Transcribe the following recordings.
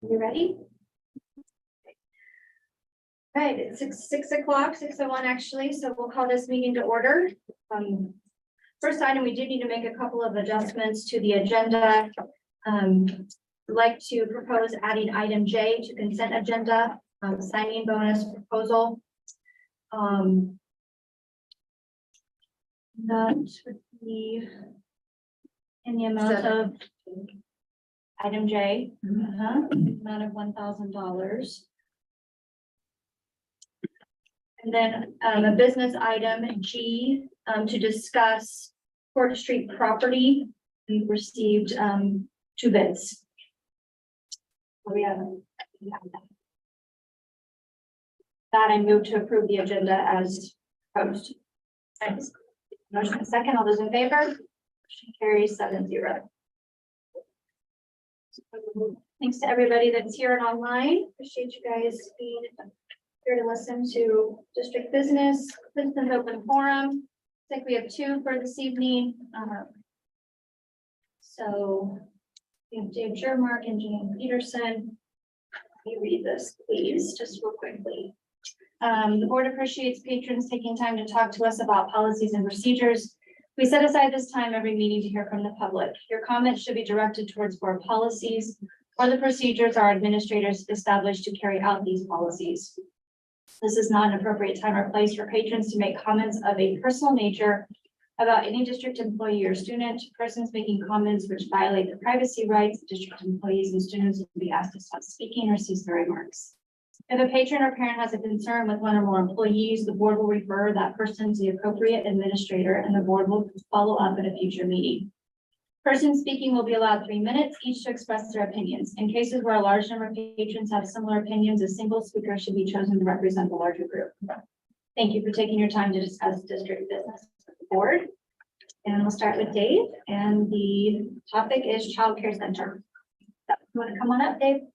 You ready? All right, it's 6 o'clock, 6:01 actually, so we'll call this meeting to order. First item, we did need to make a couple of adjustments to the agenda. I'd like to propose adding item J to consent agenda, signing bonus proposal. That would be in the amount of item J, amount of $1,000. And then a business item G to discuss Court Street property. We received 2 bids. We have that. I move to approve the agenda as proposed. Thanks. Motion and second. All those in favor? Motion carries 7-0. Thanks to everybody that's here and online. Appreciate you guys being here to listen to district business. Citizens open forum. I think we have 2 for this evening. So we have Dave Jermark and Jan Peterson. Let me read this, please, just real quickly. The board appreciates patrons taking time to talk to us about policies and procedures. We set aside this time every meeting to hear from the public. Your comments should be directed towards board policies or the procedures our administrators established to carry out these policies. This is not an appropriate time or place for patrons to make comments of a personal nature about any district employee or student. Persons making comments which violate the privacy rights of district employees and students will be asked to stop speaking or cease their remarks. If a patron or parent has a concern with one or more employees, the board will refer that person to the appropriate administrator and the board will follow up at a future meeting. Persons speaking will be allowed 3 minutes each to express their opinions. In cases where a large number of patrons have similar opinions, a single speaker should be chosen to represent the larger group. Thank you for taking your time to discuss district business with the board. And we'll start with Dave, and the topic is Child Care Center. You want to come on up, Dave?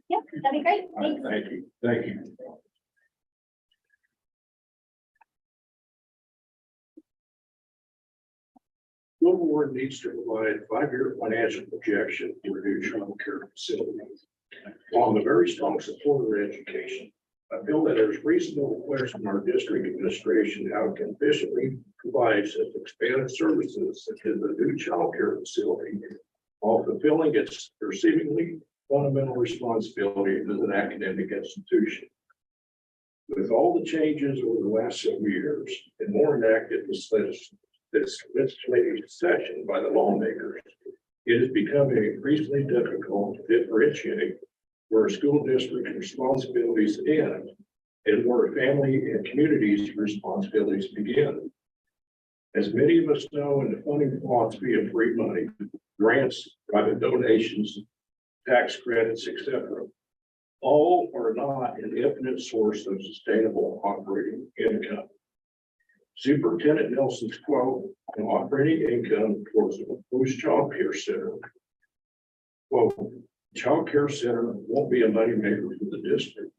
Yeah, that'd be great. Thanks. Thank you. Thank you. School board needs to provide 5-year financial projection for new child care facilities. While I'm a very strong supporter of education, I feel that there's reasonable question from our district administration how it can efficiently provide such expanded services such as a new child care facility while fulfilling its perceivingly fundamental responsibility as an academic institution. With all the changes over the last several years and more enacted this legislative session by the lawmakers, it is becoming increasingly difficult to differentiate where school district responsibilities end and where family and communities responsibilities begin. As many of us know, in the funding philosophy of free money, grants, private donations, tax credits, etc., all are not an infinite source of sustainable operating income. Superintendent Nelson's quote on operating income towards the proposed child care center, quote, child care center won't be a moneymaker for the district.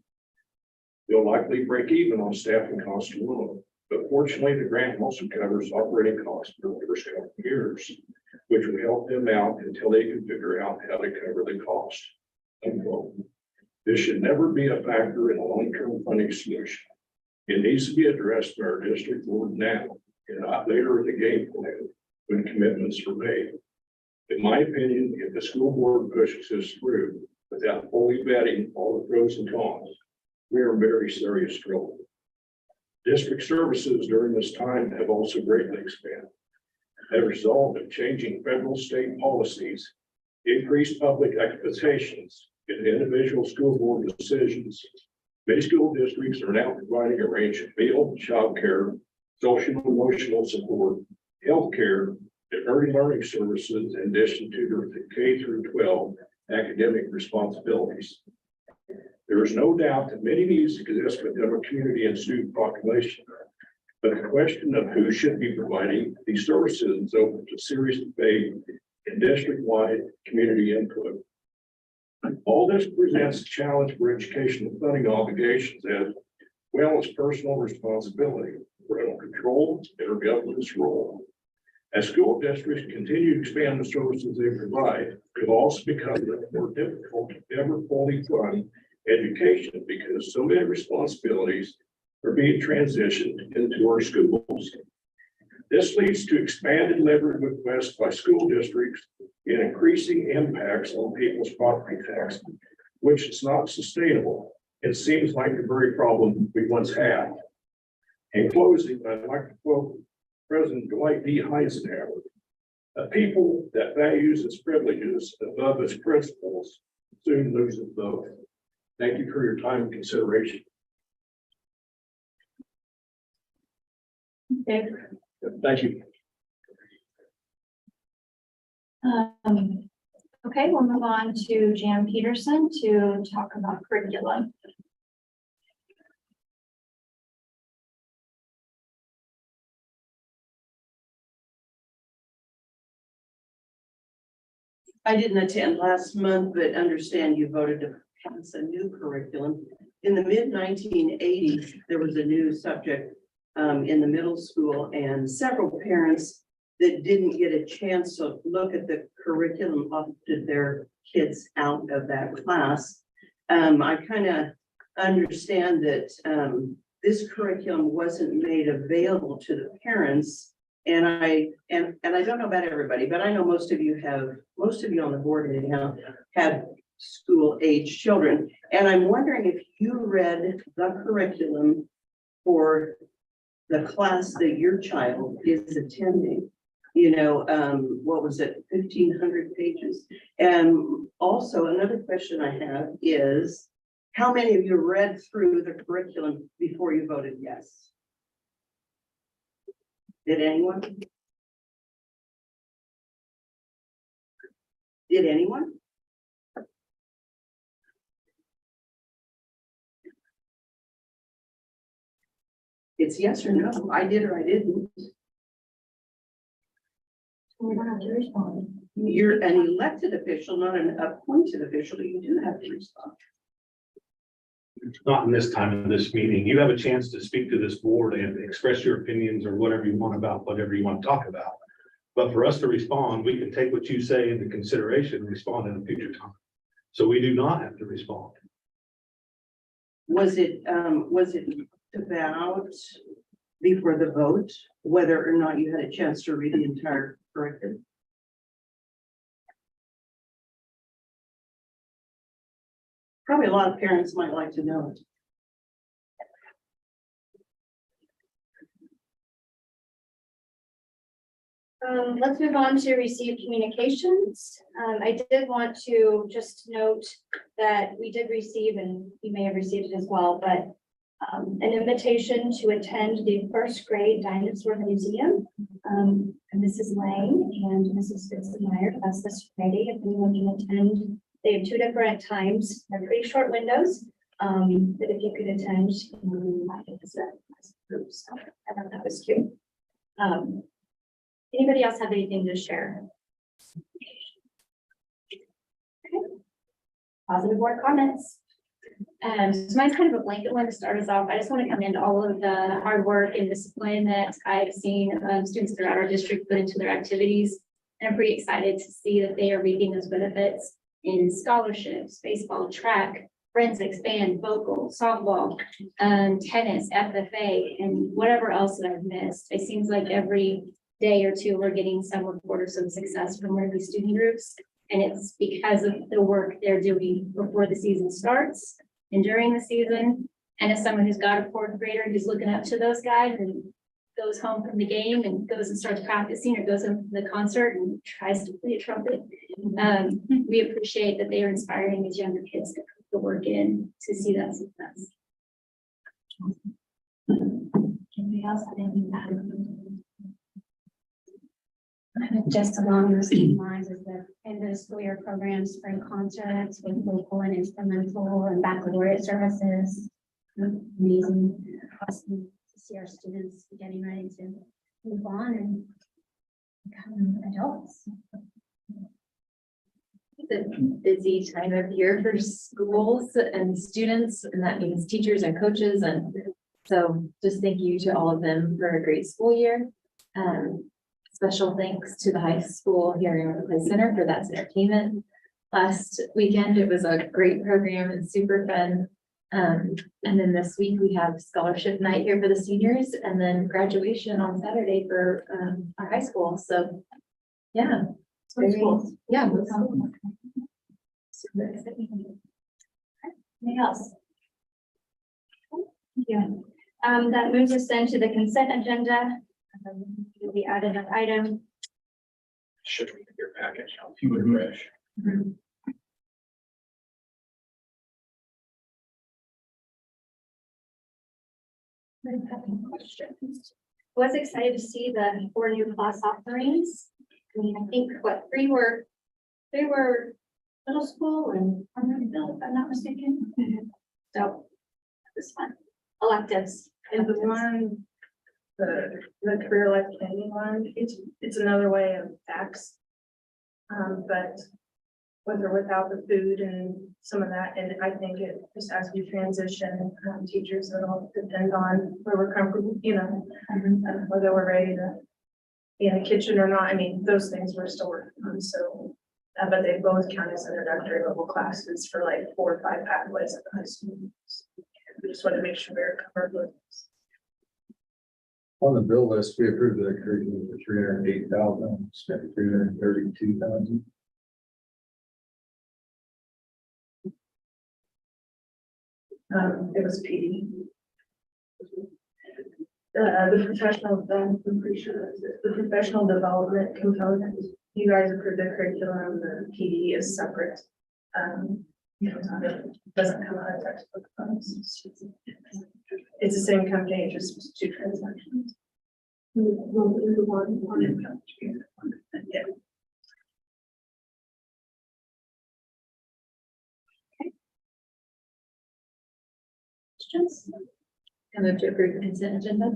They'll likely break even on staffing costs alone, but fortunately the grant also covers operating costs for the first couple of years, which will help them out until they can figure out how to cover the cost. Unquote. This should never be a factor in a long-term funding solution. It needs to be addressed by our district board now and not later in the game plan when commitments are made. In my opinion, if the school board pushes this through without fully vetting all the pros and cons, we are in very serious trouble. District services during this time have also greatly expanded. As a result of changing federal state policies, increased public expectations in individual school board decisions, many school districts are now providing a range of meal, child care, social and emotional support, health care, and early learning services in addition to their K through 12 academic responsibilities. There is no doubt that many needs exist within our community and student population, but the question of who should be providing these services is open to serious debate and district-wide community input. All this presents a challenge for educational funding obligations as well as personal responsibility, parental control, intergovernmental's role. As school districts continue to expand the services they provide, it will also become more difficult to ever fully fund education because so many responsibilities are being transitioned into our schools. This leads to expanded levy requests by school districts and increasing impacts on people's property tax, which is not sustainable. It seems like the very problem we once had. In closing, I'd like to quote President Dwight D. Eisenhower: "A people that values its privileges above its principles soon loses both." Thank you for your time and consideration. Dave? Thank you. Okay, we'll move on to Jan Peterson to talk about curriculum. I didn't attend last month, but understand you voted to pass a new curriculum. In the mid-1980s, there was a new subject in the middle school, and several parents that didn't get a chance to look at the curriculum opted their kids out of that class. I kind of understand that this curriculum wasn't made available to the parents. And I don't know about everybody, but I know most of you on the board anyhow have school age children. And I'm wondering if you read the curriculum for the class that your child is attending. You know, what was it, 1,500 pages? And also another question I have is, how many of you read through the curriculum before you voted yes? Did anyone? Did anyone? It's yes or no. I did or I didn't. We don't have to respond. You're an elected official, not an appointed official. You do have to respond. Not in this time of this meeting. You have a chance to speak to this board and express your opinions or whatever you want about whatever you want to talk about. But for us to respond, we can take what you say into consideration and respond in a future time. So we do not have to respond. Was it about before the vote, whether or not you had a chance to read the entire curriculum? Probably a lot of parents might like to know it. Let's move on to receive communications. I did want to just note that we did receive, and you may have received it as well, but an invitation to attend the first grade dinosaur museum. Mrs. Lang and Mrs. Fitzmeyer, that's this Friday, if anyone can attend. They have two different times, they're pretty short windows, but if you could attend, I think it's a group, so I thought that was cute. Anybody else have anything to share? Okay. Positive board comments. So mine's kind of a blanket one to start us off. I just want to commend all of the hard work and discipline that I've seen students throughout our district put into their activities. And I'm pretty excited to see that they are reaping those benefits in scholarships, baseball, track, forensics, band, vocal, softball, tennis, FFA, and whatever else that I've missed. It seems like every day or two, we're getting some reporters of success from one of these student groups. And it's because of the work they're doing before the season starts and during the season. And as someone who's got a fourth grader who's looking up to those guys and goes home from the game and goes and starts practicing or goes home from the concert and tries to play a trumpet, we appreciate that they are inspiring these younger kids to put the work in to see that success. Anybody else have anything to add? Just along those same lines as the end of the school year programs, spring concerts with vocal and instrumental and baccalaureate services. Amazing, awesome to see our students getting ready to move on and become adults. It's a busy time of year for schools and students, and that means teachers and coaches. And so just thank you to all of them for a great school year. Special thanks to the high school here in the Play Center for that entertainment. Last weekend, it was a great program and super fun. And then this week we have scholarship night here for the seniors and then graduation on Saturday for our high school. So yeah. Yeah. Super exciting. Anything else? Thank you. That moves us then to the consent agenda. We added an item. Should be in your package, if you would refresh. Questions? Was excited to see the 4 new class offerings. I mean, I think three were middle school and if I'm not mistaken. So it was fun. Electives. And the one, the career life planning one, it's another way of tax. But with or without the food and some of that, and I think it just as we transition, teachers, it all depends on where we're comfortable, whether we're ready to be in the kitchen or not. I mean, those things we're still working on, so. But they both count as introductory level classes for like 4 or 5 pathways at the high school. We just want to make sure we're covered with this. On the bill list, we approved the curriculum for 308,000, spent 332,000. It was PD. The professional, I'm pretty sure that's it. The professional development component, you guys approved the curriculum, the PD is separate. It doesn't come out of textbook funds. It's the same company, it's just 2 transactions. Yeah. Questions? I move to approve the consent agenda.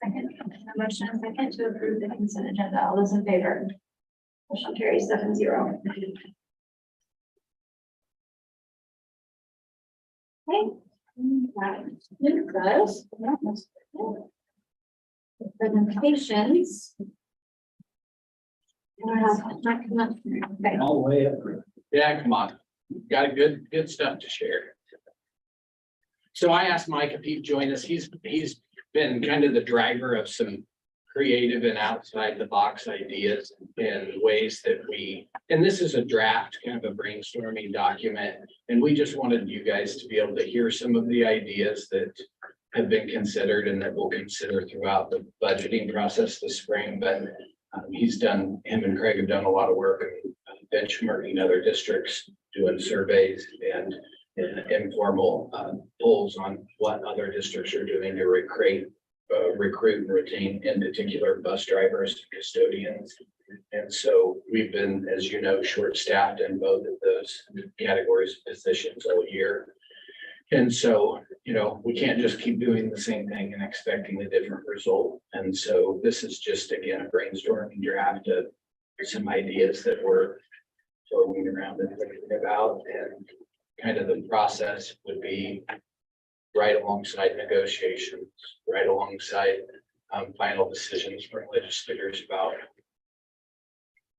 Second, a motion and second to approve the consent agenda. All those in favor? Motion carries 7-0. Okay. Presentations. Okay. All the way up. Yeah, come on. Got a good stuff to share. So I asked Mike if he'd join us. He's been kind of the driver of some creative and outside the box ideas and ways that and this is a draft, kind of a brainstorming document. And we just wanted you guys to be able to hear some of the ideas that have been considered and that we'll consider throughout the budgeting process this spring. But him and Craig have done a lot of work benchmarking other districts, doing surveys and informal polls on what other districts are doing to recruit and retain, in particular, bus drivers, custodians. And so we've been, as you know, short-staffed in both of those categories of positions all year. And so, we can't just keep doing the same thing and expecting a different result. And so this is just, again, a brainstorming draft of some ideas that we're floating around and thinking about. And kind of the process would be right alongside negotiations, right alongside final decisions from legislators about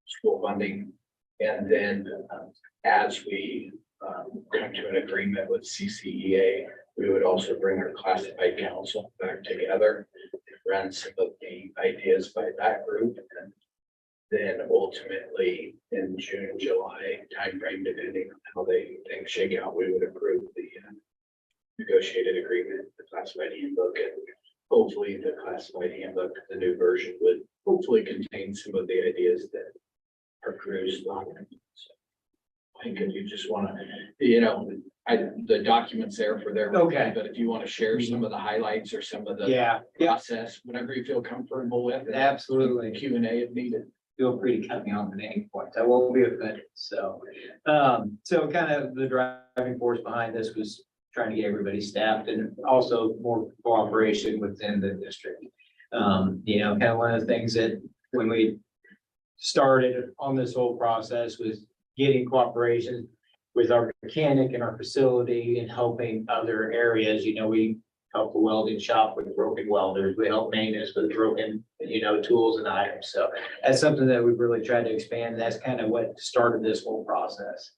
school funding. And then as we come to an agreement with CCEA, we would also bring our classified council back together, run some of the ideas by that group. And then ultimately in June, July timeframe, depending on how things shake out, we would approve the negotiated agreement, the classified handbook, and hopefully the classified handbook, the new version, would hopefully contain some of the ideas that are cruised on. So I think if you just want to, the document's there for their. Okay. But if you want to share some of the highlights or some of the process, whatever you feel comfortable with. Absolutely. Q&A if needed. Feel free to cut me off at any point. I won't be offended. So kind of the driving force behind this was trying to get everybody staffed and also more cooperation within the district. Kind of one of the things that when we started on this whole process was getting cooperation with our mechanic and our facility and helping other areas. You know, we help the welding shop with broken welders. We help maintenance with broken, tools and items. So that's something that we've really tried to expand. That's kind of what started this whole process.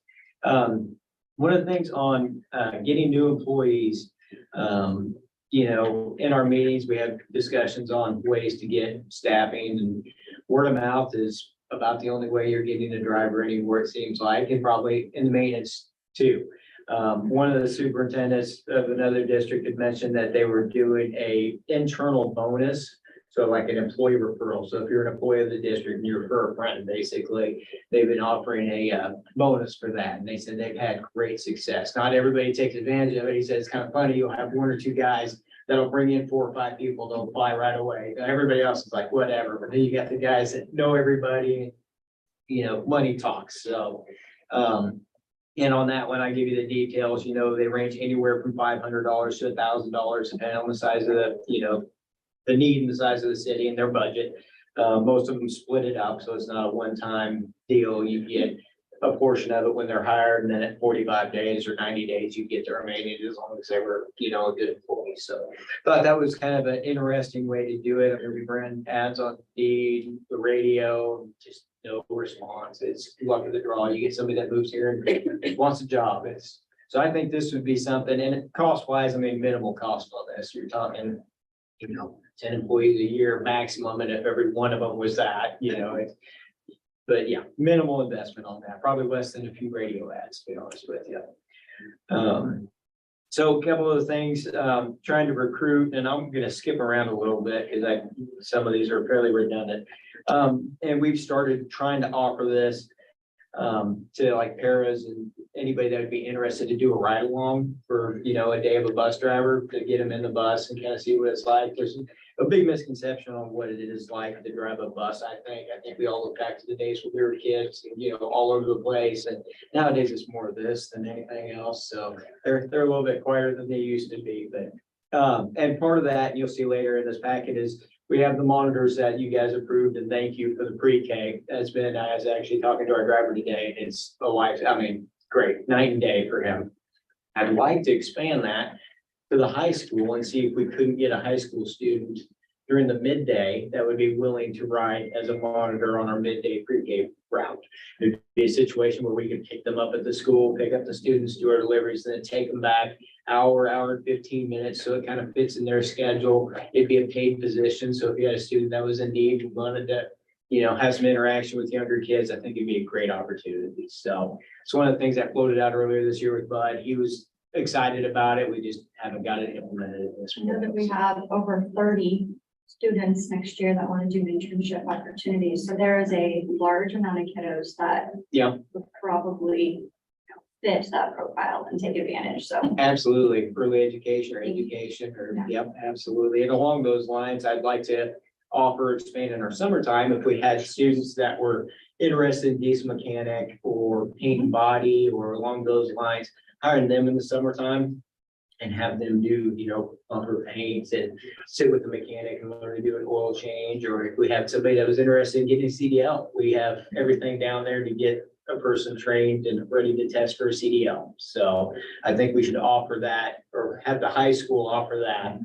One of the things on getting new employees, in our meetings, we have discussions on ways to get staffing, and word of mouth is about the only way you're getting a driver anywhere, it seems like, and probably in the maintenance too. One of the superintendents of another district had mentioned that they were doing a internal bonus. So like an employee referral. So if you're an employee of the district and you refer a friend, basically, they've been offering a bonus for that. And they said they've had great success. Not everybody takes advantage of it. He said it's kind of funny. You'll have one or two guys that'll bring in 4 or 5 people. They'll apply right away. Everybody else is like, whatever. But then you got the guys that know everybody, money talks. So, and on that one, I give you the details, they range anywhere from $500 to $1,000, depending on the size of the need and the size of the city and their budget. Most of them split it up, so it's not a one-time deal. You get a portion of it when they're hired, and then at 45 days or 90 days, you get the remaining as long as they were, a good employee. So thought that was kind of an interesting way to do it. I mean, we ran ads on the radio, just no response. It's luck of the draw. You get somebody that moves here and wants a job. So I think this would be something, and cost wise, I mean, minimal cost on this. You're talking, 10 employees a year maximum, and if every one of them was that, but yeah, minimal investment on that, probably less than a few radio ads, to be honest with you. So a couple of the things, trying to recruit, and I'm gonna skip around a little bit because some of these are fairly redundant. And we've started trying to offer this to like paras and anybody that would be interested to do a ride along for, a day of a bus driver, to get them in the bus and kind of see what it's like. There's a big misconception on what it is like to drive a bus. I think we all look back to the days when we were kids and, all over the place. And nowadays it's more of this than anything else. So they're a little bit quieter than they used to be, but, and part of that you'll see later in this packet is we have the monitors that you guys approved, and thank you for the pre-K. I was actually talking to our driver today, and it's great, night and day for him. I'd like to expand that to the high school and see if we couldn't get a high school student during the midday that would be willing to ride as a monitor on our midday pre-K route. It'd be a situation where we could pick them up at the school, pick up the students, do our deliveries, and then take them back hour and 15 minutes. So it kind of fits in their schedule. It'd be a paid position. So if you had a student that was in need and wanted to, have some interaction with younger kids, I think it'd be a great opportunity. So it's one of the things that floated out earlier this year with Bud. He was excited about it. We just haven't got it implemented in this. I know that we have over 30 students next year that want to do internship opportunities. So there is a large amount of kiddos that would probably fit that profile and take advantage. So absolutely, early education absolutely. And along those lines, I'd like to offer expand in our summertime if we had students that were interested in diesel mechanic or paint and body or along those lines, hiring them in the summertime and have them do, bumper paints and sit with the mechanic and learn to do an oil change. Or if we have somebody that was interested in getting a CDL, we have everything down there to get a person trained and ready to test for a CDL. So I think we should offer that, or have the high school offer that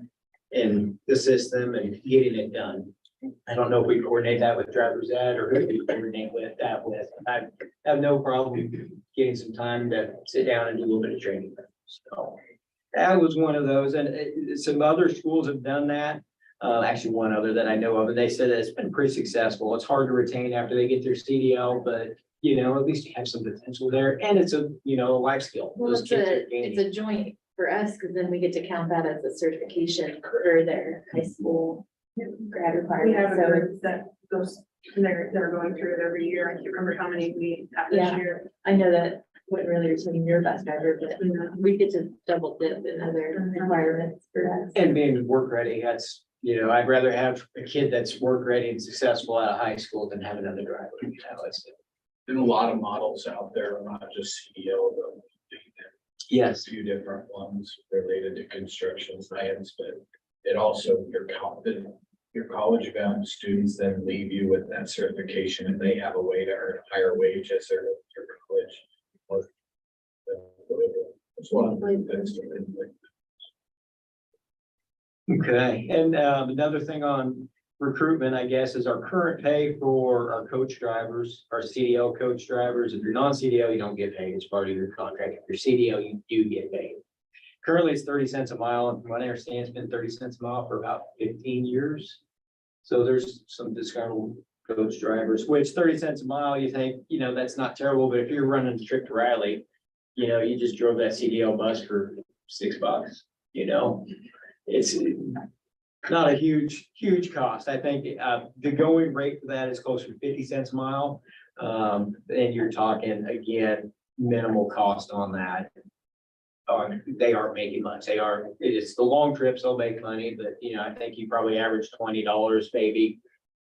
in the system and getting it done. I don't know if we coordinate that with driver's ed or who we coordinate with that with. I have no problem getting some time to sit down and do a little bit of training. So that was one of those, and some other schools have done that. Actually, one other that I know of, and they said that it's been pretty successful. It's hard to retain after they get their CDL, but at least you have some potential there, and it's a life skill. Well, Those kids are it's gaining. a joint for us, because then we get to count that as a certification for their high school grad We have requirement. a So group that goes, they're going through it every year. I can't remember how many we have this Yeah. year. I know that wouldn't really retain your bus driver, but we get to double dip in other requirements for us. And being work ready, that's, I'd rather have a kid that's work ready and successful out of high school than have another driver. It's, Been a lot of models out there, not just CDL, but yes. a few different ones related to construction science, but it also, you're counted your college-bound students then leave you with that certification and they have a way to earn a higher wage as their college. Or that's one of the things. Okay, and another thing on recruitment, I guess, is our current pay for our coach drivers, our CDL coach drivers. If you're non-CDL, you don't get paid. It's part of your contract. If you're CDL, you do get paid. Currently, it's 30 cents a mile, and from what I understand, it's been 30 cents a mile for about 15 years. So there's some disgruntled coach drivers, which 30 cents a mile, you think, you know, that's not terrible, but if you're running a trip to Riley, you know, you just drove that CDL bus for $6, you know? It's not a huge cost. I think the going rate for that is closer to 50 cents a mile. And you're talking, again, minimal cost on that. They aren't making much. It's the long trips, they'll make money, but you know, I think you probably average $20 maybe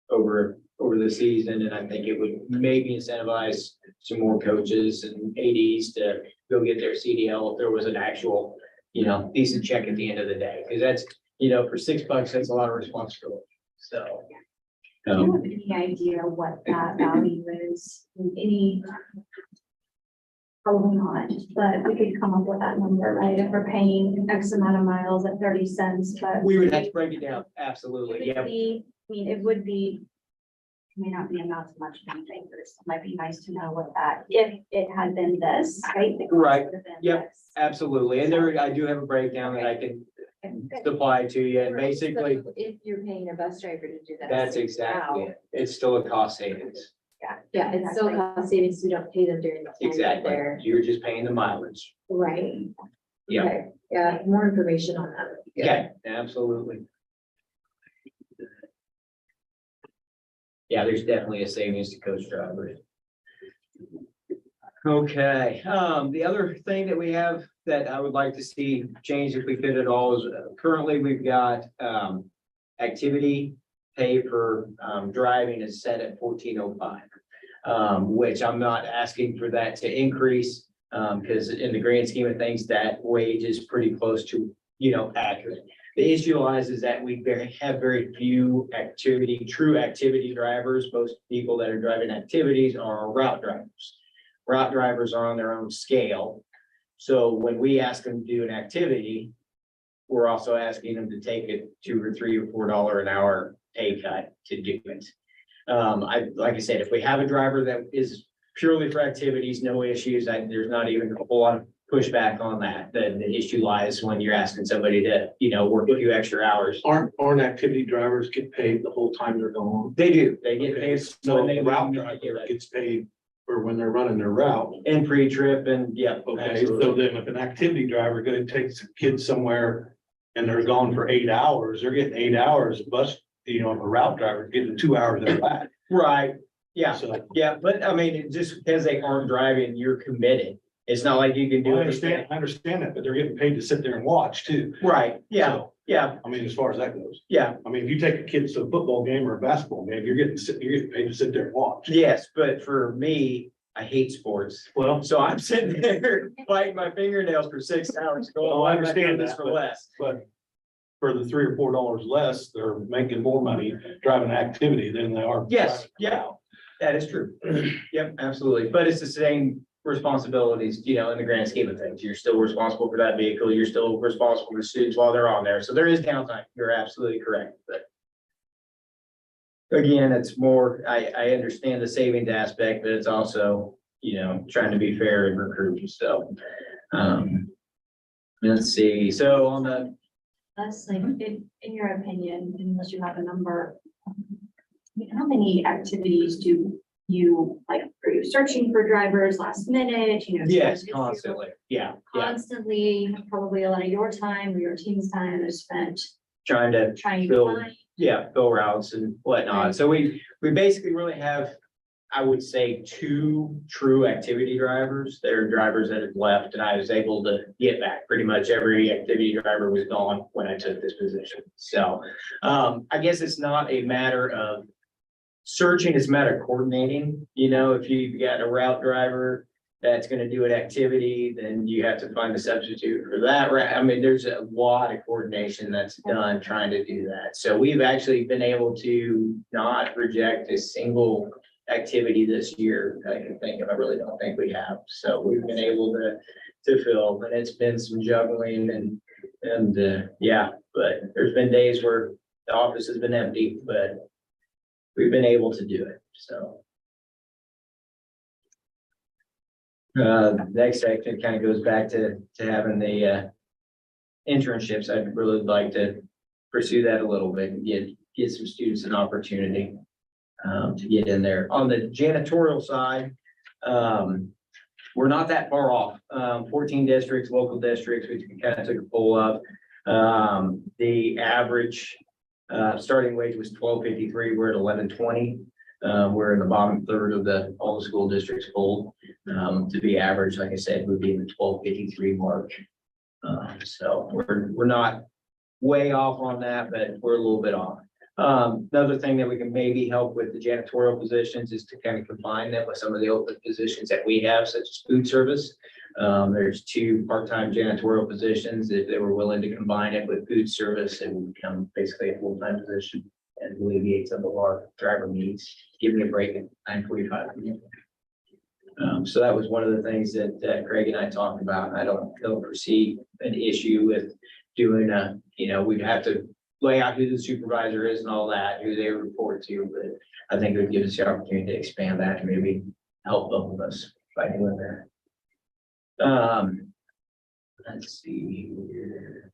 over the season. And I think it would maybe incentivize some more coaches and ADs to go get their CDL if there was an actual, you know, decent check at the end of the day. Cause that's, you know, for $6, that's a lot of responsibility. So. Do you have any idea what that value is? Any? Probably not, but we could come up with that number, right? If we're paying X amount of miles at 30 cents, but. We would have to break it down. It Absolutely. would Yeah. be, I mean, it would be, may not be amount to much to anything, but it might be nice to know what that, if it had been this, right? the cost Right. would have been Yep. this. Absolutely. And there, I do have a breakdown that I can supply to you. And basically, So if you're paying a bus driver to do that. that's exactly it. It's still a cost savings. Yeah, it's still cost savings, we don't pay them during the time that Exactly. they're, You're just paying the mileage. right? Yeah. Okay. Yeah, more information on that. would be good. Okay, absolutely. Yeah, there's definitely a savings to coach drivers. Okay, the other thing that we have that I would like to see change if we fit at all is currently we've got activity pay for driving is set at $14.05. Which I'm not asking for that to increase, because in the grand scheme of things, that wage is pretty close to, you know, accurate. The issue lies is that we have very few true activity drivers. Most people that are driving activities are route drivers. Route drivers are on their own scale. So when we ask them to do an activity, we're also asking them to take a $2 or $3 or $4 an hour pay cut to do it. Like I said, if we have a driver that is purely for activities, no issues, there's not even a whole lot of pushback on that. The issue lies when you're asking somebody to, you know, work a few extra hours. Aren't activity drivers get paid the whole time they're gone? They do, they get paid. So when they the route leave, driver gets paid for when they're running their route. and pre-trip and, yeah. Okay, so absolutely. then if an activity driver gonna take some kids somewhere and they're gone for 8 hours, they're getting 8 hours, bus, you know, a route driver getting 2 hours of that. Right, yeah, So yeah, but I mean, just because they aren't driving, you're committed. It's not like you can do I anything. understand that, but they're getting paid to sit there and watch too. Right, yeah, So, yeah, I mean, as far as that goes, yeah, I mean, if you take a kid to a football game or a basketball game, you're getting paid to sit there and watch. yes, but for me, I hate sports. Well, So I'm sitting there biting my fingernails for 6 hours. going, Oh, I "Why am understand doing this that, for but- less." but for the $3 or $4 less, they're making more money driving an activity than they are. Yes, driving a yeah. route. That is true. Yep, absolutely. But it's the same responsibilities, you know, in the grand scheme of things. You're still responsible for that vehicle. You're still responsible for students while they're on there. So there is downtime. You're absolutely correct, but. Again, it's more, I understand the savings aspect, but it's also, you know, trying to be fair and recruit, so. Let's see, so on the, That's like, in your opinion, unless you have a number, how many activities do you, like, are you searching for drivers last minute, you know? yes, is your- constantly, yeah, yeah, Constantly, probably a lot of your time or your team's time is spent trying to trying to Build. find. yeah, fill routes and whatnot. Right. So we basically really have, I would say, 2 true activity drivers. They're drivers that have left, and I was able to get back. Pretty much every activity driver was gone when I took this position. So I guess it's not a matter of searching, it's a matter of coordinating. You know, if you've got a route driver that's gonna do an activity, then you have to find a substitute for that, right? I mean, there's a lot of coordination that's done trying to do that. So we've actually been able to not reject a single activity this year. I can think of, I really don't think we have. So we've been able to fill, and it's been some juggling and yeah, but there's been days where the office has been empty, but we've been able to do it, so. Next section kind of goes back to having the internships. I'd really like to pursue that a little bit and get some students an opportunity to get in there. On the janitorial side, we're not that far off. 14 districts, local districts, which we kind of took a poll of. The average starting wage was $12.53. We're at $11.20. We're in the bottom third of all the school districts polled. To be average, like I said, would be in the $12.53 mark. So we're not way off on that, but we're a little bit off. Another thing that we can maybe help with the janitorial positions is to kind of combine them with some of the open positions that we have, such as food service. There's 2 part-time janitorial positions. If they were willing to combine it with food service, it would become basically a full-time position and alleviate some of our driver needs. Give me a break at 9:45. So that was one of the things that Craig and I talked about. I don't foresee an issue with doing we'd have to lay out who the supervisor is and all that, who they report to, but I think it would give us the opportunity to expand that and maybe help both of us by doing that. Let's see here.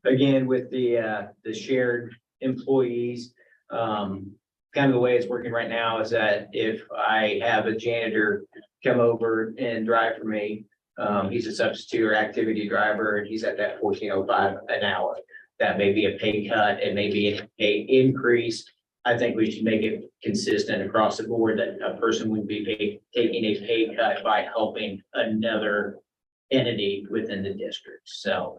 Again, with the shared employees, kind of the way it's working right now is that if I have a janitor come over and drive for me, he's a substitute or activity driver, and he's at that $14.05 an hour. That may be a pay cut, it may be a pay increase. I think we should make it consistent across the board that a person would be taking a pay cut by helping another entity within the district. So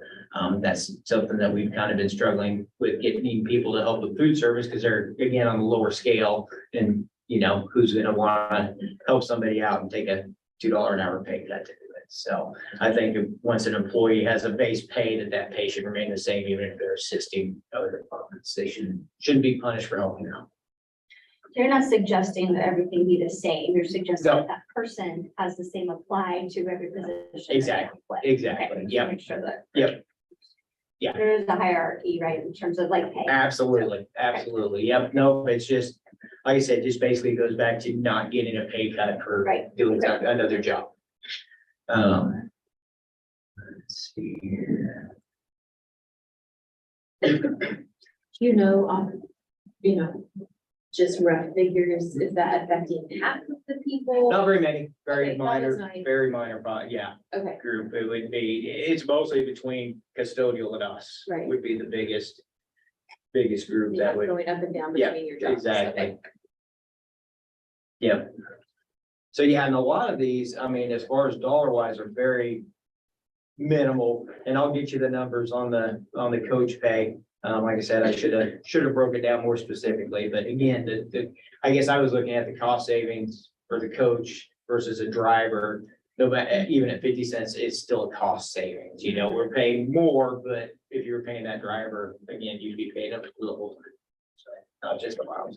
that's something that we've kind of been struggling with, getting people to help with food service because they're again on the lower scale, and who's going to want to help somebody out and take a $2 an hour pay cut to do it. So I think once an employee has a base pay, that pay should remain the same, even if they're assisting other departments. They shouldn't be punished for helping out. You're not suggesting that everything be the same. You're suggesting No. that that person has the same applied to every position. that they Exactly. apply. Exactly. Okay, just Yep. Make sure that. Yep. Yeah. There is a hierarchy, right, in terms of like pay. Absolutely, absolutely. Yep. No, it's just, like I said, just basically goes back to not getting a pay cut for Right. doing another job. Let's see here. Just rough figures, is that affecting half of the people? Not very many, very Okay, that is minor, nice. very minor, but yeah, Okay, group. It would be, it's mostly between custodial and us. Right. Would be the biggest group you're that not would. going up and down Yeah, between your jobs. exactly. Okay. Yep. So yeah, and a lot of these, I mean, as far as dollar wise, are very minimal, and I'll get you the numbers on the coach pay. Like I said, I should have broke it down more specifically, but again, I guess I was looking at the cost savings for the coach versus a driver. No matter, even at 50 cents, it's still a cost savings. We're paying more, but if you were paying that driver, again, you'd be paying up a little. So not just allowance.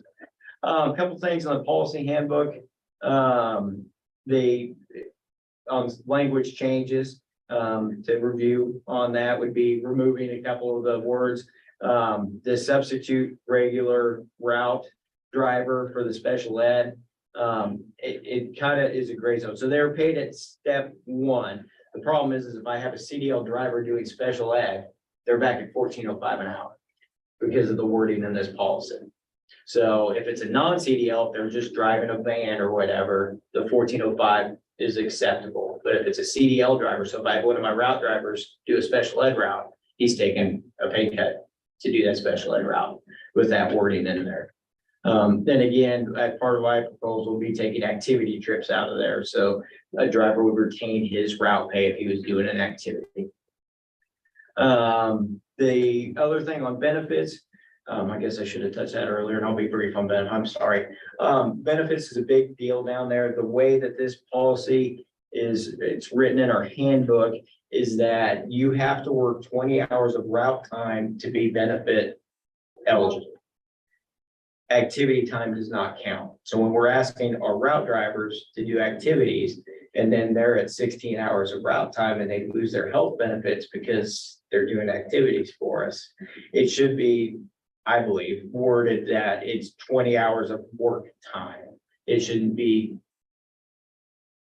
A couple things on the policy handbook. The language changes to review on that would be removing a couple of the words. The substitute regular route driver for the special ed. It kind of is a gray zone. So they're paid at step 1. The problem is if I have a CDL driver doing special ed, they're back at $14.05 an hour because of the wording in this policy. So if it's a non-CDL, if they're just driving a van or whatever, the $14.05 is acceptable. But if it's a CDL driver, so if I have one of my route drivers do a special ed route, he's taking a pay cut to do that special ed route with that wording in there. Then again, as part of my proposal, will be taking activity trips out of there. So a driver would retain his route pay if he was doing an activity. The other thing on benefits, I guess I should have touched that earlier, and I'll be brief on that. I'm sorry. Benefits is a big deal down there. The way that this policy is, it's written in our handbook, is that you have to work 20 hours of route time to be benefit eligible. Activity time does not count. So when we're asking our route drivers to do activities, and then they're at 16 hours of route time and they lose their health benefits because they're doing activities for us, it should be, I believe, worded that it's 20 hours of work time. It shouldn't be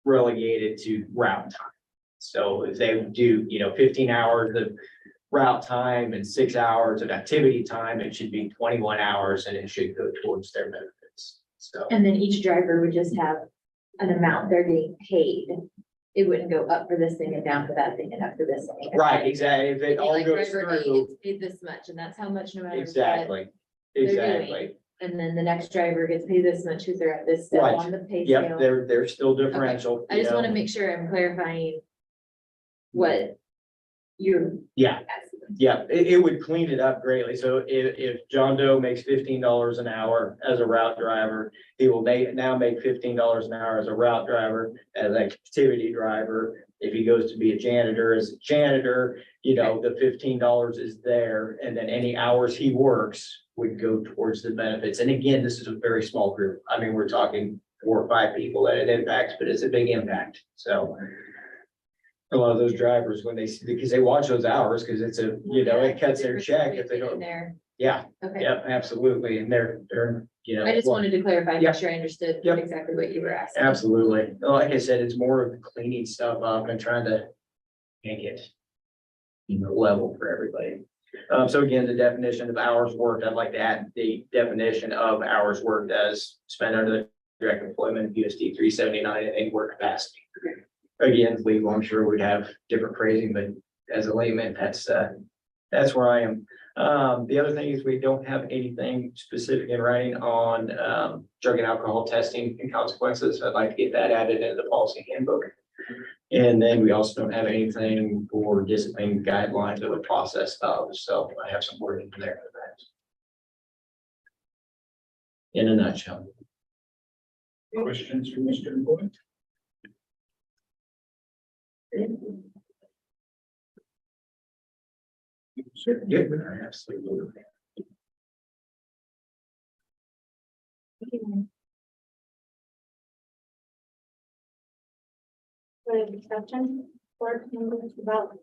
relegated to route time. So if they do, 15 hours of route time and 6 hours of activity time, it should be 21 hours and it should go towards their benefits. So, And then each driver would just have an amount they're getting paid. It wouldn't go up for this thing and down for that thing and up for this thing. right, exactly. If It'd it be all like goes driver A through, gets paid this much, and that's how much no matter what. exactly, they're exactly. doing. And then the next driver gets paid this much, because they're at this step Right. on the pay Yep, scale. they're still differential. I just want to make sure I'm clarifying what you're. Yeah. Yeah, it would clean it up greatly. So if John Doe makes $15 an hour as a route driver, he will now make $15 an hour as a route driver, as an activity driver. If he goes to be a janitor as a janitor, the $15 is there, and then any hours he works would go towards the benefits. And again, this is a very small group. I mean, we're talking 4 or 5 people that it impacts, but it's a big impact. So a lot of those drivers, when they see, because they watch those hours, because it's it cuts their check if they don't. There. Yeah, Okay. yep, absolutely. And they're, I just wanted to clarify, Yeah. make sure I understood Yep. exactly what you were asking. absolutely. Like I said, it's more of cleaning stuff up and trying to make it level for everybody. So again, the definition of hours worked, I'd like to add the definition of hours worked as spent under the direct employment USD 379 in work capacity. Again, legal, I'm sure we'd have different phrasing, but as a layman, that's where I am. The other thing is we don't have anything specific in writing on drug and alcohol testing and consequences. I'd like to get that added into the policy handbook. And then we also don't have anything for discipline guidelines of a process of, so I have some wording in there for that. In a nutshell. Questions for Mr. Boyd? Yeah, absolutely. Further discussion, board members about.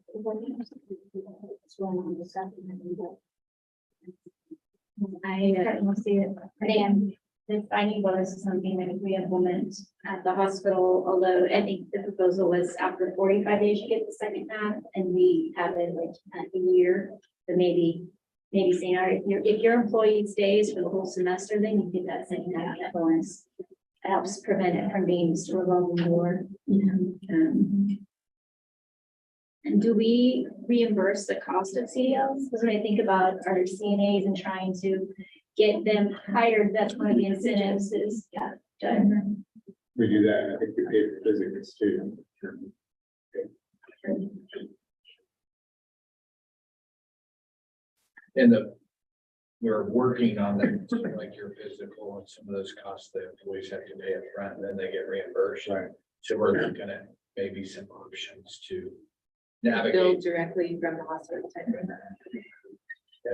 I don't see it. Again, this finding was something that we implement at the hospital, although I think the proposal was after 45 days, you get the second half, and we have it like a year. But maybe saying, all right, if your employee stays for the whole semester, then you get that second half that bonus. It helps prevent it from being just a revolving door, And do we reimburse the cost of CDLs? Because when I think about our CNAs and trying to get them hired, that's one of the incentives is, done. We do that. I think we pay for physics too. We're working on the, like your physical and some of those costs that employees have to pay up front, and then they get reimbursed. Right. So we're looking at maybe some options to Build navigate, directly from the hospital type of thing.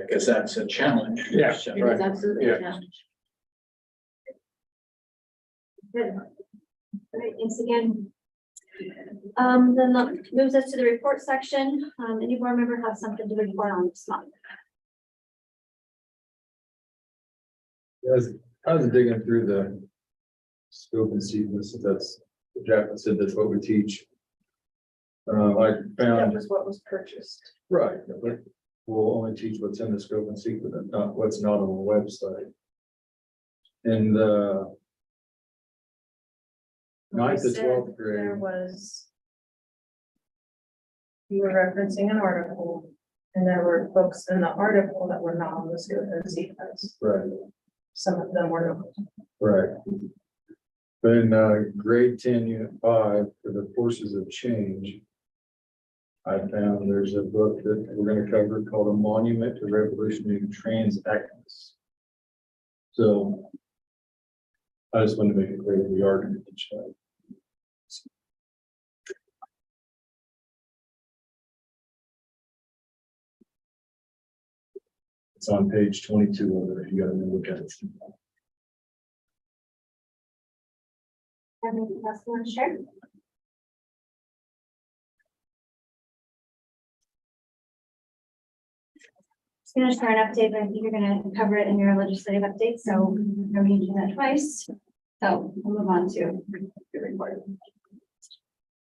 because that's a challenge. Yeah. So- It is absolutely a Yeah. challenge. Good. All right, thanks again. Then that moves us to the report section. Any board member have something to report on this month? As I was digging through the scope and sequence, that's, Jacqueline said that's what we teach. I That found, was what was purchased. right, but we'll only teach what's in the scope and sequence, and not what's not on the website. And ninth to They said 12th There grade, was. You were referencing an article, and there were folks in the article that were not on the scope and sequence. right, Some of them were. right. Then grade 10, unit 5, for the forces of change. I found there's a book that we're gonna cover called A Monument to Revolutionary Trans Activists. So I just wanted to make it clear that we are going to teach that. It's on page 22 of it, if you got to look at it. Anything else you want to share? Just gonna share an update, but I think you're gonna cover it in your legislative update, so I'm gonna do that twice. So we'll move on to the report.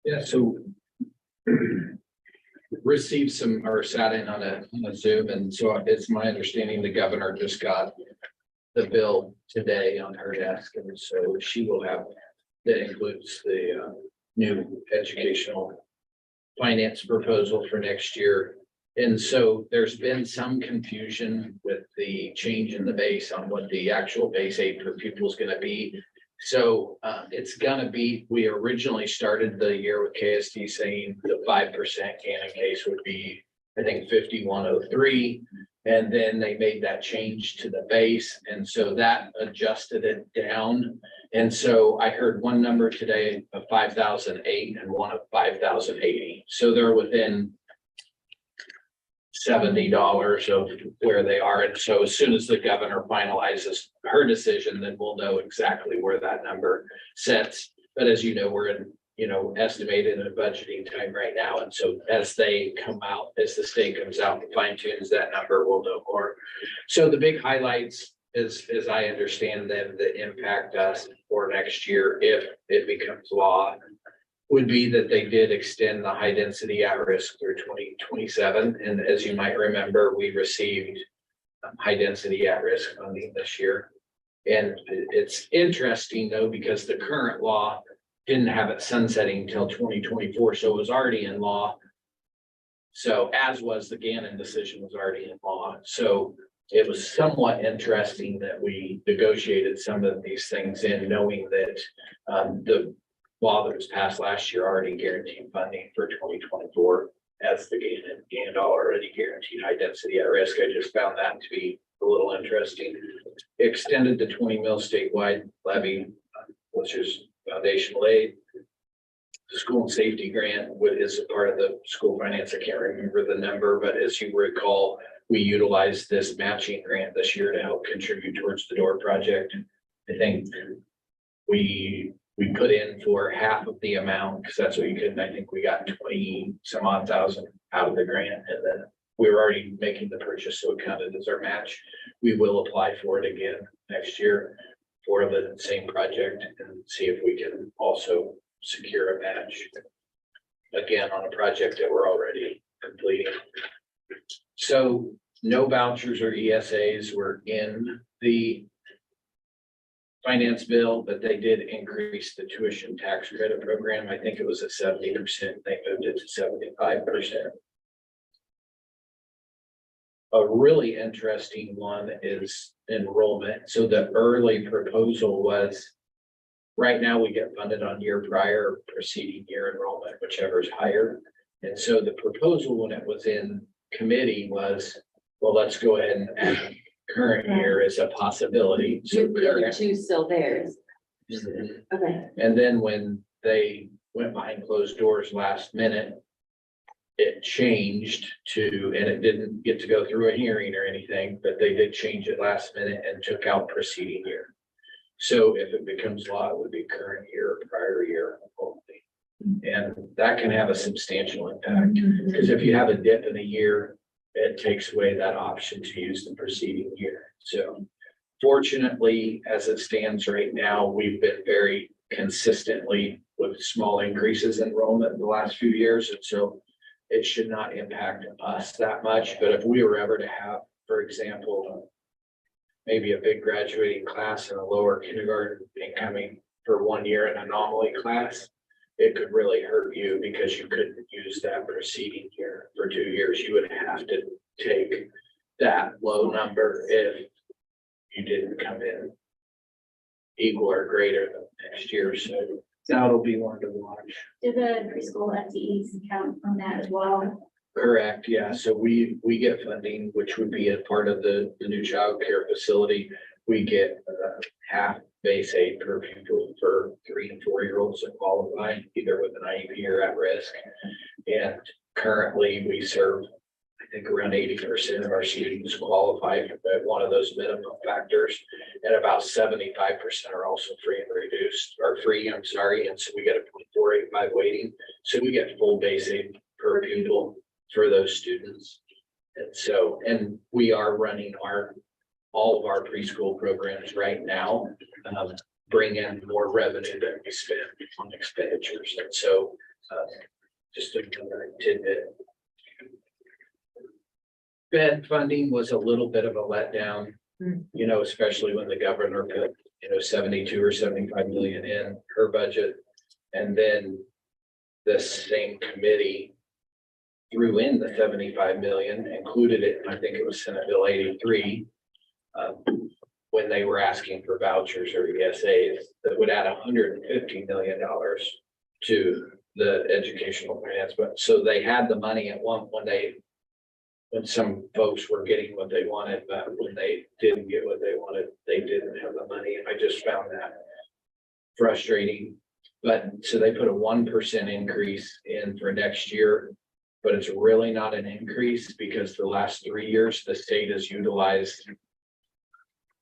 Yeah, so received some or sat in on a Zoom, and so it's my understanding the governor just got the bill today on her desk, and so she will have, that includes the new educational finance proposal for next year. And so there's been some confusion with the change in the base on what the actual base aid per pupil is gonna be. So it's gonna be, we originally started the year with KSD saying the 5% canon case would be, I think, 5103. And then they made that change to the base. And so that adjusted it down. And so I heard one number today of 5,008 and one of 5,080. So they're within $70 of where they are. And so as soon as the governor finalizes her decision, then we'll know exactly where that number sits. But as you know, we're in, estimated and budgeting time right now. And so as they come out, as the state comes out and fine tunes that number, we'll know more. So the big highlights is, as I understand them, that impact us for next year, if it becomes law, would be that they did extend the high density at risk through 2027. And as you might remember, we received high density at risk funding this year. And it's interesting though, because the current law didn't have it sunsetting until 2024. So it was already in law. So as was the Gannon decision was already in law. So it was somewhat interesting that we negotiated some of these things in, knowing that the law that was passed last year already guaranteed funding for 2024, as the Gannon already guaranteed high density at risk. I just found that to be a little interesting. Extended the 20 mil statewide levy, which is foundational aid. The school and safety grant is a part of the school finance. I can't remember the number, but as you recall, we utilized this matching grant this year to help contribute towards the door project. I think we put in for half of the amount, because that's what you could, I think we got 20 some odd thousand out of the grant, and then we were already making the purchase, so it counted as our match. We will apply for it again next year for the same project and see if we can also secure a match again on a project that we're already completing. So no vouchers or ESAs were in the finance bill, but they did increase the tuition tax credit program. I think it was at 70%. They moved it to 75%. A really interesting one is enrollment. So the early proposal was, right now we get funded on year prior or preceding year enrollment, whichever is higher. And so the proposal when it was in committee was, well, let's go ahead and add current year as a possibility. So The other two still theirs. Mhm. Okay. And then when they went behind closed doors last minute, it changed to, and it didn't get to go through a hearing or anything, but they did change it last minute and took out preceding year. So if it becomes law, it would be current year, or prior year only. And that can have a substantial impact, because if you have a dip in a year, it takes away that option to use the preceding year. So fortunately, as it stands right now, we've been very consistently with small increases in enrollment in the last few years. And so it should not impact us that much. But if we were ever to have, for example, maybe a big graduating class and a lower kindergarten incoming for 1 year, an anomaly class, it could really hurt you because you couldn't use that preceding year for 2 years. You would have to take that low number if you didn't come in equal or greater than next year. So That'll be one to watch. Do the preschool FTEs count on that as well? Correct, yeah, so we get funding, which would be a part of the new child care facility. We get half base aid per pupil for 3 and 4 year olds that qualify, either with an IEP or at risk. And currently we serve, I think around 80% of our students qualify at one of those minimum factors. And about 75% are also free and reduced, or free, I'm sorry, and so we get a 0.485 weighting. So we get full base aid per pupil for those students. And so, and we are running all of our preschool programs right now, bring in more revenue than we spend on expenditures. And so, just another tidbit. Fed funding was a little bit of a letdown, you know, especially when the governor put, 72 or 75 million in her budget. And then the same committee threw in the 75 million, included it, and I think it was Senate Bill 83, when they were asking for vouchers or ESAs that would add $150 million to the educational finance. But so they had the money at when some folks were getting what they wanted, but when they didn't get what they wanted, they didn't have the money. And I just found that frustrating. But so they put a 1% increase in for next year, but it's really not an increase because the last 3 years, the state has utilized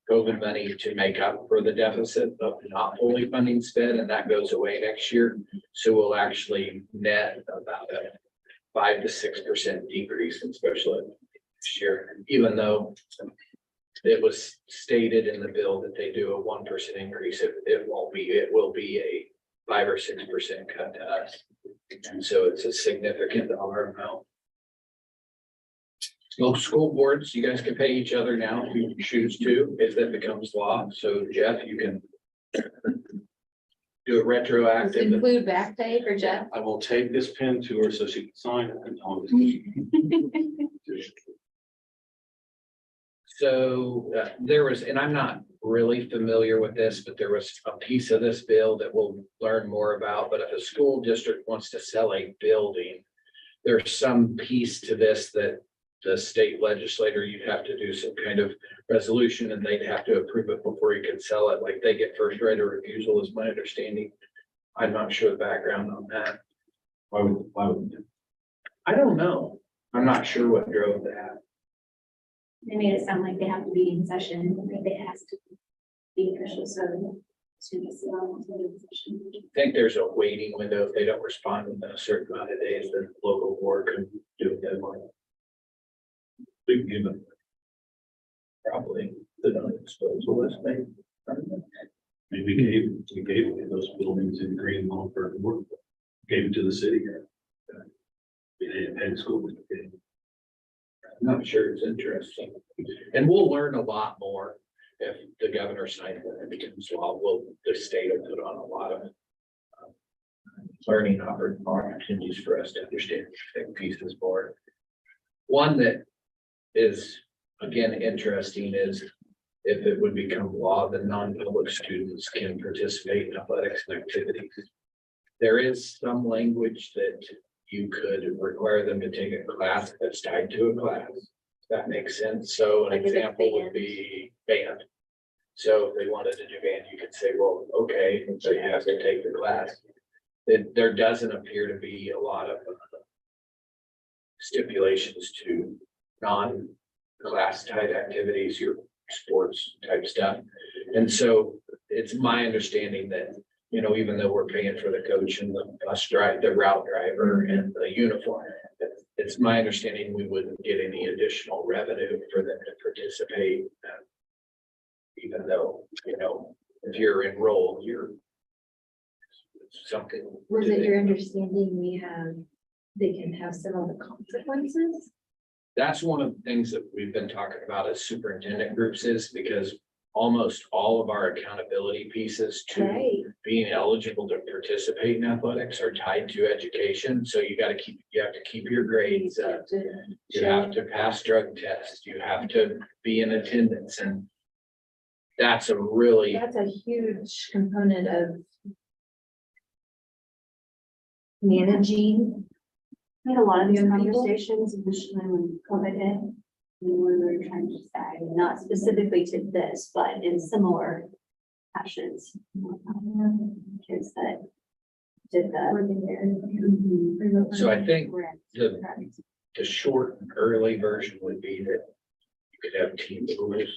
COVID money to make up for the deficit of not fully funding SPED, and that goes away next year. So we'll actually net about a 5 to 6% decrease in special ed next year, even though it was stated in the bill that they do a 1% increase. It won't be, it will be a 5 or 6% cut to us. And so it's a significant dollar amount. Most school boards, you guys can pay each other now if you choose to, if that becomes law. So Jeff, you can do it retroactive. Include back pay for Jeff. I will take this pen to her so she can sign it and tell me. So there was, and I'm not really familiar with this, but there was a piece of this bill that we'll learn more about. But if a school district wants to sell a building, there's some piece to this that the state legislator, you'd have to do some kind of resolution and they'd have to approve it before you can sell it. Like they get first right of refusal is my understanding. I'm not sure the background on that. Why would I don't know. I'm not sure what drove that. They made it sound like they have to be in session, that it has to be official, so students in session. I think there's a waiting window. If they don't respond within a certain amount of days, then the local board can do a deadline. we can give it? Probably the non-disposal list, maybe. Maybe we gave those buildings in Greenlawn for work. Gave it to the city. We didn't pay the school. I'm not sure, it's interesting. And we'll learn a lot more if the governor signs it and becomes law. The state will put on a lot of learning opportunities for us to understand pieces more. One that is, again, interesting is if it would become law, that non-public students can participate in athletics and activities. There is some language that you could require them to take a class that's tied to a class. That makes sense. So an Like if it's example would band. be band. So if they wanted to do band, you could say, well, okay, so you have to take the class. There doesn't appear to be a lot of stipulations to non-class type activities, your sports type stuff. And so it's my understanding that, you know, even though we're paying for the coach and the bus driver, the route driver and the uniform, it's my understanding we wouldn't get any additional revenue for them to participate. Even though, you know, if you're enrolled, it's something. Was it your understanding they can have some of the consequences? That's one of the things that we've been talking about as superintendent groups is because almost all of our accountability pieces to Right. being eligible to participate in athletics are tied to education. So you have to keep your grades up. You have to pass drug tests. You have to be in attendance, and that's a really, That's a huge component of managing. We had a lot of these Young people? conversations initially when COVID hit. When we were trying to say, not specifically to this, but in similar passions. Kids that did the. So I think the short and early version would be that you could have team rules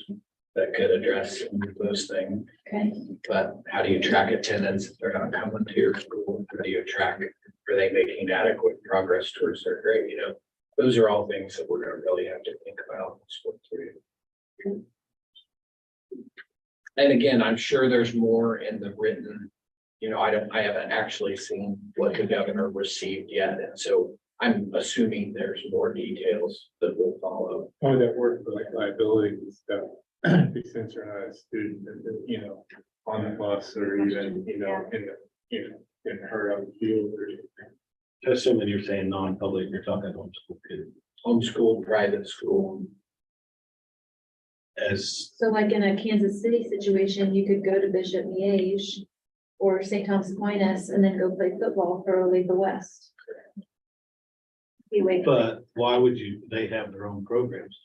that could address some of those things. Okay. But how do you track attendance if they're not coming to your school? How do you track, are they making adequate progress towards their grade? You know, those are all things that we're gonna really have to think about. And again, I'm sure there's more in the written, you know, I haven't actually seen what the governor received yet. And so I'm assuming there's more details that will follow. Only that work for like liability and stuff. Be synchronized student, you know, on the bus or even, you know, in the, you know, getting hurt out in the field or something. Assuming you're saying non-public, you're talking homeschool kids. Homeschool, private school. As, So like in a Kansas City situation, you could go to Bishop Miege or St. Thomas Aquinas and then go play football for Olathe West. Be away from- but why would you, they have their own programs.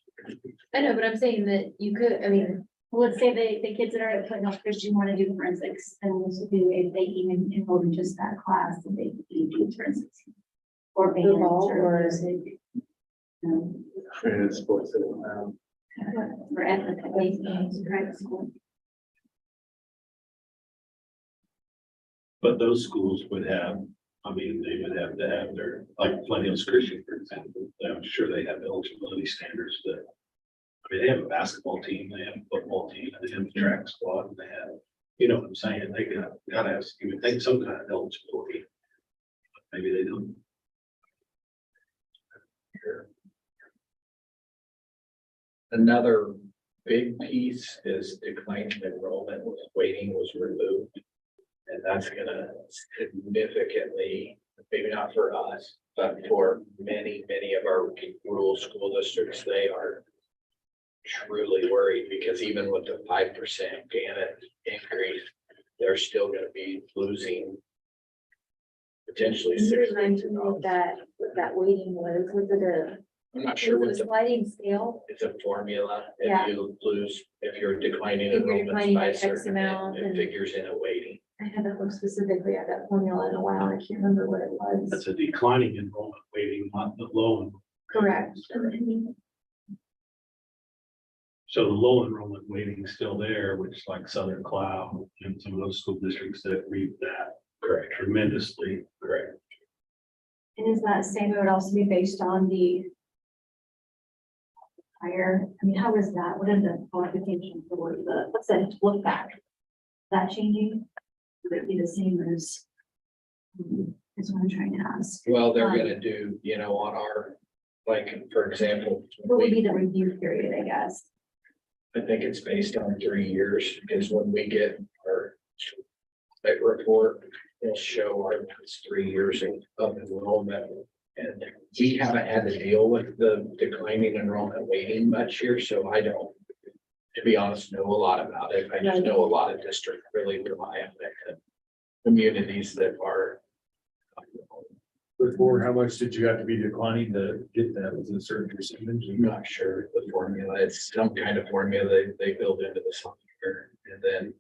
I know, but I'm saying that you could, I mean, Well, let's say the kids that are at Foothill Christian want to do forensics, and this would be if they even enroll in just that class, and they do forensics. Or bands Football or or- music. Training sports. Or athletic games, private school. But those schools would have, I mean, they would have to have their, like Flint Hills Christian, for example, I'm sure they have eligibility standards that. I mean, they have a basketball team, they have a football team, they have a track squad, and they have, you know what I'm saying, they gotta have, you would think some kind of eligibility. Maybe they don't. Another big piece is declining enrollment waiting was removed. And that's gonna significantly, maybe not for us, but for many, many of our rural school districts, they are truly worried because even with the 5% Gannett increase, they're still gonna be losing potentially can you remind me $6,000. what that weighting was it a, I'm not sure was what it a the, sliding scale? it's a formula. Yeah. If you lose, if you're declining If you're enrollments declining by by a X certain amount, amount, it and- figures in a weighting. I haven't looked specifically at that formula in a while, I can't remember what it was. That's a declining enrollment waiting, not the low. Correct. So the low enrollment waiting is still there, which is like Southern Cloud and some of those school districts that reap that. Correct. Tremendously. Correct. And is that same, it would also be based on the higher, I mean, how is that? What are the qualifications for the, what's that look back? Is that changing? Would it be the same as? Is what I'm trying to ask. Well, they're gonna do, you know, on our, like, for example, What would be the review period, I guess? I think it's based on 3 years, because when we get our site report, it'll show our last 3 years of enrollment. And we haven't had to deal with the declining enrollment waiting much here, so I don't, to be honest, know a lot about it. I just know a lot of districts really rely on it. And communities that are. Before, how much did you have to be declining to get that? Was it a certain percentage? I'm not sure the formula, it's some kind of formula they build into the software, and then,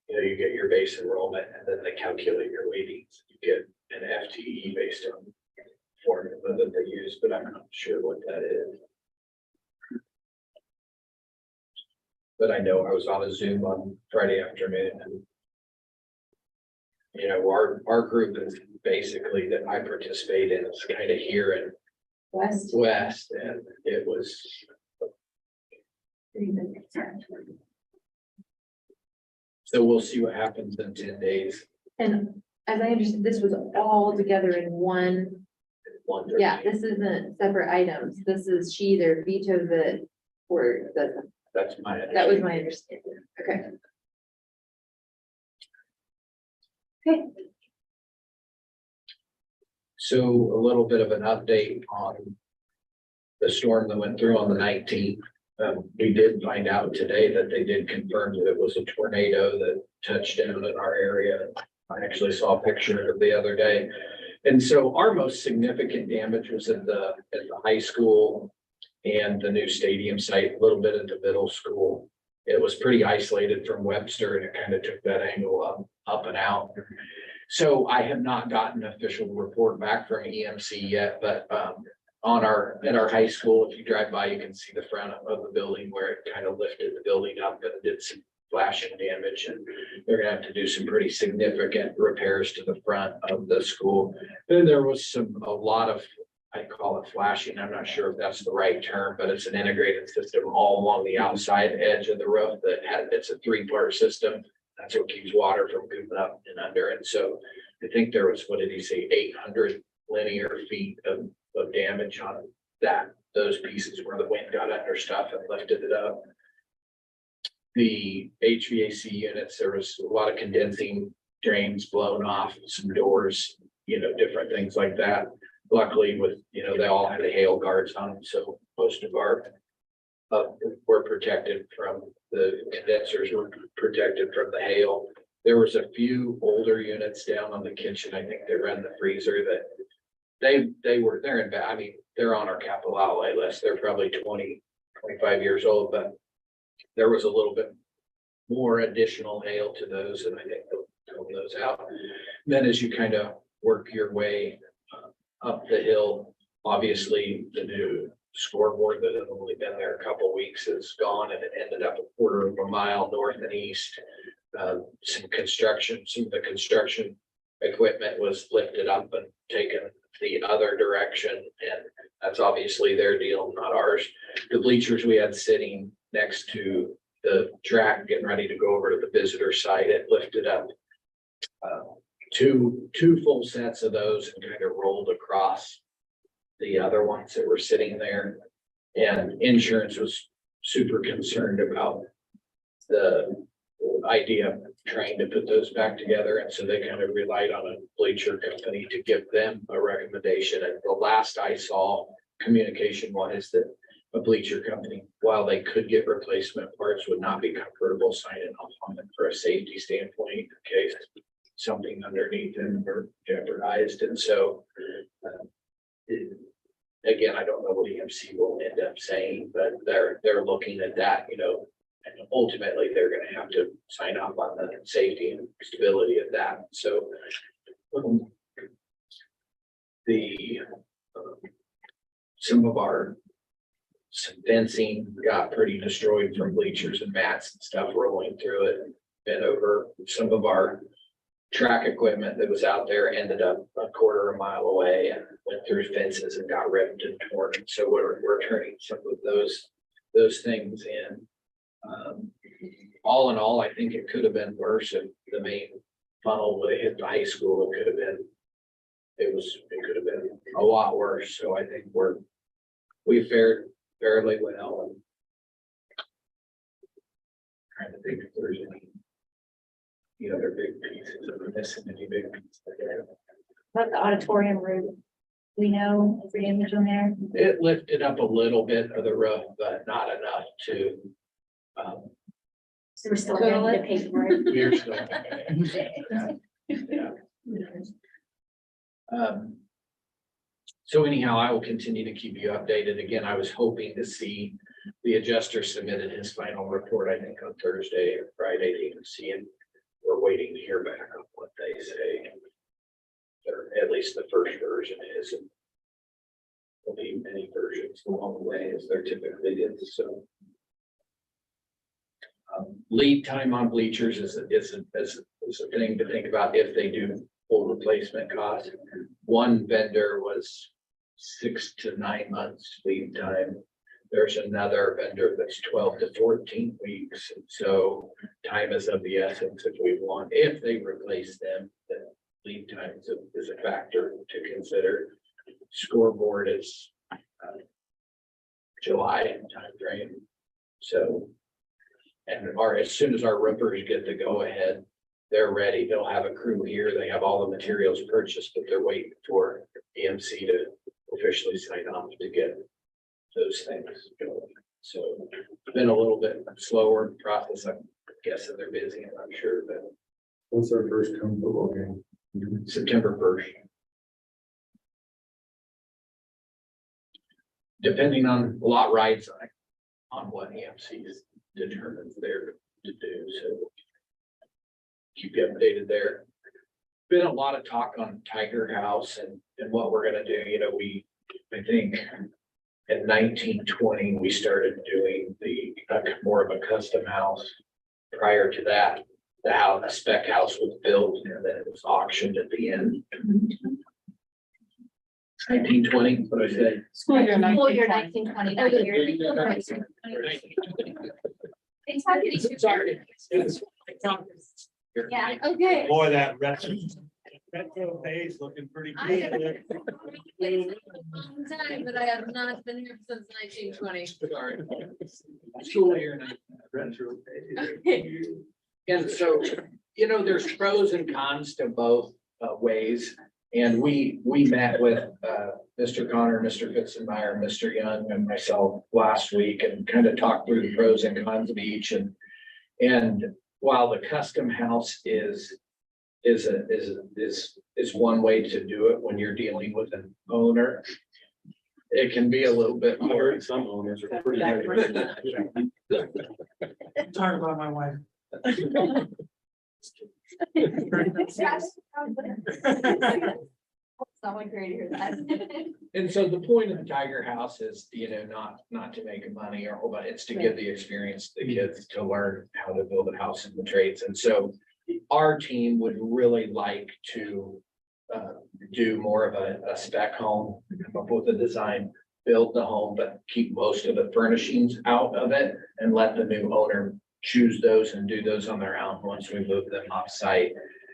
you know, you get your base enrollment, and then they calculate your weightings. You get an FTE based on formula that they use, but I'm not sure what that is. But I know I was on a Zoom on Friday afternoon, and you know, our group is basically that I participate in, it's kind of here in West, and it was. So we'll see what happens in 10 days. And as I understand, this was all together in one, yeah, this isn't separate items, this is she either vetoes it or doesn't. That's my. That was my understanding, okay. Okay, So a little bit of an update on the storm that went through on the 19th. We did find out today that they did confirm that it was a tornado that touched down in our area. I actually saw a picture of it the other day. And so our most significant damage was at the high school and the new stadium site, a little bit at the middle school. It was pretty isolated from Webster and it kind of took that angle up and out. So I have not gotten an official report back from EMC yet, but at our high school, if you drive by, you can see the front of the building where it kind of lifted the building up and did some flashing damage. And they're gonna have to do some pretty significant repairs to the front of the school. Then there was a lot of, I call it flashing. I'm not sure if that's the right term, but it's an integrated system all along the outside edge of the roof it's a 3-part system. That's what keeps water from coming up and under. And so I think there was, what did he say, 800 linear feet of damage on those pieces where the wind got under stuff and lifted it up. The HVAC units, there was a lot of condensing drains blown off, some doors, different things like that. Luckily they all had hail guards on them, so most of our were protected from the condensers, were protected from the hail. There was a few older units down on the kitchen. I think they ran the freezer that they're in bad. I mean, they're on our capital outlay list. They're probably 25 years old, but there was a little bit more additional hail to those, and I think they'll tone those out. Then as you kind of work your way up the hill, obviously the new scoreboard that had only been there a couple weeks is gone, and it ended up a quarter of a mile north and east. Some of the construction equipment was lifted up and taken the other direction, and that's obviously their deal, not ours. The bleachers we had sitting next to the track getting ready to go over to the visitor side, it lifted up two full sets of those and kind of rolled across the other ones that were sitting there. And insurance was super concerned about the idea of trying to put those back together. And so they kind of relied on a bleacher company to give them a recommendation. And the last I saw communication wise that a bleacher company, while they could get replacement parts, would not be comfortable signing off on it for a safety standpoint in case something underneath them were jeopardized. And so again, I don't know what EMC will end up saying, but they're looking at that, and ultimately they're going to have to sign off on the safety and stability of that. So some fencing got pretty destroyed from bleachers and mats and stuff rolling through it. And over some of our track equipment that was out there ended up a quarter of a mile away and went through fences and got ripped and torn. So we're turning some of those things in. All in all, I think it could have been worse if the main funnel would have hit the high school. It could have been a lot worse. So I think we fared fairly well. And trying to think if there's any other big pieces, if we're missing any big pieces. About the auditorium roof, we know every image on there. It lifted up a little bit of the roof, but not enough to. So we're still getting to pay for it. We're still. Yeah. So anyhow, I will continue to keep you updated. Again, I was hoping to see the adjuster submitted his final report, I think on Thursday or Friday to EMC, and we're waiting to hear back on what they say. Or at least the first version is. And there'll be many versions along the way as there typically is. So lead time on bleachers is a thing to think about if they do full replacement cost. One vendor was 6 to 9 months lead time. There's another vendor that's 12 to 14 weeks. So time is of the essence if they replace them, then lead time is a factor to consider. Scoreboard is July timeframe. So, and as soon as our rippers get the go ahead, they're ready. They'll have a crew here. They have all the materials purchased, but they're waiting for EMC to officially sign off to get those things going. So it's been a little bit slower process. I'm guessing they're busy, I'm not sure, but What's our first home football game? September 1st. depending on lot rights on what EMC determines there to do, so. Keep you updated there. Been a lot of talk on Tiger House and what we're gonna do, you know, I think. In 1920, we started doing more of a custom house. Prior to that, the spec house was built and then it was auctioned at the end. 1920, what I said. School year 1920. Sorry. Yeah, okay. Boy, that retro page looking pretty good. Time, but I have not been here since 1920. Sorry. School year. Retro Okay. And so, you know, there's pros and cons to both ways. And we met with Mr. Connor, Mr. Fitzenmeyer, Mr. Young and myself last week and kind of talked through the pros and cons of each. And while the custom house is one way to do it when you're dealing with an owner, it can be a little bit I more. heard some owners are pretty. Talk about my wife. Someone great to hear that. And so the point of the Tiger House is, you know, not to make money but it's to give the experience to the kids to learn how to build a house in the trades. And so our team would really like to do more of a spec home, come up with a design, build the home, but keep most of the furnishings out of it and let the new owner choose those and do those on their own once we move them off site.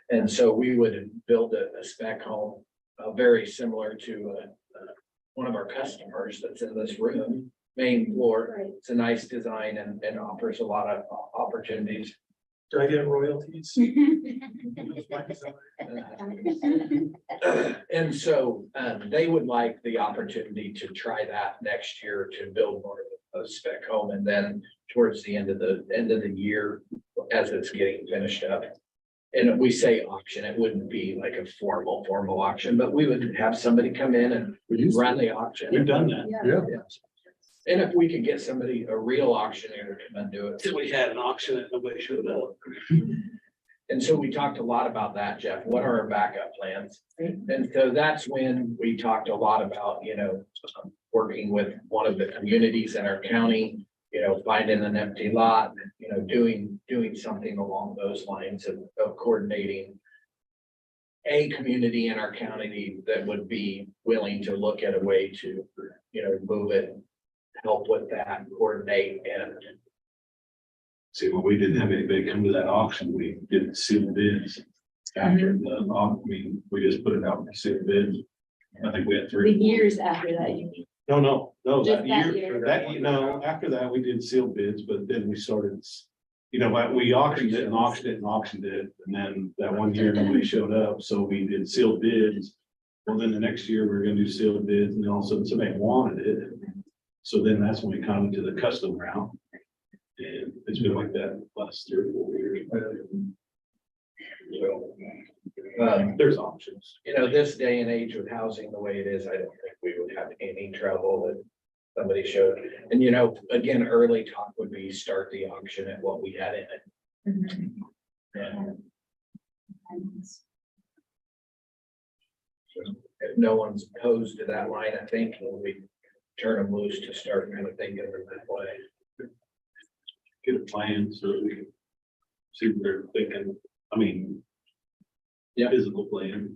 And so we would build a spec home very similar to one of our customers that's in this room, main floor. It's a nice design and offers a lot of opportunities. Do I get royalties? And so they would like the opportunity to try that next year to build more of a spec home. And then towards the end of the year, as it's getting finished up. And we say auction, it wouldn't be like a formal auction, but we would have somebody come in and run the auction. We've done that. Yeah. And if we could get somebody, a real auctioneer to come and do it. We had an auction and nobody showed up. And so we talked a lot about that, Jeff. What are our backup plans? And so that's when we talked a lot about, you know, working with one of the communities in our county, you know, finding an empty lot, you know, doing something along those lines of coordinating a community in our county that would be willing to look at a way to, you know, move it, help with that, coordinate and. See, when we didn't have anybody come to that auction, we did sealed bids. After the, we just put it out for sealed bids. I think we had The 3. years after that, you mean? No, Just that that year, year. after that, we did sealed bids, but then we started. You know, but we auctioned it, and then that one year nobody showed up, so we did sealed bids. Well, then the next year, we were gonna do sealed bids, and then all of a sudden somebody wanted it. So then that's when we come to the custom route. And it's been like that last 3 or 4 years. So, There's options. you know, this day and age with housing the way it is, I don't think we would have any trouble that somebody showed. And, you know, again, early talk would be start the auction at what we had in it. And if no one's opposed to that line, I think we turn them loose to start kind of thinking of it that way. Get a plan so that we can see what they're thinking. I mean. Yeah. Physical plan.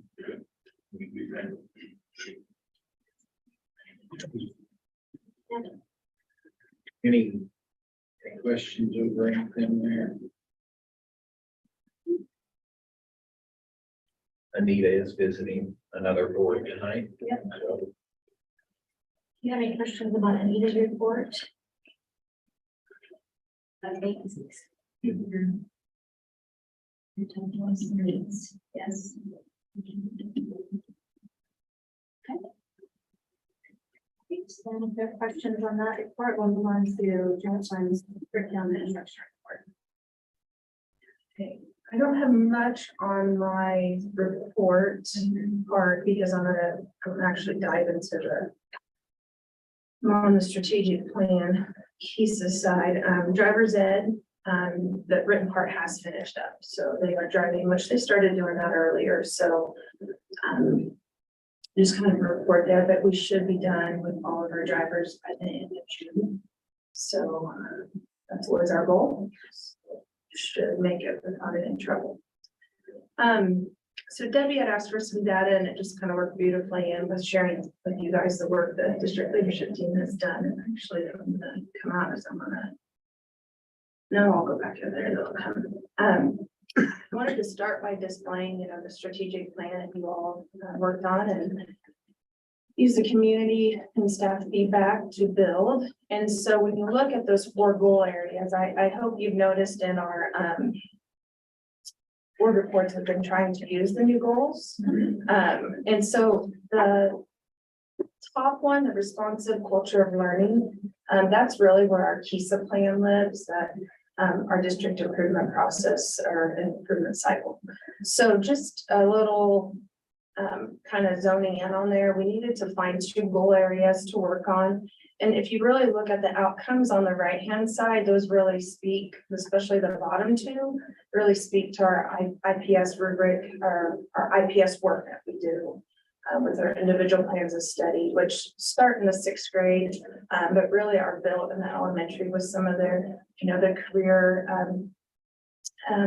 We can do that. Any questions over anything there? Anita is visiting another board tonight. Yep. So, Do you have any questions about Anita's report? Yes. So if there are questions on that report, we'll move on to general funds breakdown and instruction report. Okay, I don't have much on my report part because I'm actually dive into More on the strategic plan pieces side, driver's ed, the written part has finished up, so they are driving, which they started doing that earlier, so. Just kind of a report there that we should be done with all of our drivers by the end of June. So that's what is our goal. Should make it without any trouble. So Debbie had asked for some data and it just kind of worked beautifully and was sharing with you guys the work the district leadership team has done. And actually, I'm gonna come out as I'm gonna. No, I'll go back in there. They'll come. I wanted to start by displaying, the strategic plan that you all worked on and use the community and staff feedback to build. And so when you look at those 4 goal areas, I hope you've noticed in our board reports have been trying to use the new goals. And so the top one, the responsive culture of learning, that's really where our KISA plan lives, that our district improvement process or improvement cycle. So just a little kind of zoning in on there, we needed to find 2 goal areas to work on. And if you really look at the outcomes on the right-hand side, those really speak, especially the bottom 2, really speak to our IPS rubric or our IPS work that we do with our individual plans of study, which start in the 6th grade, but really are built in the elementary with some of their, the career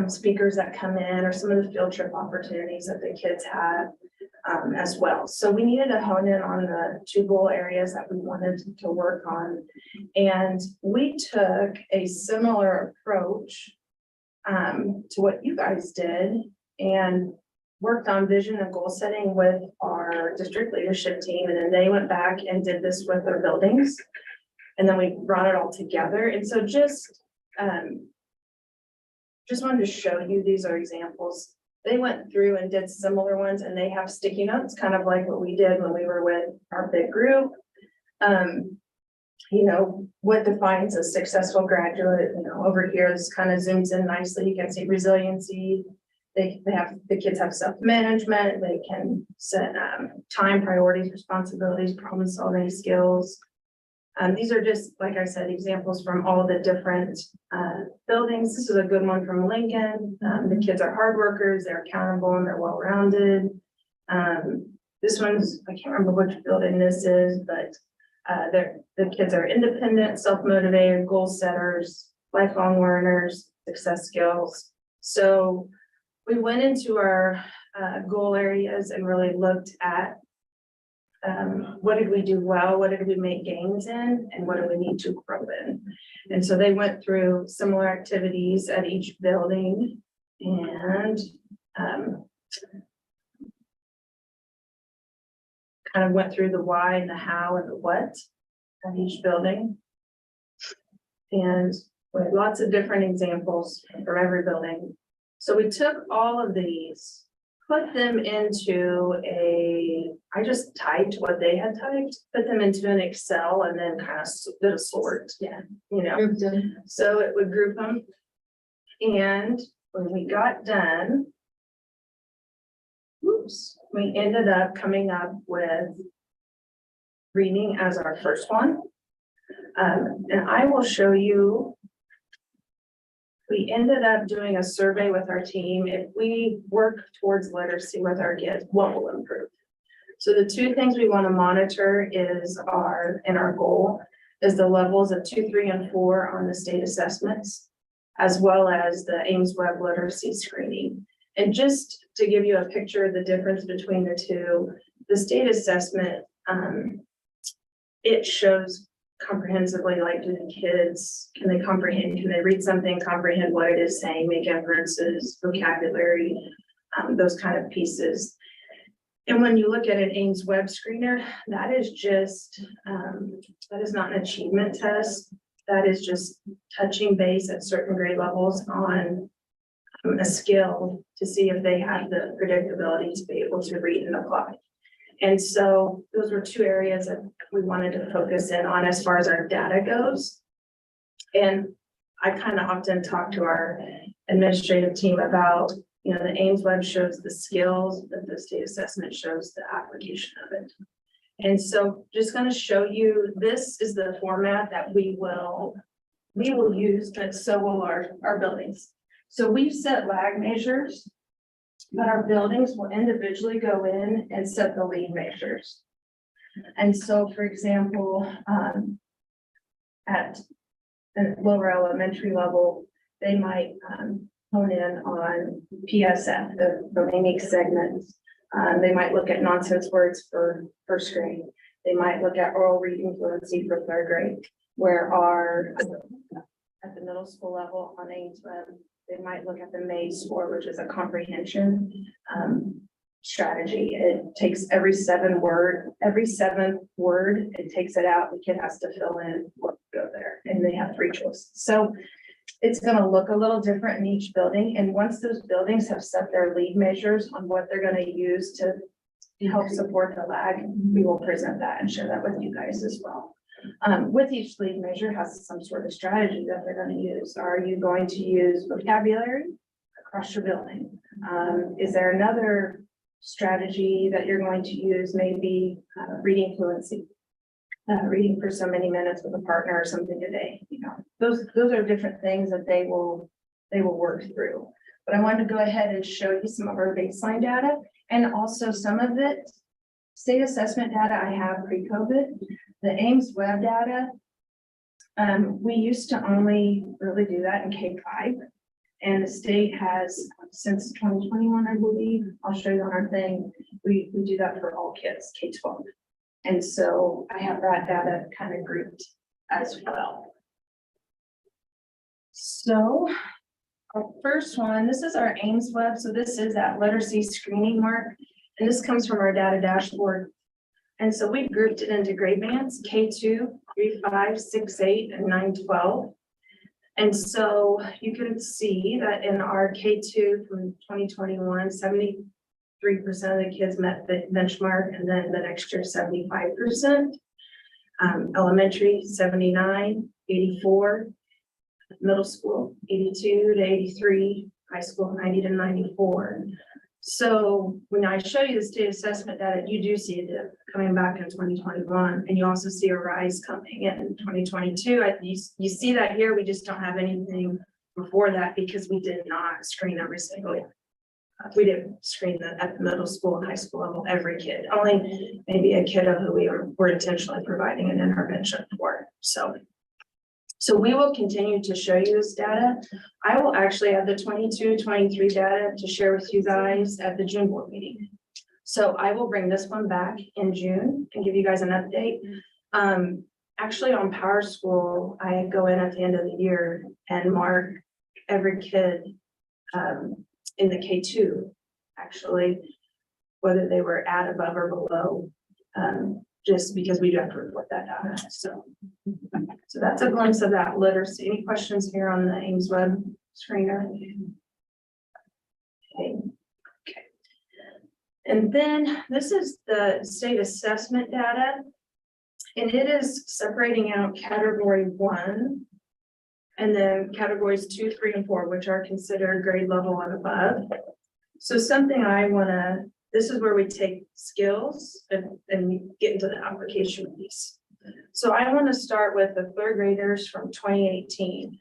speakers that come in or some of the field trip opportunities that the kids have as well. So we needed to hone in on the 2 goal areas that we wanted to work on. And we took a similar approach to what you guys did and worked on vision and goal setting with our district leadership team. And then they went back and did this with their buildings. And then we brought it all together. And so just wanted to show you, these are examples. They went through and did similar ones and they have sticky notes, kind of like what we did when we were with our big group. What defines a successful graduate, over here, this kind of zooms in nicely. You can see resiliency. The kids have self-management. They can set time, priorities, responsibilities, problem solving skills. These are just, like I said, examples from all the different buildings. This is a good one from Lincoln. The kids are hard workers, they're accountable, and they're well-rounded. This one's, I can't remember which building this is, but the kids are independent, self-motivated, goal setters, lifelong learners, success skills. So we went into our goal areas and really looked at what did we do well, what did we make gains in, and what do we need to grow in. And so they went through similar activities at each building and kind of went through the why and the how and the what at each building. And we had lots of different examples from every building. So we took all of these, put them into I just typed what they had typed, put them into an Excel and then kind of did a sort. Yeah. So it would group them. And when we got done, we ended up coming up with reading as our first one. And I will show you. We ended up doing a survey with our team. If we work towards literacy with our kids, what will improve? So the 2 things we want to monitor our goal is the levels of 2, 3, and 4 on the state assessments, as well as the Ames Web literacy screening. And just to give you a picture of the difference between the 2, the state assessment, it shows comprehensively, like, do the kids, can they comprehend, can they read something, comprehend what it is saying, make inferences, vocabulary, those kind of pieces. And when you look at an Ames Web screener, that is just, that is not an achievement test. That is just touching base at certain grade levels on a skill to see if they have the predictability to be able to read and apply. And so those were 2 areas that we wanted to focus in on as far as our data goes. And I kind of often talk to our administrative team about, the Ames Web shows the skills, but the state assessment shows the application of it. And so just gonna show you, this is the format that we will use, but so will our buildings. So we've set lag measures, but our buildings will individually go in and set the lead measures. And so, for example, at the lower elementary level, they might hone in on PSF, the phonemic segments. They might look at nonsense words for first grade. They might look at oral reading fluency for third grade, where at the middle school level on Ames Web, they might look at the May score, which is a comprehension strategy. It takes every seventh word, it takes it out. The kid has to fill in what to go there, and they have 3 choices. So it's gonna look a little different in each building. And once those buildings have set their lead measures on what they're gonna use to help support the lag, we will present that and share that with you guys as well. With each lead measure has some sort of strategy that they're gonna use. Are you going to use vocabulary across your building? Is there another strategy that you're going to use, maybe reading fluency? Reading for so many minutes with a partner or something today, you know, those are different things that they will work through. But I wanted to go ahead and show you some of our baseline data, and also some of it, state assessment data I have pre-COVID, the Ames web data. We used to only really do that in K-5, and the state has, since 2021, I believe, I'll show you on our thing, we do that for all kids, K-12. And so I have that data kind of grouped as well. So our first one, this is our Ames web. So this is that literacy screening mark. And this comes from our data dashboard. And so we grouped it into grade bands, K2, 3, 5, 6, 8, and 9, 12. And so you can see that in our K2 from 2021, 73% of the kids met the benchmark, and then the next year 75%. Elementary 79, 84, middle school 82 to 83, high school 90 to 94. So when I show you the state assessment data, you do see a dip coming back in 2021, and you also see a rise coming in 2022. You see that here, we just don't have anything before that because we did not screen every single year. We didn't screen that at the middle school and high school level, every kid, only maybe a kiddo who were intentionally providing an intervention for. So we will continue to show you this data. I will actually have the 22-23 data to share with you guys at the June board meeting. So I will bring this one back in June and give you guys an update. Actually on Power School, I go in at the end of the year and mark every kid in the K2, actually, whether they were at, above, or below, just because we do have to report that data. So that's a glimpse of that literacy. Any questions here on the Ames web screener? Okay. And then this is the state assessment data, and it is separating out category 1 and then categories 2, 3, and 4, which are considered grade level and above. So something this is where we take skills and get into the application piece. So I want to start with the third graders from 2018.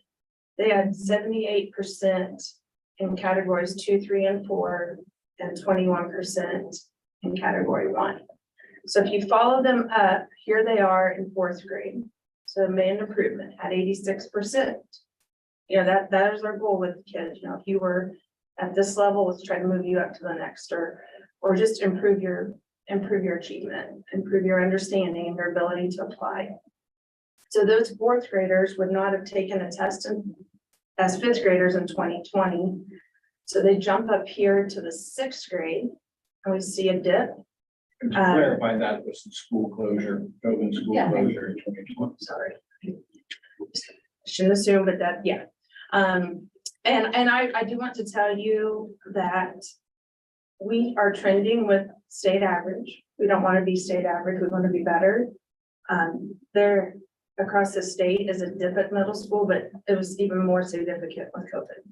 They had 78% in categories 2, 3, and 4, and 21% in category 1. So if you follow them up, here they are in 4th grade. So made an improvement at 86%. You know, that is our goal with kids. You know, if you were at this level, let's try to move you up to the next, or just improve your achievement, improve your understanding and your ability to apply. So those 4th graders would not have taken a test as 5th graders in 2020. So they jump up here to the 6th grade and we see a dip. To clarify, that was the school closure, COVID school closure in 2020. Sorry. Shouldn't assume, but that, yeah. And I do want to tell you that we are trending with state average. We don't want to be state average. We want to be better. There across the state is a dip at middle school, but it was even more significant with COVID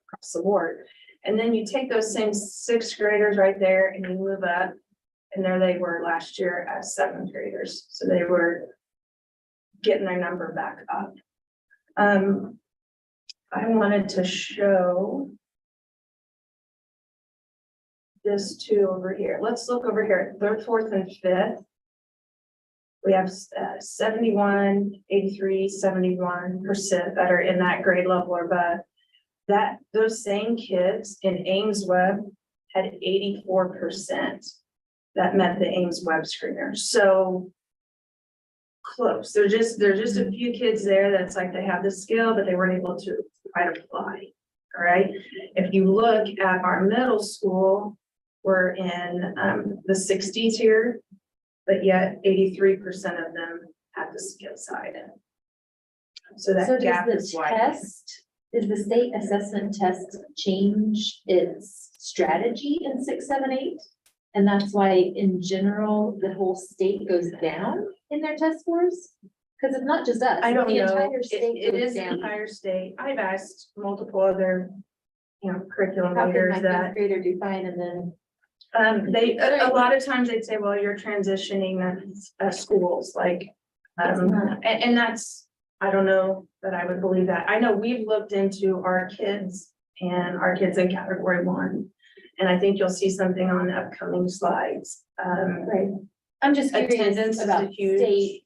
across the board. And then you take those same 6th graders right there and you move up And there they were last year as seventh graders, so they were getting their number back up. I wanted to show this too over here. Let's look over here at third, fourth, and fifth. We have 71, 83, 71% that are in that grade level or above. That those same kids in Ames Web had 84% that met the Ames Web screener. So close. There's just a few kids there that's like they have the skill, but they weren't able to quite apply. All right. If you look at our middle school, we're in the 60s here, but yet 83% of them have the skill side. So So that gap does is the wide. does the state assessment test change its strategy in 6, 7, 8? And that's why in general, the whole state goes down in their test scores? Because it's not just us. I don't the know. entire state It goes is the down. entire state. I've asked multiple other, curriculum How can my leaders fifth that, grader do fine and then? a lot of times they'd say, well, you're transitioning schools, like, and that's, I don't know that I would believe that. I know we've looked into our kids and our kids in category 1. And I think you'll see something on the upcoming slides. Right. I'm just Attendance curious is a about state.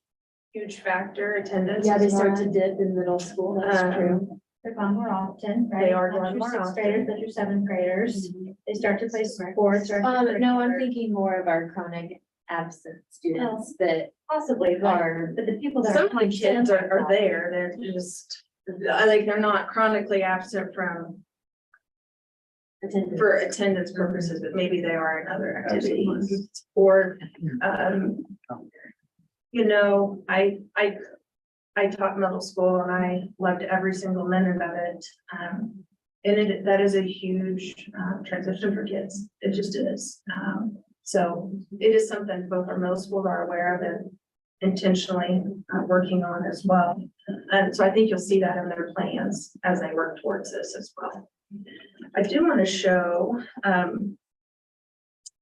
huge factor, attendance. Yeah, they is start to one. dip in middle school. That's true. They're gone more often, right? They are Not gone your more sixth often. graders, but your seventh graders. They start to play sports or. No, I'm thinking more of our chronic absent students that Possibly, are. but the people that. Some are of my kids are there, they're just, like, they're not chronically absent attendance. for attendance purposes, but maybe they are in other activities. Or, I taught middle school and I loved every single minute of it. And that is a huge transition for kids. It just is. So it is something both our middle schools are aware of and intentionally working on as well. And so I think you'll see that in their plans as they work towards this as well. I do want to show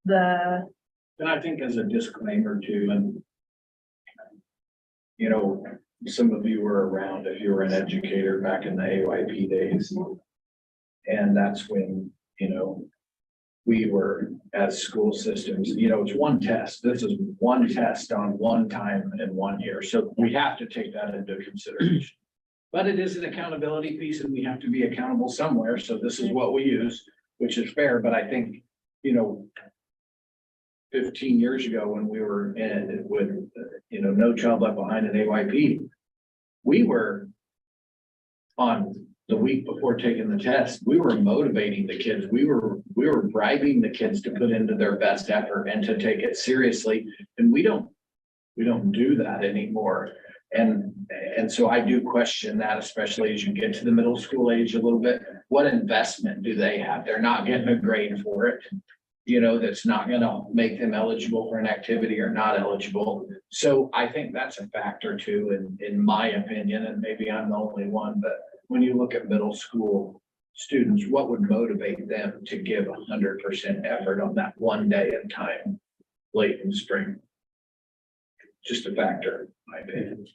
the, And I think as a disclaimer too, and some of you were around if you were an educator back in the AYP days. And that's when, we were as school systems, it's one test. This is one test on one time in 1 year. So we have to take that into consideration. But it is an accountability piece and we have to be accountable somewhere. So this is what we use, which is fair. But I think, 15 years ago when we were in with, No Child Left Behind in AYP, we were on the week before taking the test, we were motivating the kids. We were bribing the kids to put into their best effort and to take it seriously. And we don't do that anymore. And so I do question that, especially as you get to the middle school age a little bit. What investment do they have? They're not getting a grade for it. That's not gonna make them eligible for an activity or not eligible. So I think that's a factor too, in my opinion, and maybe I'm the only one, but when you look at middle school students, what would motivate them to give 100% effort on that one day in time late in spring? Just a factor, in my opinion.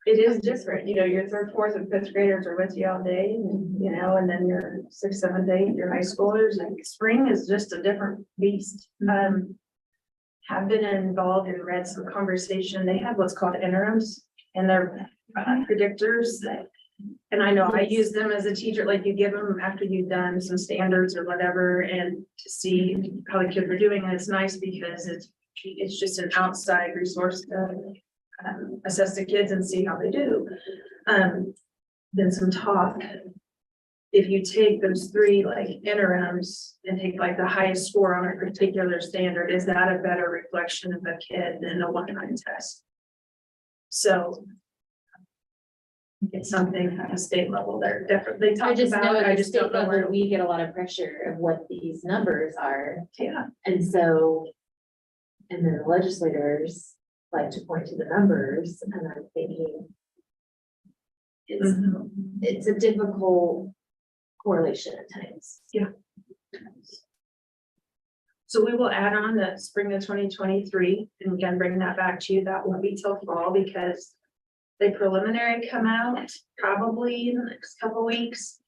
it is different, your third, fourth, and fifth graders are with you all day, and then your sixth, seventh, eighth, your high schoolers, and spring is just a different beast. Have been involved and read some conversation. They have what's called interims and they're predictors. And I know I use them as a teacher, like you give them after you've done some standards or whatever, and to see how the kids are doing. And it's nice because it's just an outside resource to assess the kids and see how they do. Then some talk. If you take those 3 interims and take the highest score on a particular standard, is that a better reflection of the kid than a one-time test? So it's something at a state level they're definitely I talk just know about. at I the just state don't know where. level, we get a lot of pressure of what these numbers are. Yeah, And so, and then the legislators like to point to the numbers and I'm thinking it's a difficult correlation at times. So we will add on the spring of 2023 and again, bring that back to you. That won't be till fall because the preliminary come out probably in the next couple weeks.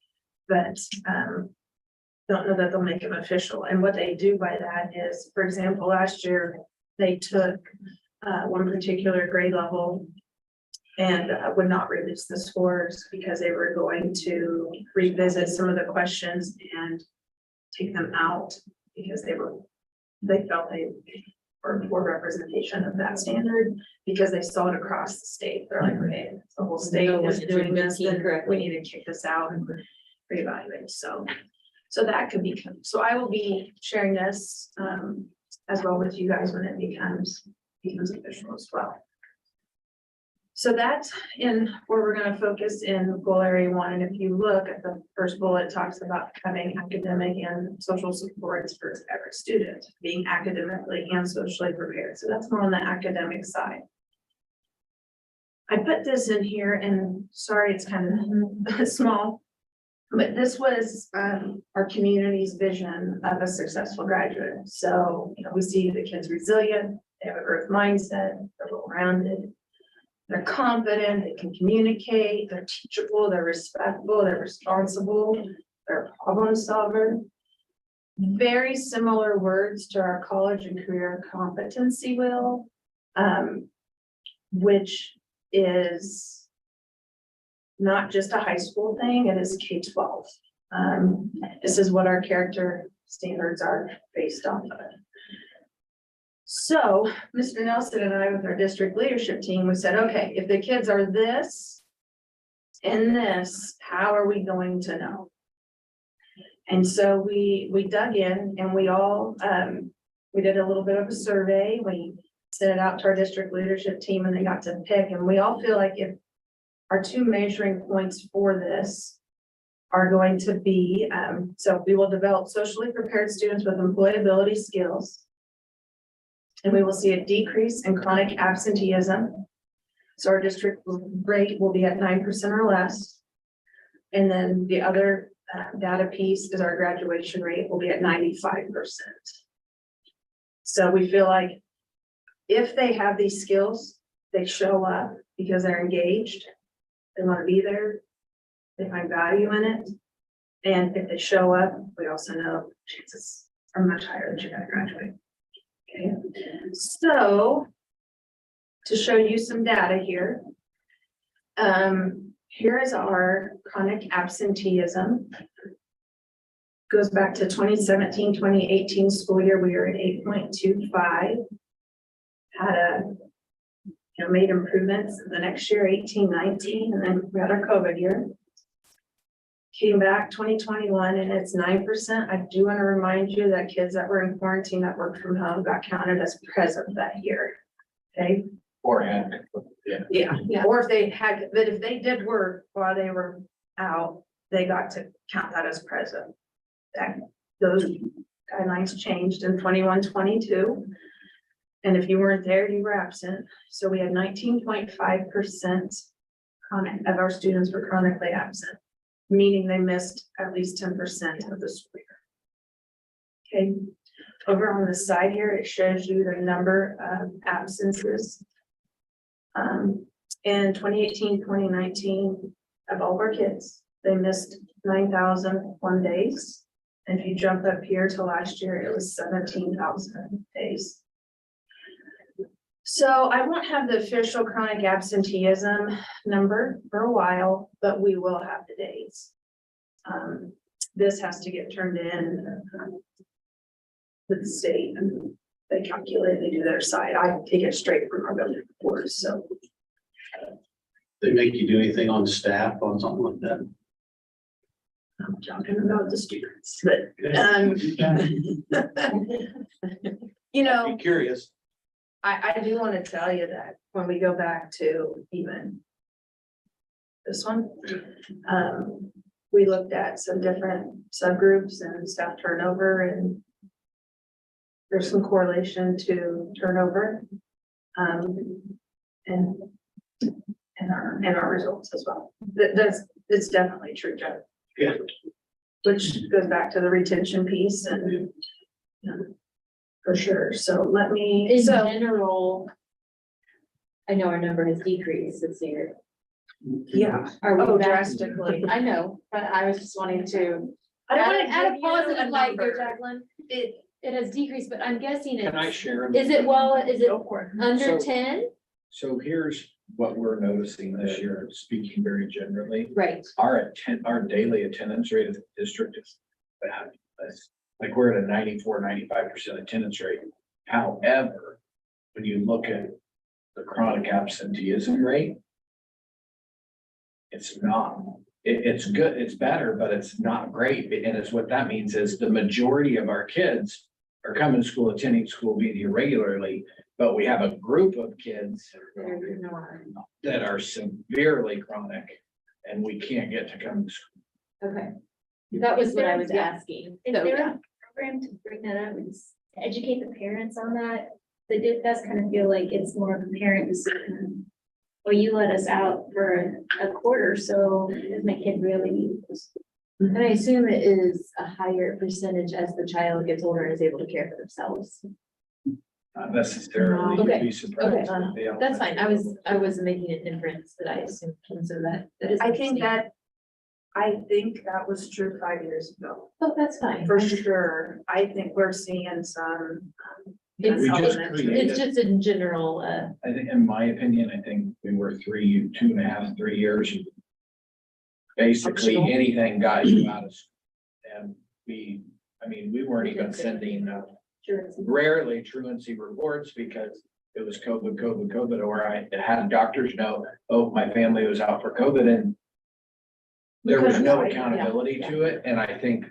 But don't know that they'll make them official. And what they do by that is, for example, last year they took one particular grade level and would not release the scores because they were going to revisit some of the questions and take them out because they felt they were poor representation of that standard because they saw it across the state. They're like, okay, the whole state is doing this, then we need to kick this out and reevaluate. So that could be, so I will be sharing this as well with you guys when it becomes official as well. So that's in where we're going to focus in goal area 1. And if you look at the first bullet, it talks about having academic and social supports for every student, being academically and socially prepared. So that's more on the academic side. I put this in here and sorry, it's kind of small, but this was our community's vision of a successful graduate. So, we see the kids resilient, they have a growth mindset, they're well-rounded. They're confident, they can communicate, they're teachable, they're respectful, they're responsible, they're a problem solver. Very similar words to our college and career competency wheel, which is not just a high school thing, it is K-12. This is what our character standards are based off of. So Mr. Nelson and I, with our district leadership team, we said, okay, if the kids are this and this, how are we going to know? And so we dug in and we all, we did a little bit of a survey. We sent it out to our district leadership team and they got to pick. And we all feel like if our 2 measuring points for this are going to be, so we will develop socially prepared students with employability skills. And we will see a decrease in chronic absenteeism. So our district rate will be at 9% or less. And then the other data piece is our graduation rate will be at 95%. So we feel like if they have these skills, they show up because they're engaged, they want to be there, they find value in it. And if they show up, we also know chances are much higher that you're going to graduate. Okay, so to show you some data here, here is our chronic absenteeism. Goes back to 2017-2018 school year, we were at 8.25. Had made improvements the next year, 18-19, and then we had our COVID year. Came back 2021 and it's 9%. I do want to remind you that kids that were in quarantine that worked from home got counted as present that year. Okay. Or if they had, but if they did work while they were out, they got to count that as present. Those guidelines changed in 21-22. And if you weren't there, you were absent. So we had 19.5% of our students were chronically absent, meaning they missed at least 10% of the school year. Okay, over on the side here, it shows you the number of absences. In 2018-2019, of all of our kids, they missed 9,001 days. And if you jump up here to last year, it was 17,000 days. So I won't have the official chronic absenteeism number for a while, but we will have the days. This has to get turned in to the state and they calculate, they do their side. I take it straight from our building reports, so. They make you do anything on staff on something like that? I'm talking about the students, but, Be curious. I do want to tell you that when we go back to even this one, we looked at some different subgroups and staff turnover, and there's some correlation to turnover, and our results as well. It's definitely true, Jeff. Yeah. Which goes back to the retention piece and for sure. So let me, In so general, I know our number has decreased this year. yeah. Are we Oh, back? drastically. I know, but I was just wanting to. I don't want Add to add a give you positive a light here, number. Jacqueline. It, It has decreased, but I'm guessing Can I it's, share? is it go for it. under So- 10? So here's what we're noticing this year, speaking very generally. Right. Our daily attendance rate of the district is bad. Like we're at a 94, 95% attendance rate. However, when you look at the chronic absenteeism rate, it's not, it's good, it's better, but it's not great. And it's what that means is the majority of our kids are coming to school, attending school, being here regularly, but we have a group of kids that are severely chronic and we can't get to come to school. Okay. That was what I was asking. Is So, there yeah. a program to bring that up and to educate the parents on that? It does kind of feel like it's more of a parent decision. Well, you let us out for a quarter, so does my kid really need this? And I assume it is a higher percentage as the child gets older and is able to care for themselves. Not necessarily, Okay, you'd be surprised. if they all- That's fine. I was making an inference that I assumed, and so that is. I think interesting. that was true 5 years ago, Oh, that's fine. for sure. I think we're seeing some. It's, We just it's created- just in general, I think, in my opinion, I think we were 2.5, 3 years. Basically, anything got you out of school. And we weren't even sending, rarely truancy reports because it was COVID, or I had doctors know, oh, my family was out for COVID, and there was no accountability to it. And I think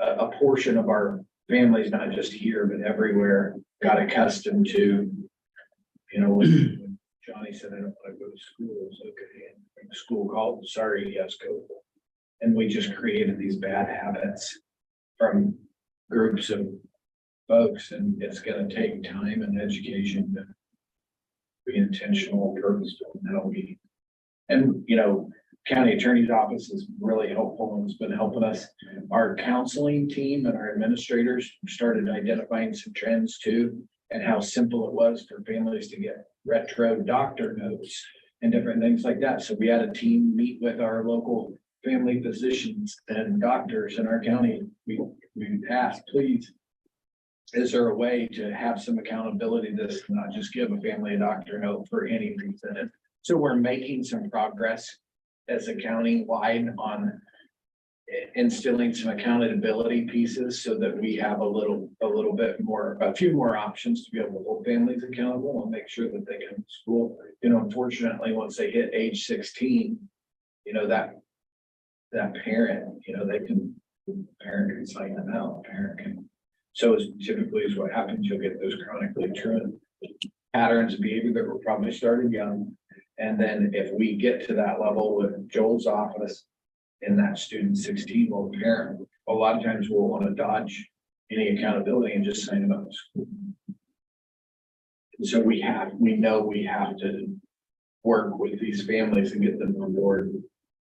a portion of our families, not just here, but everywhere, got accustomed to, when Johnny said, I don't want to go to school, it was okay. And the school called, sorry, he has COVID. And we just created these bad habits from groups of folks, and it's gonna take time and education to be intentional, purposeful, and how we. And, county attorney's office is really helpful and has been helping us. Our counseling team and our administrators started identifying some trends too, and how simple it was for families to get retro doctor notes and different things like that. So we had a team meet with our local family physicians and doctors in our county. We asked, please, is there a way to have some accountability to this, not just give a family a doctor note for any reason? And so we're making some progress as a county wide on instilling some accountability pieces so that we have a few more options to be able to hold families accountable and make sure that they come to school. Unfortunately, once they hit age 16, that parent, parent can sign them out, So typically is what happens. You'll get those chronically truant patterns of behavior that were probably started young. And then if we get to that level with Joel's office in that student 16, well, the parent, a lot of times will want to dodge any accountability and just sign them up to school. And so we know we have to work with these families and get them on board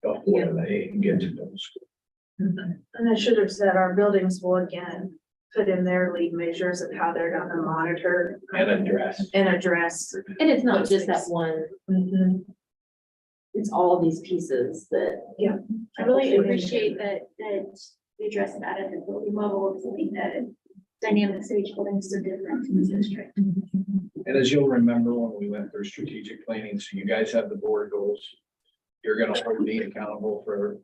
before they get to middle school. And I should have said, our buildings will again put in their lead measures of how they're gonna monitor. And address. And address. And it's not just that one, it's all these pieces that. I really appreciate that you address that at the building level, because I think that dynamics of each building is so different in the district. And as you'll remember, when we went through strategic planning, so you guys have the board goals. You're gonna hold me accountable for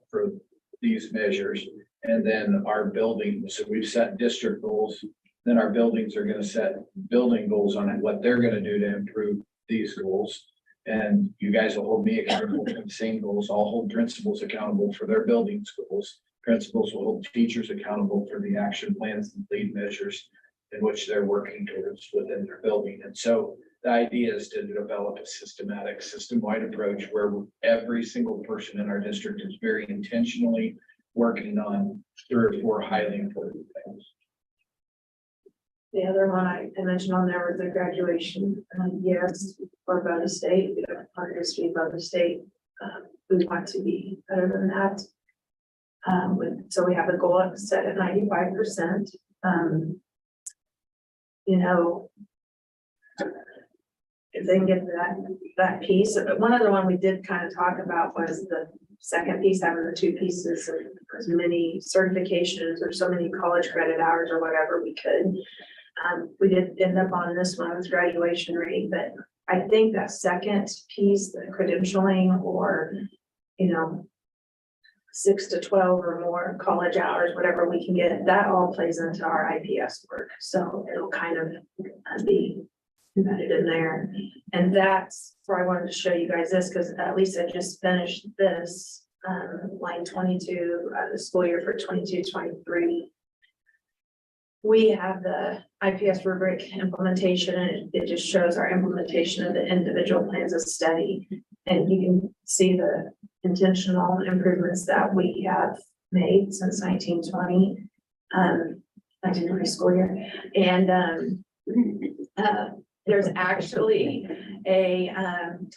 these measures. And then our building, so we've set district goals, then our buildings are gonna set building goals on what they're gonna do to improve these goals. And you guys will hold me accountable for the same goals. I'll hold principals accountable for their building goals. Principals will hold teachers accountable for the action plans and lead measures in which they're working towards within their building. And so the idea is to develop a systematic, system-wide approach where every single person in our district is very intentionally working on 3 or 4 highly important things. The other one I mentioned on there was the graduation. Yes, we're above the state. We don't want to be above the state. We want to be better than that. So we have a goal set at 95%. you know, if they can get that piece, but one other one we did kind of talk about was the second piece, having the two pieces of as many certifications or so many college credit hours or whatever we could. We did end up on this one with graduation rate, but I think that second piece, the credentialing or, you know, 6 to 12 or more college hours, whatever we can get, that all plays into our IPS work. So it'll kind of be embedded in there. And that's where I wanted to show you guys this, because at least I just finished this, line 22, the school year for 22-23. We have the IPS rubric implementation, and it just shows our implementation of the individual plans of study. And you can see the intentional improvements that we have made since 1920, 1920 school year. And there's actually a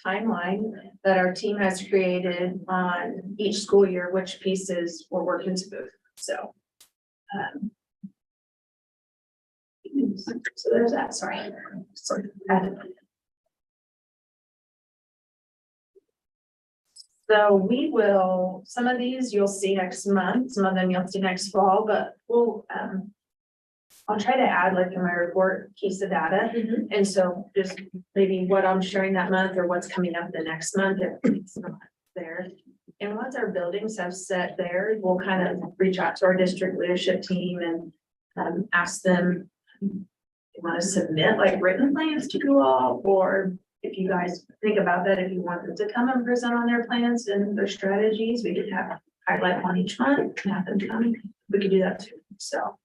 timeline that our team has created on each school year, which pieces we're working to move. So there's that, sorry. So we will, some of these you'll see next month, some of them you'll see next fall, but we'll, I'll try to add like in my report, piece of data. And so just maybe what I'm sharing that month or what's coming up the next month, if it's not there. And once our buildings have set there, we'll kind of reach out to our district leadership team and ask them, you want to submit like written plans to you all, or if you guys think about that, if you want them to come and present on their plans and their strategies, we could have highlight on each month, have them come, we could do that too, so.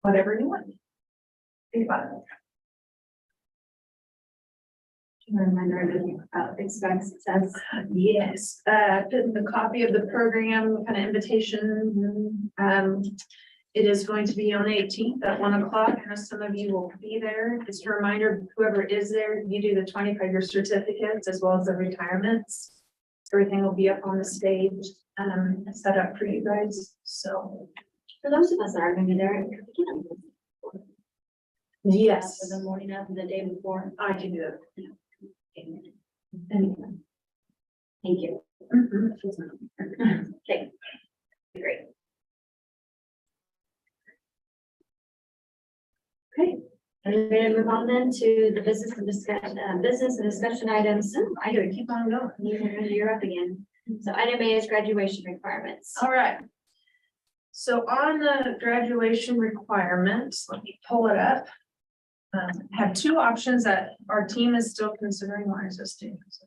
Whatever you want. Think about it. Reminder about expense success. Yes, the copy of the program kind of invitation, it is going to be on the 18th at 1 o'clock. I know some of you will be there. Just a reminder, whoever is there, you do the 25-year certificates as well as the retirements. Everything will be up on the stage, set up for you guys, so. For those of us that are gonna be there, Yes, for the morning of the day before. I can do it. Thank you. Okay. Great. Okay, are we ready to move on then to the business and discussion items? I gotta keep on going. You're up again. So item A is graduation requirements. All right. So on the graduation requirements, let me pull it up. Have two options that our team is still considering. Why is this doing this?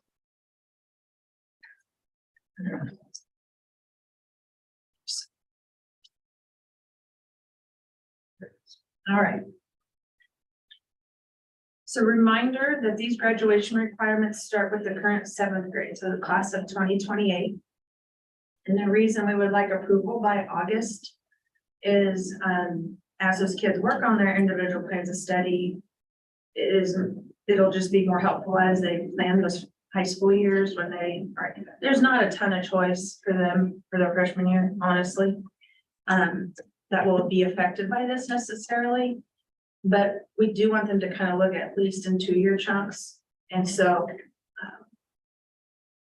All right. So reminder that these graduation requirements start with the current 7th grade, so the class of 2028. And the reason we would like approval by August is, as those kids work on their individual plans of study, it'll just be more helpful as they plan those high school years when there's not a ton of choice for them for their freshman year, honestly. That will be affected by this necessarily, but we do want them to kind of look at least in 2-year chunks. And so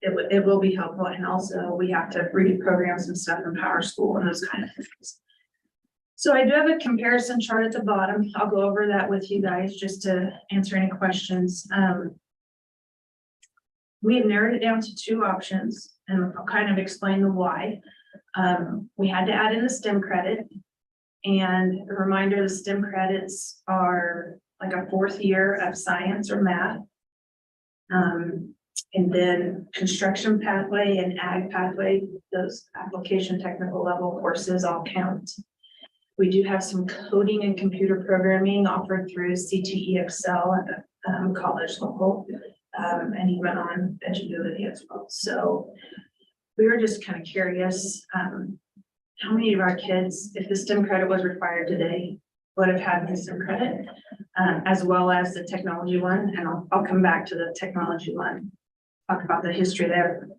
it will be helpful. And also we have to reprogram some stuff in Power School and those kind of things. So I do have a comparison chart at the bottom. I'll go over that with you guys just to answer any questions. We have narrowed it down to 2 options and I'll kind of explain the why. We had to add in the STEM credit, and a reminder, the STEM credits are like a 4th year of science or math. And then construction pathway and ag pathway, those application technical level courses all count. We do have some coding and computer programming offered through CTE Excel at the college level, and even on Edgeability as well. So we were just kind of curious, how many of our kids, if the STEM credit was required today, would have had the STEM credit, as well as the technology one. And I'll come back to the technology one, talk about the history there.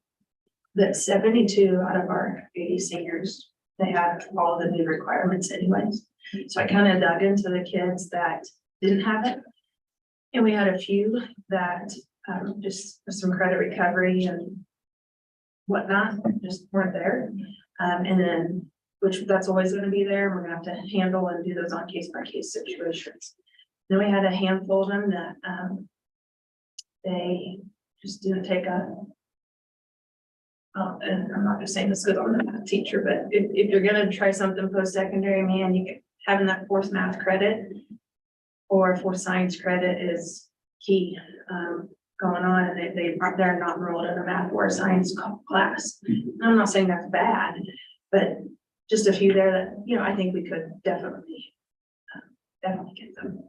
That 72 out of our 80 seniors, they had all the new requirements anyways. So I kind of dug into the kids that didn't have it. And we had a few that just for some credit recovery and whatnot, just weren't there. And then, which that's always going to be there. We're gonna have to handle and do those on case by case situations. Then we had a handful of them that they just didn't take a. And I'm not just saying this because I'm not a teacher, but if you're gonna try something post-secondary, man, you get having that fourth math credit or fourth science credit is key going on, and they're not enrolled in a math or a science class. I'm not saying that's bad, but just a few there that, you know, I think we could definitely get them.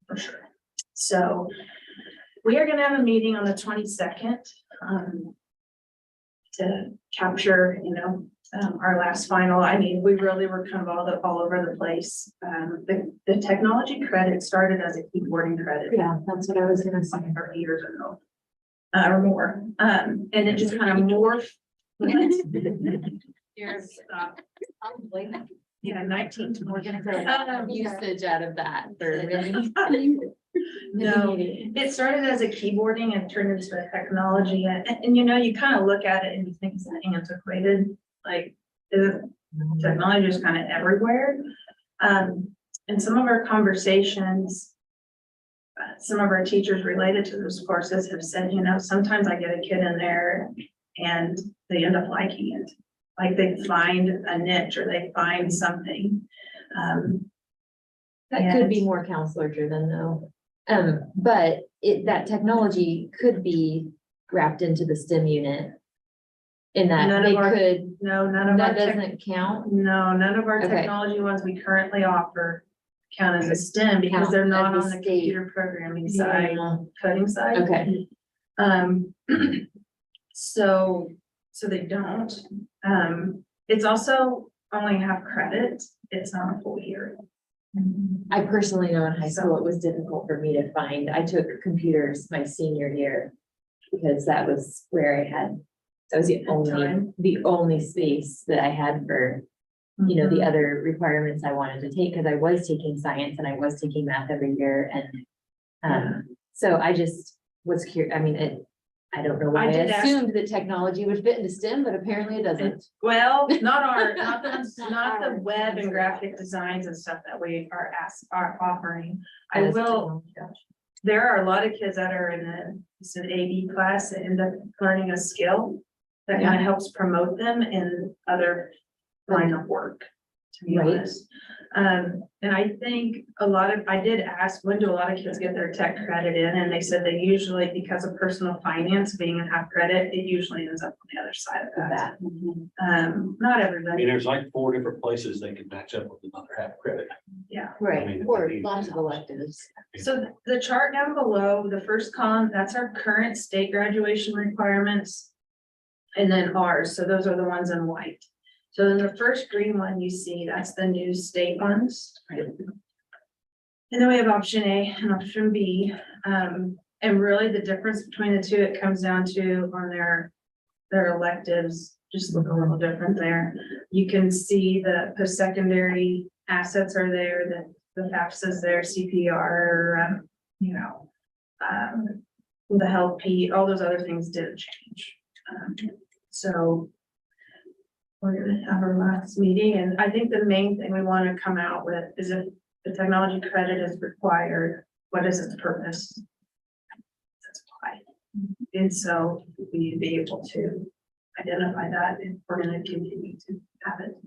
For sure. So we are gonna have a meeting on the 22nd to capture, you know, our last final. I mean, we really were kind of all over the place. The technology credit started as a keyboarding credit. Yeah, that's what I was gonna say. Like 30 years ago. Or more. And it just kind of morphed. Years. Probably. Yeah, 19. We're gonna go usage out of that for No, it started as a keyboarding and turned into a technology. And you know, you kind of look at it and you think it's antiquated, like the technology is kind of everywhere. And some of our conversations, some of our teachers related to those courses have said, you know, sometimes I get a kid in there and they end up liking it. Like they find a niche or they find something. That could be more counselor driven though. But that technology could be wrapped into the STEM unit. In that None they of our- could, No, none of our, that doesn't count. no, none of our Okay. technology ones we currently offer count as a STEM because Count they're not as on a the state. computer programming side, Yeah. coding side. Okay, So they don't. It's also only half credit. It's not a full year. I personally know in high school, it was difficult for me to find. I took computers my senior year. Because that was where I had, that was the only space that I had for, you know, the other requirements I wanted to take, because I was taking science and I was taking math every year. And so I just was curious. I mean, I don't know why I did ask- assumed that technology would fit into STEM, but apparently it doesn't. Well, not the web and graphic designs and stuff that we are offering. I As will, technology. there are a lot of kids that are in an AD class that end up learning a skill that kind of helps promote them in other line of work, to be Right. honest. And I think I did ask, when do a lot of kids get their tech credit in? And they said they usually, because of personal finance being a half credit, it usually ends up on the other side of that. Not I everybody, mean, there's like 4 different places they can match up with another half credit. yeah. I Right, mean, or I mean- lots of electives. So the chart down below, the first column, that's our current state graduation requirements. And then ours, so those are the ones in white. So then the first green one you see, that's the new state ones. And then we have option A and option B. And really the difference between the two, it comes down to on their electives, just look a little different there. You can see the post-secondary assets are there, the FAFSA is there, CPR, you know, the health P, all those other things didn't change. So we're gonna have our last meeting, and I think the main thing we want to come out with is if the technology credit is required, what is its purpose? That's why. And so we need to be able to identify that if we're gonna continue to have it.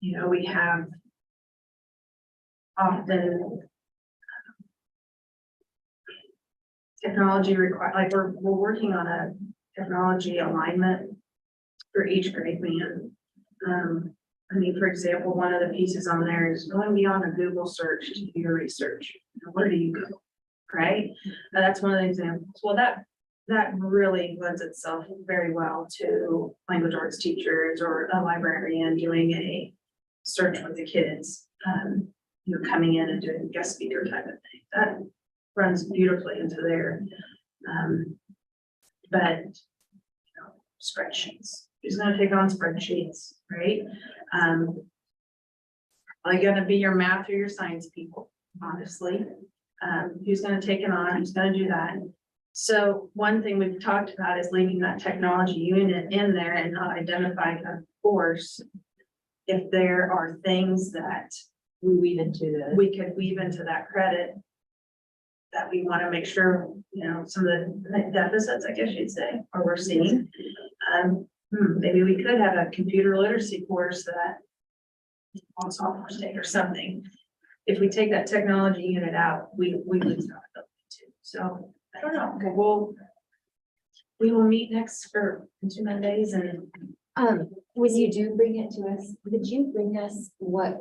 You know, we have often technology require, like we're working on a technology alignment for each grade band. I mean, for example, one of the pieces on there is going beyond a Google search to do your research. Where do you go? Right? That's one of the examples. Well, that really lends itself very well to language arts teachers or a librarian doing a search with the kids, you know, coming in and doing guest speaker type of thing. That runs beautifully into there. But you know, spreadsheets. Who's going to take on spreadsheets? right? Are they gonna be your math or your science people, honestly? Who's gonna take it on, who's gonna do that? So one thing we've talked about is leaving that technology unit in there and not identifying a course. If there are things that We weave into the. we could weave into that credit. That we want to make sure, you know, some of the deficits, I guess you'd say, or we're seeing. Maybe we could have a computer literacy course that. On software state or something. If we take that technology unit out, we lose that ability too. So I don't know. Okay, we will meet next for 2 Mondays and When you do bring it to us, would you bring us what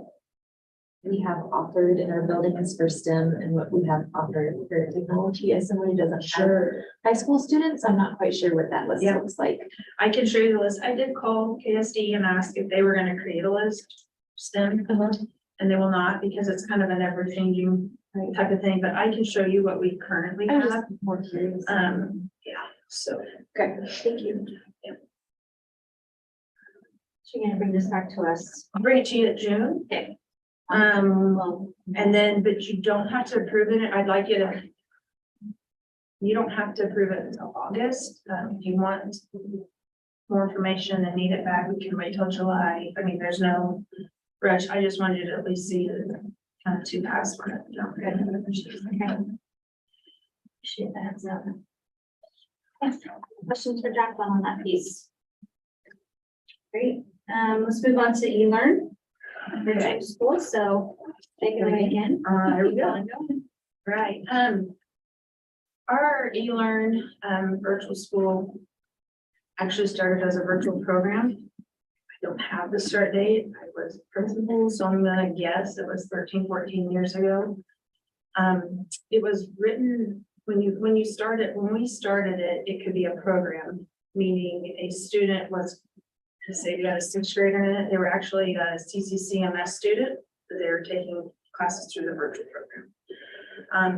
we have offered in our buildings for STEM and what we have offered for technology as someone who doesn't have high school students? I'm not quite sure what that list Yeah. looks like. I can show you the list. I did call KSD and ask if they were gonna create a list. STEM, and they will not because it's kind of an ever changing type of thing, but I can show you what we currently I'm have. just more curious. Yeah, so. Okay, thank you. So you're gonna bring this back to us. I'll bring it to you in June. Okay. Well, and then, but you don't have to approve it. I'd like you to. You don't have to approve it until August. If you want more information and need it back, we can wait till July. I mean, there's no rush. I just wanted you to at least see the kind of 2 pass on it. Okay. Appreciate that heads up. Yes, questions for Jacqueline on that piece? Great, let's move on to e-learn. Virtual school, so take it away again. Here we Keep go. going, going. Right, our e-learn, virtual school actually started as a virtual program. I don't have the start date. I was principal, so I'm gonna guess it was 13, 14 years ago. It was written, when we started it, it could be a program, meaning a student was, to say you got a 6th grader in it, they were actually a CCCMS student, but they were taking classes through the virtual program.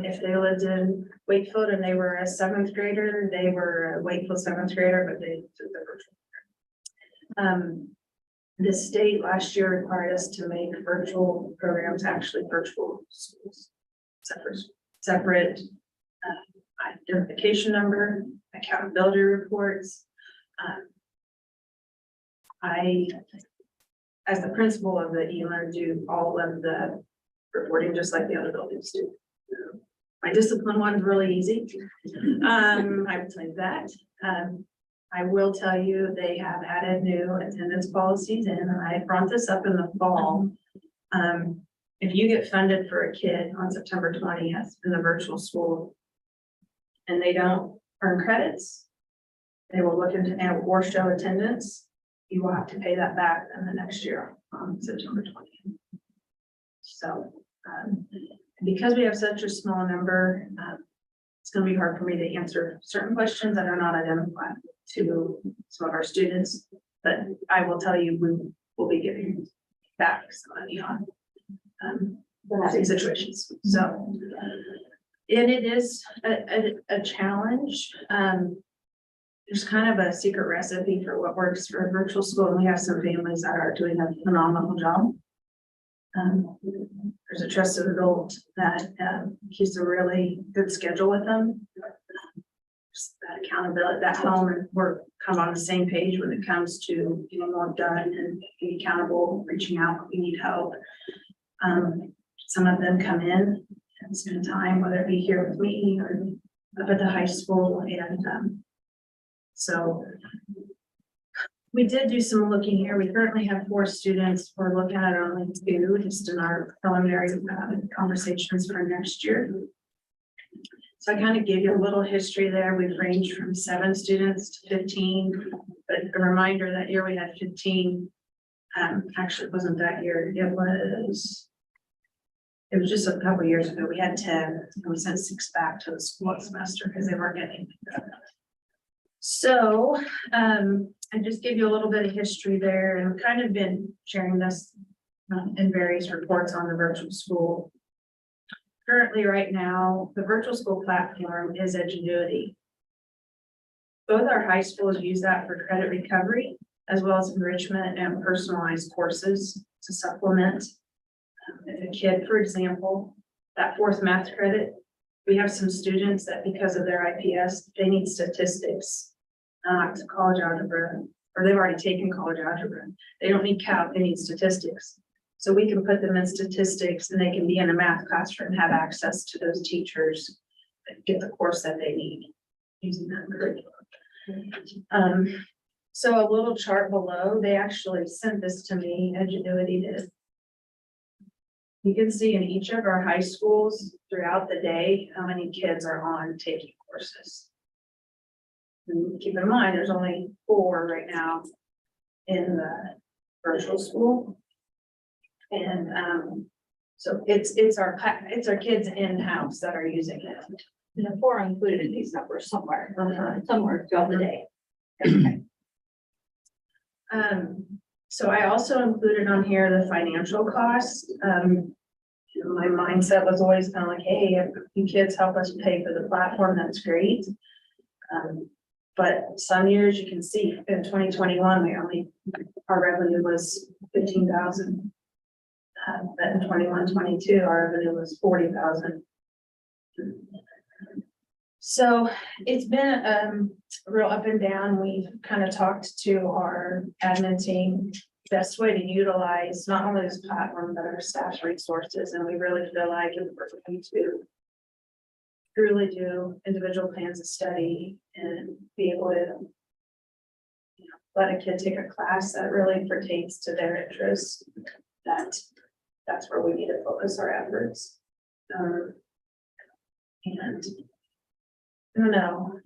If they lived in Wakefield and they were a 7th grader, they were a Wakefield 7th grader, but they took the virtual program. The state last year required us to make virtual programs actually virtual schools. Separate identification number, accountability reports. I, as the principal of the e-learn, do all of the reporting just like the other buildings do. My discipline one's really easy. I will tell you that. I will tell you, they have added new attendance policies in, and I brought this up in the fall. If you get funded for a kid on September 20th in the virtual school and they don't earn credits, they will look into or show attendance. You will have to pay that back in the next year on September 20th. So, because we have such a small number, it's going to be hard for me to answer certain questions that are not identified to some of our students, but I will tell you, we will be giving back some money on situations. So, and it is a challenge. There's kind of a secret recipe for what works for a virtual school, and we have some families that are doing a phenomenal job. There's a trusted adult that keeps a really good schedule with them. Just that accountability, that home, and we're kind of on the same page when it comes to getting more done and being accountable, reaching out when we need help. Some of them come in and spend time, whether it be here with me or up at the high school, and so we did do some looking here. We currently have 4 students. We're looking at only 2 just in our preliminary conversations for next year. So I kind of gave you a little history there. We've ranged from 7 students to 15, but a reminder that year we had 15. Actually, it wasn't that year. It was just a couple years ago. We had 10 and we sent 6 back to the school semester because they weren't getting it. So, I just give you a little bit of history there, and I've kind of been sharing this in various reports on the virtual school. Currently, right now, the virtual school platform is Edgenuity. Both our high schools use that for credit recovery, as well as enrichment and personalized courses to supplement. If a kid, for example, that fourth math credit, we have some students that because of their IPS, they need statistics, not college algebra, or they've already taken college algebra. They don't need calc, they need statistics. So we can put them in statistics and they can be in a math classroom, have access to those teachers, that get the course that they need using that curriculum. So a little chart below, they actually sent this to me, Edgenuity did. You can see in each of our high schools throughout the day, how many kids are on taking courses. And keep in mind, there's only 4 right now in the virtual school. And so it's our kids in-house that are using it. And the 4 are included in these numbers somewhere, Uh-huh. somewhere throughout the day. So I also included on here the financial cost. My mindset was always kind of like, hey, if you kids help us pay for the platform, that's great. But some years you can see in 2021, our revenue was 15,000. But in 21-22, our revenue was 40,000. So it's been real up and down. We've kind of talked to our admin team, best way to utilize not only this platform, but our staff resources. And we really feel like if we're going to truly do individual plans of study and be able to let a kid take a class that really pertains to their interests, that's where we need to focus our efforts. And I don't know,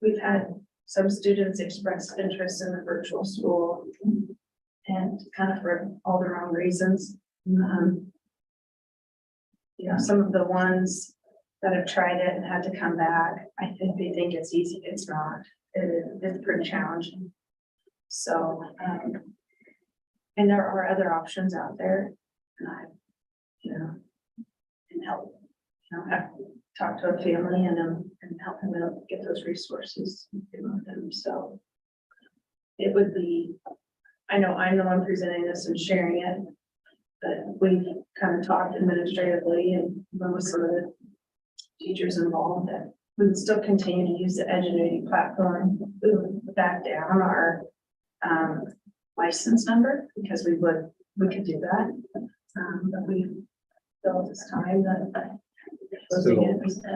we've had some students express interest in the virtual school and kind of for all the wrong reasons. Some of the ones that have tried it and had to come back, I think they think it's easy. It's not. It's pretty challenging. So, and there are other options out there, and I, can help, have talk to a family and help them get those resources with them. So it would be, I know I'm the one presenting this and sharing it, but we've kind of talked administratively and with some of the teachers involved that we would still continue to use the Edgenuity platform. We would back down our license number because we could do that. But we feel at this time that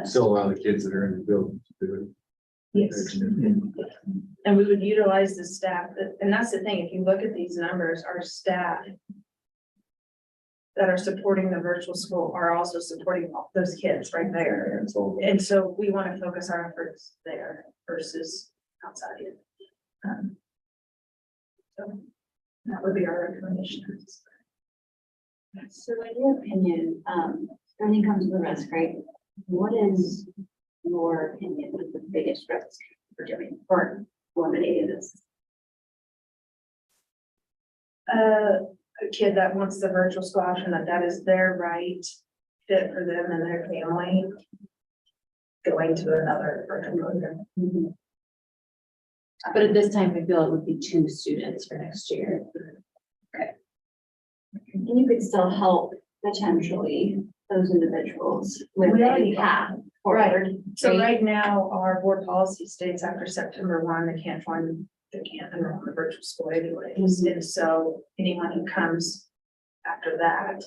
Still allow the kids that are in the building to do it. yes. And we would utilize the staff, and that's the thing, if you look at these numbers, our staff that are supporting the virtual school are also supporting those kids right there. And so we want to focus our efforts there versus outside. So that would be our recommendation. So in your opinion, when it comes to the risk, right, what is your opinion of the biggest risk for doing or eliminating this? A kid that wants the virtual school option, that is their right fit for them and their family, going to another virtual program. But at this time, we feel it would be 2 students for next year. And you could still help potentially those individuals with We a already path Right. forward. So right now, our board policy states after September 1, they can't enroll in the virtual school anyways. And so anyone who comes after that,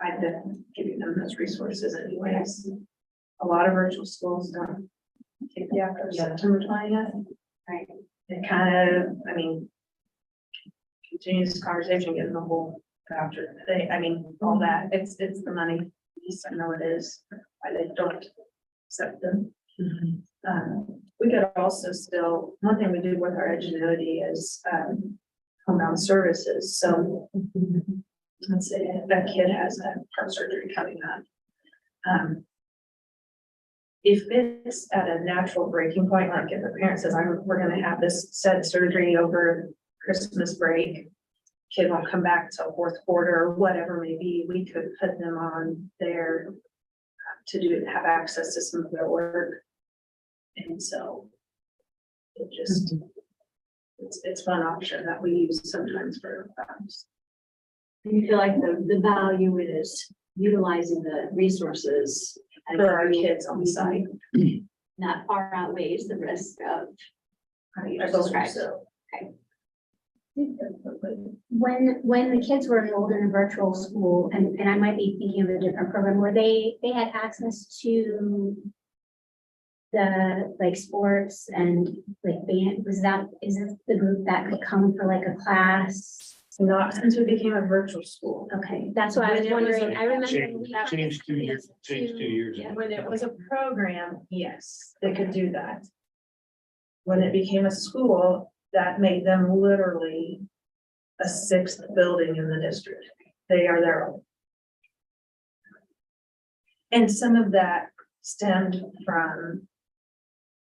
I've been giving them those resources anyways. A lot of virtual schools don't take the after September 20th. Right. It kind of, continue this conversation, getting the whole voucher. All that, it's the money. Yes, I know it is. Why they don't accept them. We could also still, one thing we do with our Edgenuity is homebound services. So let's say that kid has a heart surgery coming up. If it's at a natural breaking point, like if a parent says, we're gonna have this said surgery over Christmas break, kid won't come back till 4th quarter or whatever may be, we could put them on there to have access to some of their work. And so it just it's one option that we use sometimes for that. Do you feel like the value is utilizing the resources? For our kids on site. Not far outweighs the risk of. How you I believe described. so. When the kids were enrolled in a virtual school, and I might be thinking of a different program, where they had access to the like sports and like band, is it the group that could come for like a class? Not since we became a virtual school. Okay, that's what I was When it was wondering. a- I remember. we had- Changed 2 years, changed 2 years. Yeah. ago. When it was a program, yes, they could do that. When it became a school, that made them literally a sixth building in the district. They are their own. And some of that stemmed from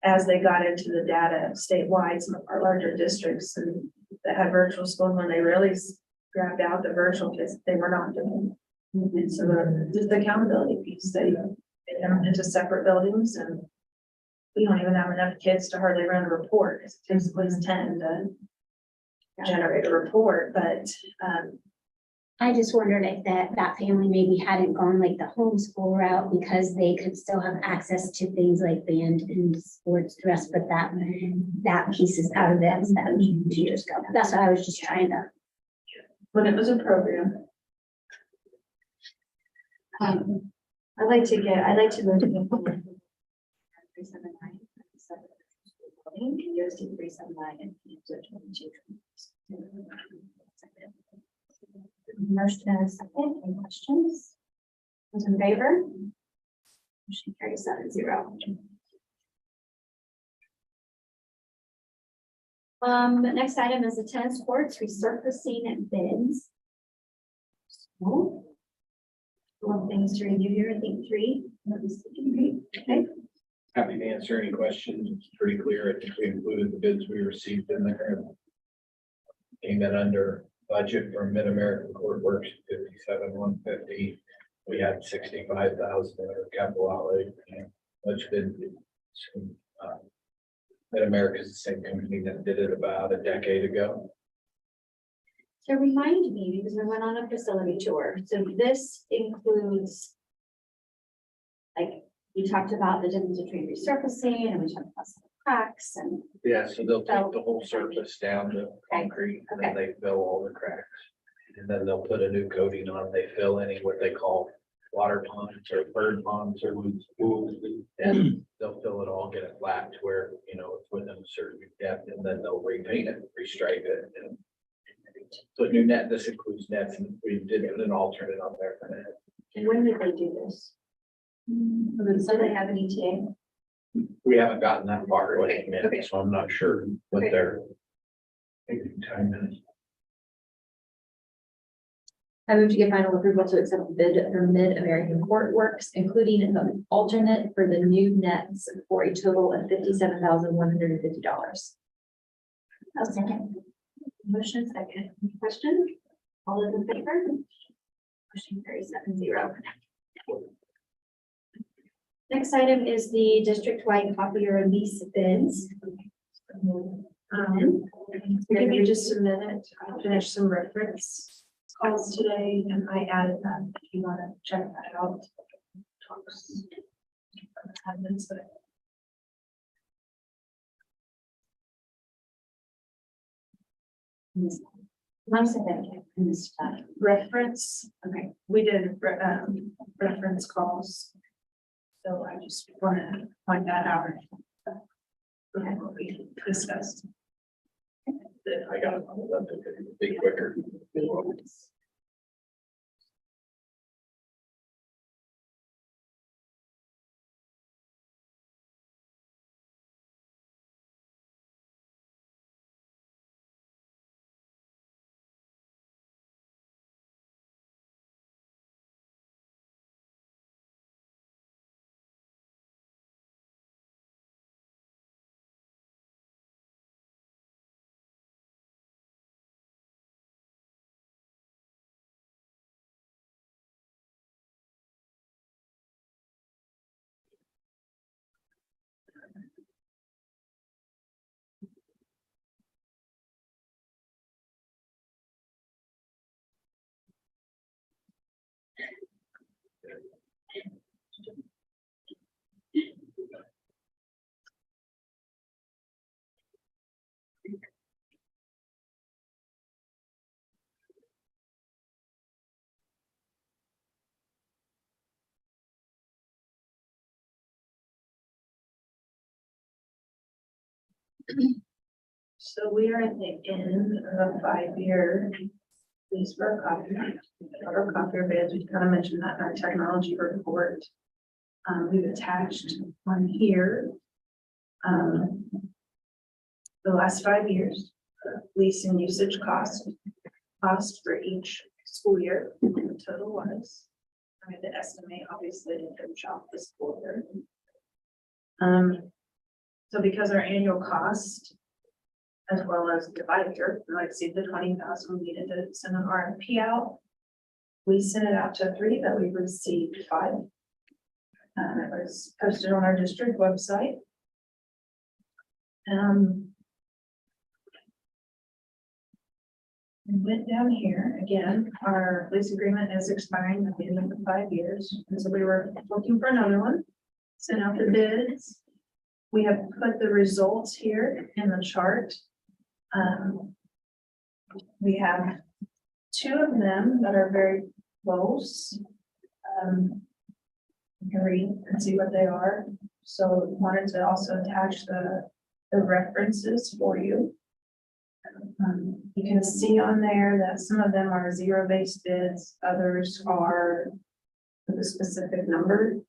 as they got into the data statewide, some of our larger districts and that had virtual school, when they really grabbed out the virtual kids, they were not doing. And so just the accountability piece, they get them into separate buildings and we don't even have enough kids to hardly run a report. It takes at least 10 to generate a report, but, I just wondered if that family maybe hadn't gone like the homeschool route because they could still have access to things like band and sports dress, but that piece is out of it, so that was 2 years ago. That's what I was just trying to. when it was a program, I'd like to go to the. 379, USD 379 and USD 22. Motion and a second, any questions? Those in favor? Motion carries 7-0. The next item is the tennis courts resurfacing bids. So, one things to review here, I think 3. Okay, Happy to answer any questions. It's pretty clear. I think we included the bids we received in there. Came in under budget for Mid-American Court Works, 57,150. We had 65,000 in our capital outlay. Which been Mid-America is the same company that did it about a decade ago. so remind me, because we went on a facility tour, so this includes. Like, we talked about the difference between resurfacing and we talked about some cracks and. Yeah, so they'll take the whole surface down to concrete and then they fill all the cracks. And then they'll put a new coating on. They fill any what they call water ponds or bird ponds or pools. And they'll fill it all, get it flat to where, it's within a certain depth, and then they'll repaint it, restripe it. And so new net, this includes nets, and we did an alternate on there for that. And when did they do this? Do they have an ETA? We haven't gotten that far with it Okay. yet, so I'm not sure what Okay. their time is. I move to give final approval to accept the bid for Mid-American Court Works, including an alternate for the new nets for a total of $57,150. I'll second. Motion second. Question? All those in favor? Motion carries 7-0. Next item is the district-wide copier lease bids. give me just a minute. I finished some reference calls today and I added that if you want to check that out. Talks. Attendance, but One second. I missed that. reference, Okay. we did reference calls. So I just want to point that out. What we discussed. I got it. Be quicker. So we are at the end of a 5-year lease for a copier. Our copier bids, we kind of mentioned that in our technology report. We've attached one here. The last 5 years, lease and usage cost for each school year, what the total was. I had to estimate, obviously, to finish off the school year. So because our annual cost, as well as the 5-year, will exceed the 20,000, we needed to send an RFP out. We sent it out to 3, but we received 5. It was posted on our district website. We went down here, again, our lease agreement is expiring at the end of the 5 years, and so we were looking for another one. Sent out the bids. We have put the results here in the chart. We have 2 of them that are very close. You can read and see what they are. So wanted to also attach the references for you. You can see on there that some of them are zero-based bids, others are with a specific number.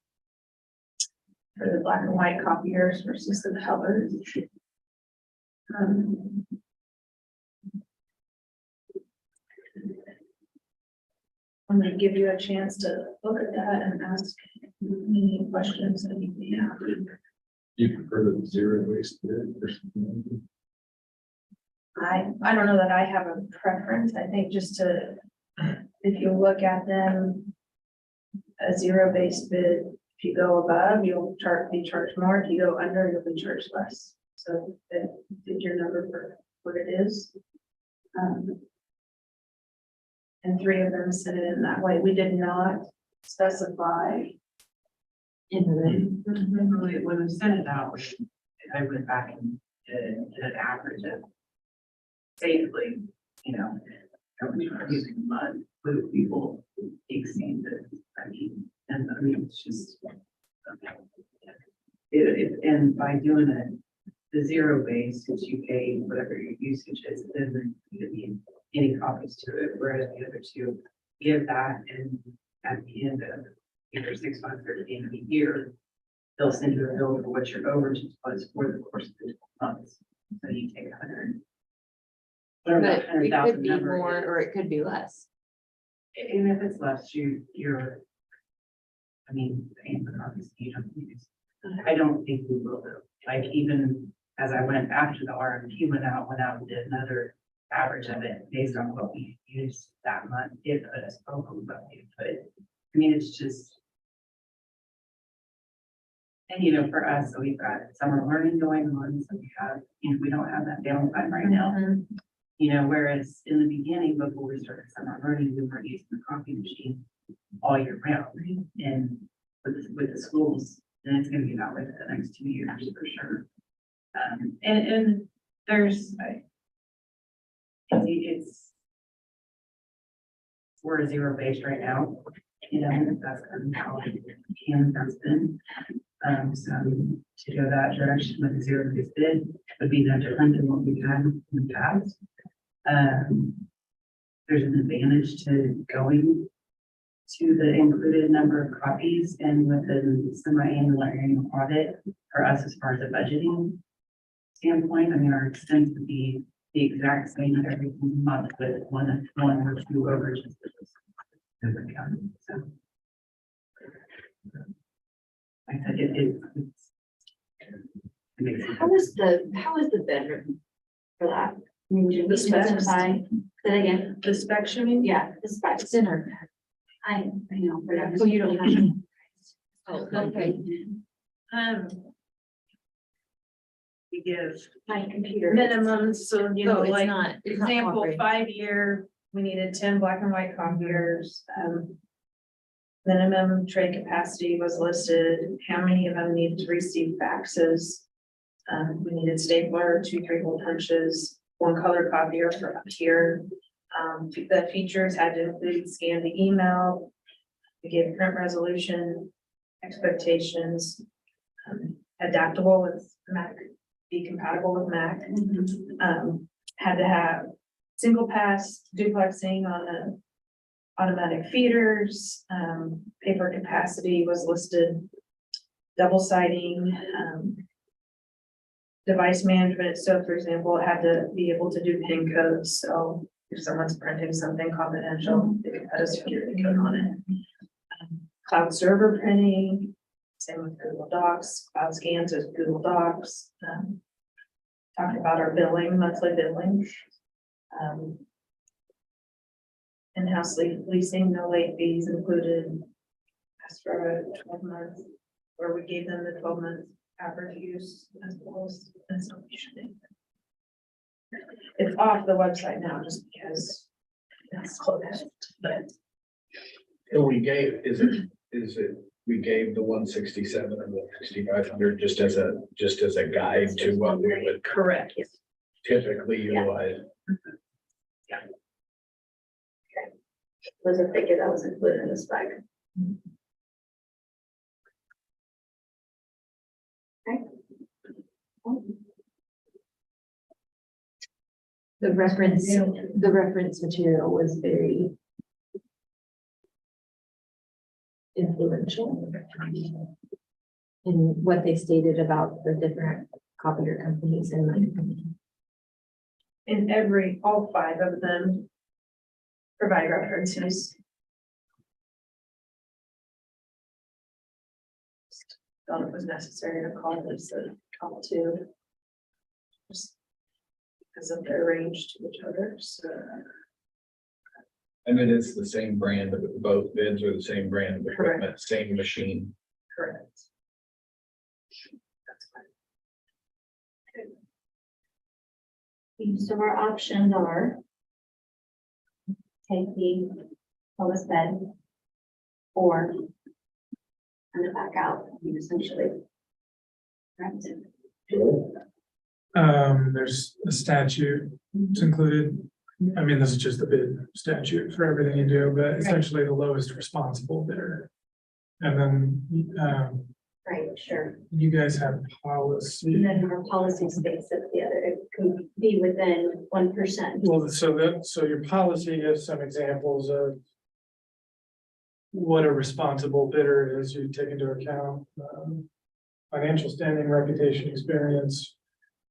For the black and white copiers versus the colors. I'm gonna give you a chance to look at that and ask any questions that you may have. You prefer the zero-based bid or something? I don't know that I have a preference. I think just to, if you look at them, a zero-based bid, if you go above, you'll be charged more. If you go under, you'll be charged less. So that did your number for what it is. And 3 of them sent it in that way. We did not specify. When we sent it out, I went back and did an average of safely, how many are using a month, with people exceed the, it's just. And by doing the zero base, which you pay whatever your usage is, it doesn't need any copies to it, whereas the other 2 give that, and at the end of either 6 months or at the end of the year, they'll send you a bill for what your overage was for the course of the 12 months. So you take 100. But it could be more or it could be less. And if it's less, you're, paying for copies you don't use. I don't think we will though. Like even as I went after the RFP went out and did another average of it based on what we used that month. It put us over what we put. It's just. And for us, so we've got summer learning going on, so we have, we don't have that downtime right now. Whereas in the beginning, before we started summer learning, we were using the coffee machine all year round. And with the schools, then it's gonna be that way for the next 2 years for sure. And there's, we're a zero base right now, that's kind of how has been. So to go that direction with a zero base bid would be no different than what we've had in the past. There's an advantage to going to the included number of copies and with the semi-annual or annual audit for us as far as the budgeting standpoint. Our expense would be the exact same every month with one or 2 overages. So I said it makes sense. How is the bedroom for that? Did we The specs. specify that again? The specs, you mean? Yeah, the specs. Dinner. I know, but I was. Oh, you don't have it. Oh, okay. We give My computer. Minimums, so No, it's like not. It's not example, cooperating. 5-year, we needed 10 black and white copiers. Minimum tray capacity was listed, how many of them needed to receive faxes. We needed stapler, 2 3-hole punches, 1 color copier for up here. The features had to include scan to email. We gave print resolution, expectations, adaptable with Mac be compatible with Mac. Had to have single pass duplexing on the automatic feeders, paper capacity was listed, double siding, device management. So for example, it had to be able to do PIN codes. So if someone's printing something confidential, they can put a security code on it. Cloud server printing, same with Google Docs, cloud scans is Google Docs. Talked about our billing, monthly billing. In-house leasing, no late fees included. Asked for a 12-month, where we gave them the 12-month average use as well as installation. It's off the website now just because that's closed, but And we gave, is it, we gave the 167 and the 6,500 just as a guide to what we would correct. Yes. typically utilize. Was a figure that was included in the spec. The reference material was very influential in what they stated about the different copier companies in my opinion. And all 5 of them provide references. Thought it was necessary to call this a call to. Just because of their range to each other, so. And it is the same brand, of both bids are the same brand of equipment, Correct. same machine. Correct. That's fine. So our options are take the lowest bed or send it back out, you essentially. Right. There's a statute, it's included. I mean, this is just the bid statute for everything you do, but essentially the lowest responsible bidder. And then, Right, sure. you guys have And policy. then our policy states that the other, it could be within 1%. Well, so your policy gives some examples of what a responsible bidder is. You take into account, financial standing, reputation, experience,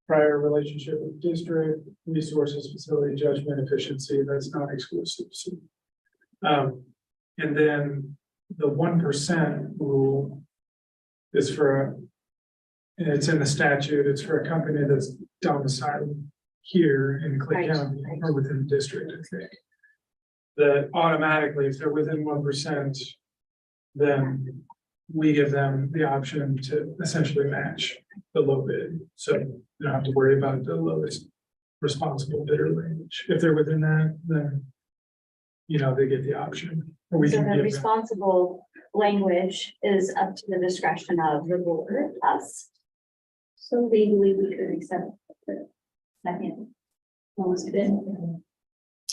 prior relationship with district, resources, facility judgment, efficiency, that's not exclusive. So, and then the 1% rule is and it's in the statute, it's for a company that's domiciled here in Clay Right, County right. or within the district, I think. That automatically, if they're within 1%, then we give them the option to essentially match the low bid. So you don't have to worry about the lowest responsible bidder range. If they're within that, then they get the option. Or we So can the give them, responsible language is up to the discretion of the board, us. So legally, we could accept the second lowest bid.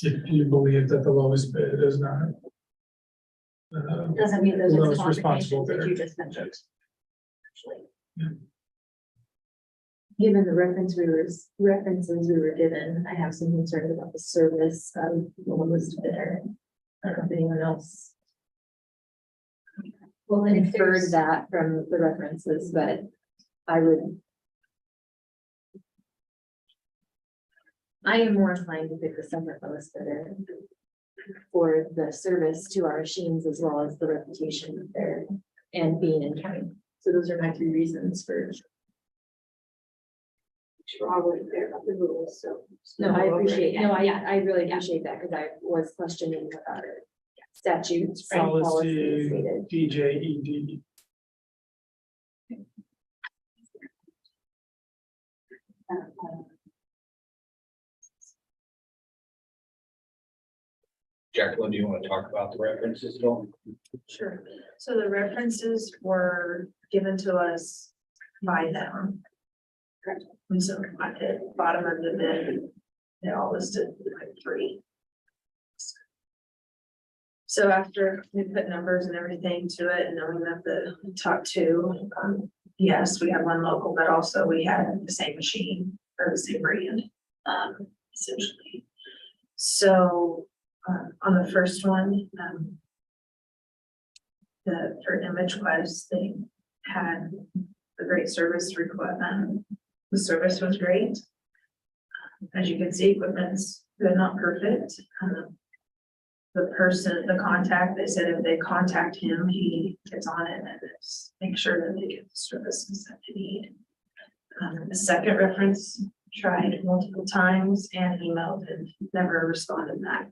if you believe that the lowest bid is not. Doesn't mean those are the Lowest responsible qualifications that bidder. you just mentioned. Actually. Given the references we were given, I have some concerns about the service of the lowest bidder. I don't know if anyone else Well, and if inferred there's, that from the references, but I am more inclined to pick the second lowest bidder for the service to our machines as well as the reputation there and being in county. So those are my 3 reasons for. we're already clear about the rules, so. No, I appreciate, no, Yeah. I really appreciate that because I was questioning statutes. and policies Policy stated. DJED. Jacqueline, do you want to talk about the references at all? Sure. So the references were given to us by them. Correct. And so at the bottom of the bid, they all listed like 3. So after we put numbers and everything to it, and knowing that the top 2 yes, we had one local, but also we had the same machine or the same brand, essentially. So, on the first one, her image was they had a great service request. The service was great. As you can see, equipment's good, not perfect. The contact, they said if they contact him, he gets on it and make sure that they get the services that they need. The second reference tried multiple times and emailed and never responded back.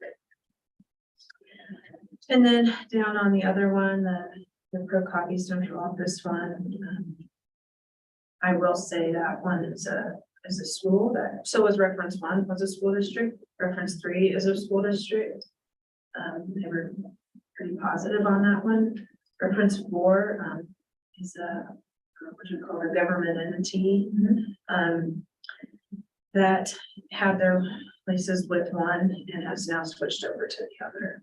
And then down on the other one, the Pro Copy Central Office one, I will say that one is a school that, so was reference 1 was a school district, reference 3 is a school district. They were pretty positive on that one. Reference 4 is what you call a government entity. That had their places with one and has now switched over to the other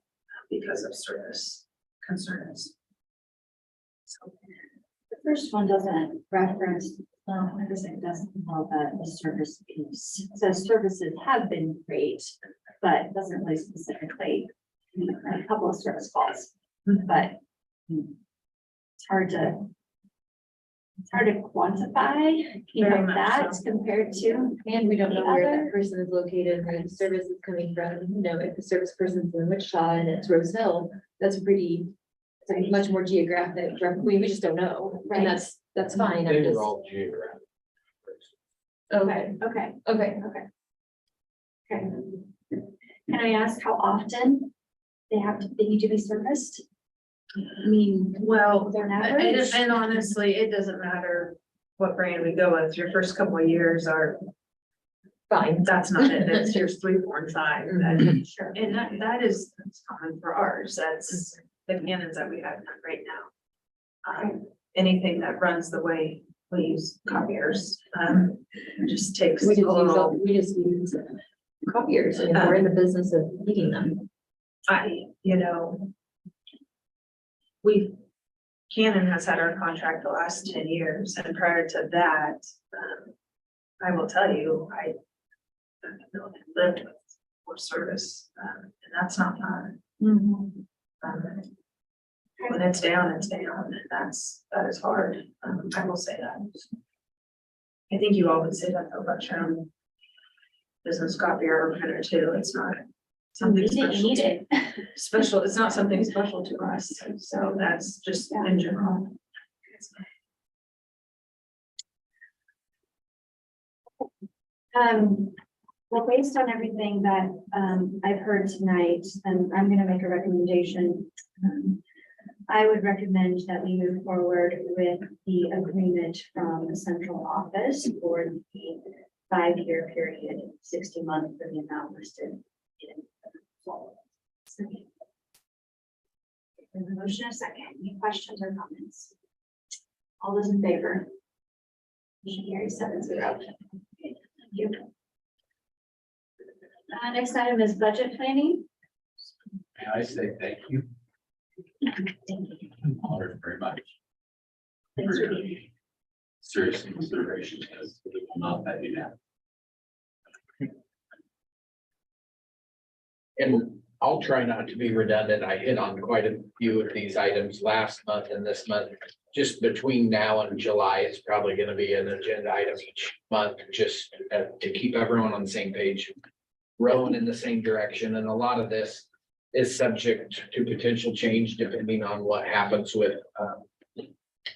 because of service concerns. So, The first one doesn't reference, I guess it doesn't know that the service piece. It says services have been great, but doesn't really specifically, a couple of service calls, but it's hard to quantify, Very much that so. compared to. And we don't know The where other- that person is located, where the service is coming from, you know, if the service person's in Wichita and it's Rose Hill, that's it's a much more geographic, we just don't know, Right. and that's fine, I'm They just. were all geographic. Okay, Okay, okay. okay. Can I ask how often they need to be serviced? I mean, well, their and, average? and honestly, it doesn't matter what brand we go with. Your first couple of years are, Fine. that's not it. It's here's 3, 4, and 5. That- Sure. And that's common for ours. That's the cannons that we have right now. Anything that runs the way we use copiers, just takes a little, We just use copiers, and we're in the business of eating them. Canon has had our contract the last 10 years, and prior to that, I will tell you, I lived with for service, and that's not fun. When it's down, it's down, and that is hard. I will say that. I think you all would say that about your own business copier or printer too. It's not something You didn't special. need it. Special, it's not something special to us, so that's just in general. Well, based on everything that I've heard tonight, and I'm gonna make a recommendation. I would recommend that we move forward with the agreement from the central office for the 5-year period, 60-month for the amount listed in. There's a motion, a second. Any questions or comments? All those in favor? Motion carries 7-0. Thank you. Next item is budget planning. May I say thank you? Honored very much. Thanks For for your serious consideration, because we will not let you down. And I'll try not to be redundant. I hit on quite a few of these items last month and this month. Just between now and July, it's probably gonna be an agenda item each month, just to keep everyone on the same page. Rowing in the same direction, and a lot of this is subject to potential change depending on what happens with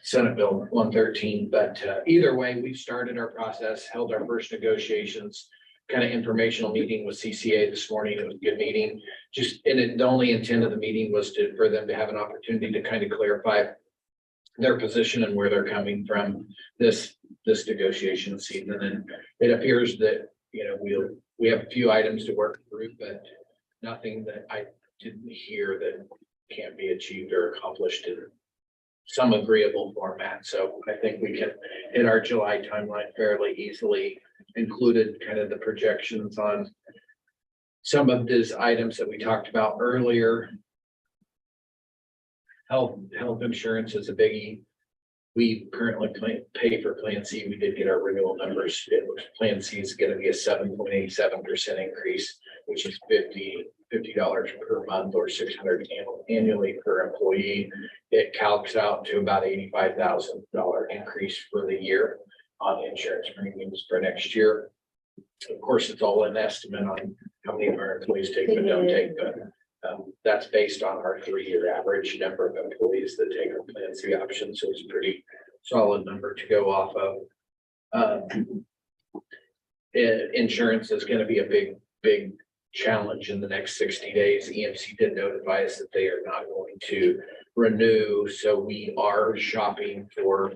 Senate Bill 113, but either way, we've started our process, held our first negotiations, kind of informational meeting with CCA this morning. It was a good meeting. The only intent of the meeting was for them to have an opportunity to kind of clarify their position and where they're coming from this negotiation season. And it appears that, we have a few items to work through, but nothing that I didn't hear that can't be achieved or accomplished in some agreeable format. So I think we can hit our July timeline fairly easily. Included kind of the projections on some of these items that we talked about earlier. Health insurance is a biggie. we currently pay for Plan C. We did get our renewal numbers. It looks Plan C is gonna be a 7.87% increase, which is $50 per month or $600 annually per employee. It calcs out to about $85,000 increase for the year on insurance premiums for next year. Of course, it's all an estimate on how many of our employees take but don't take, but that's based on our 3-year average number of employees that take our Plan C option, so it's a pretty solid number to go off of. Insurance is gonna be a big challenge in the next 60 days. EMC did notify us that they are not going to renew, so we are shopping for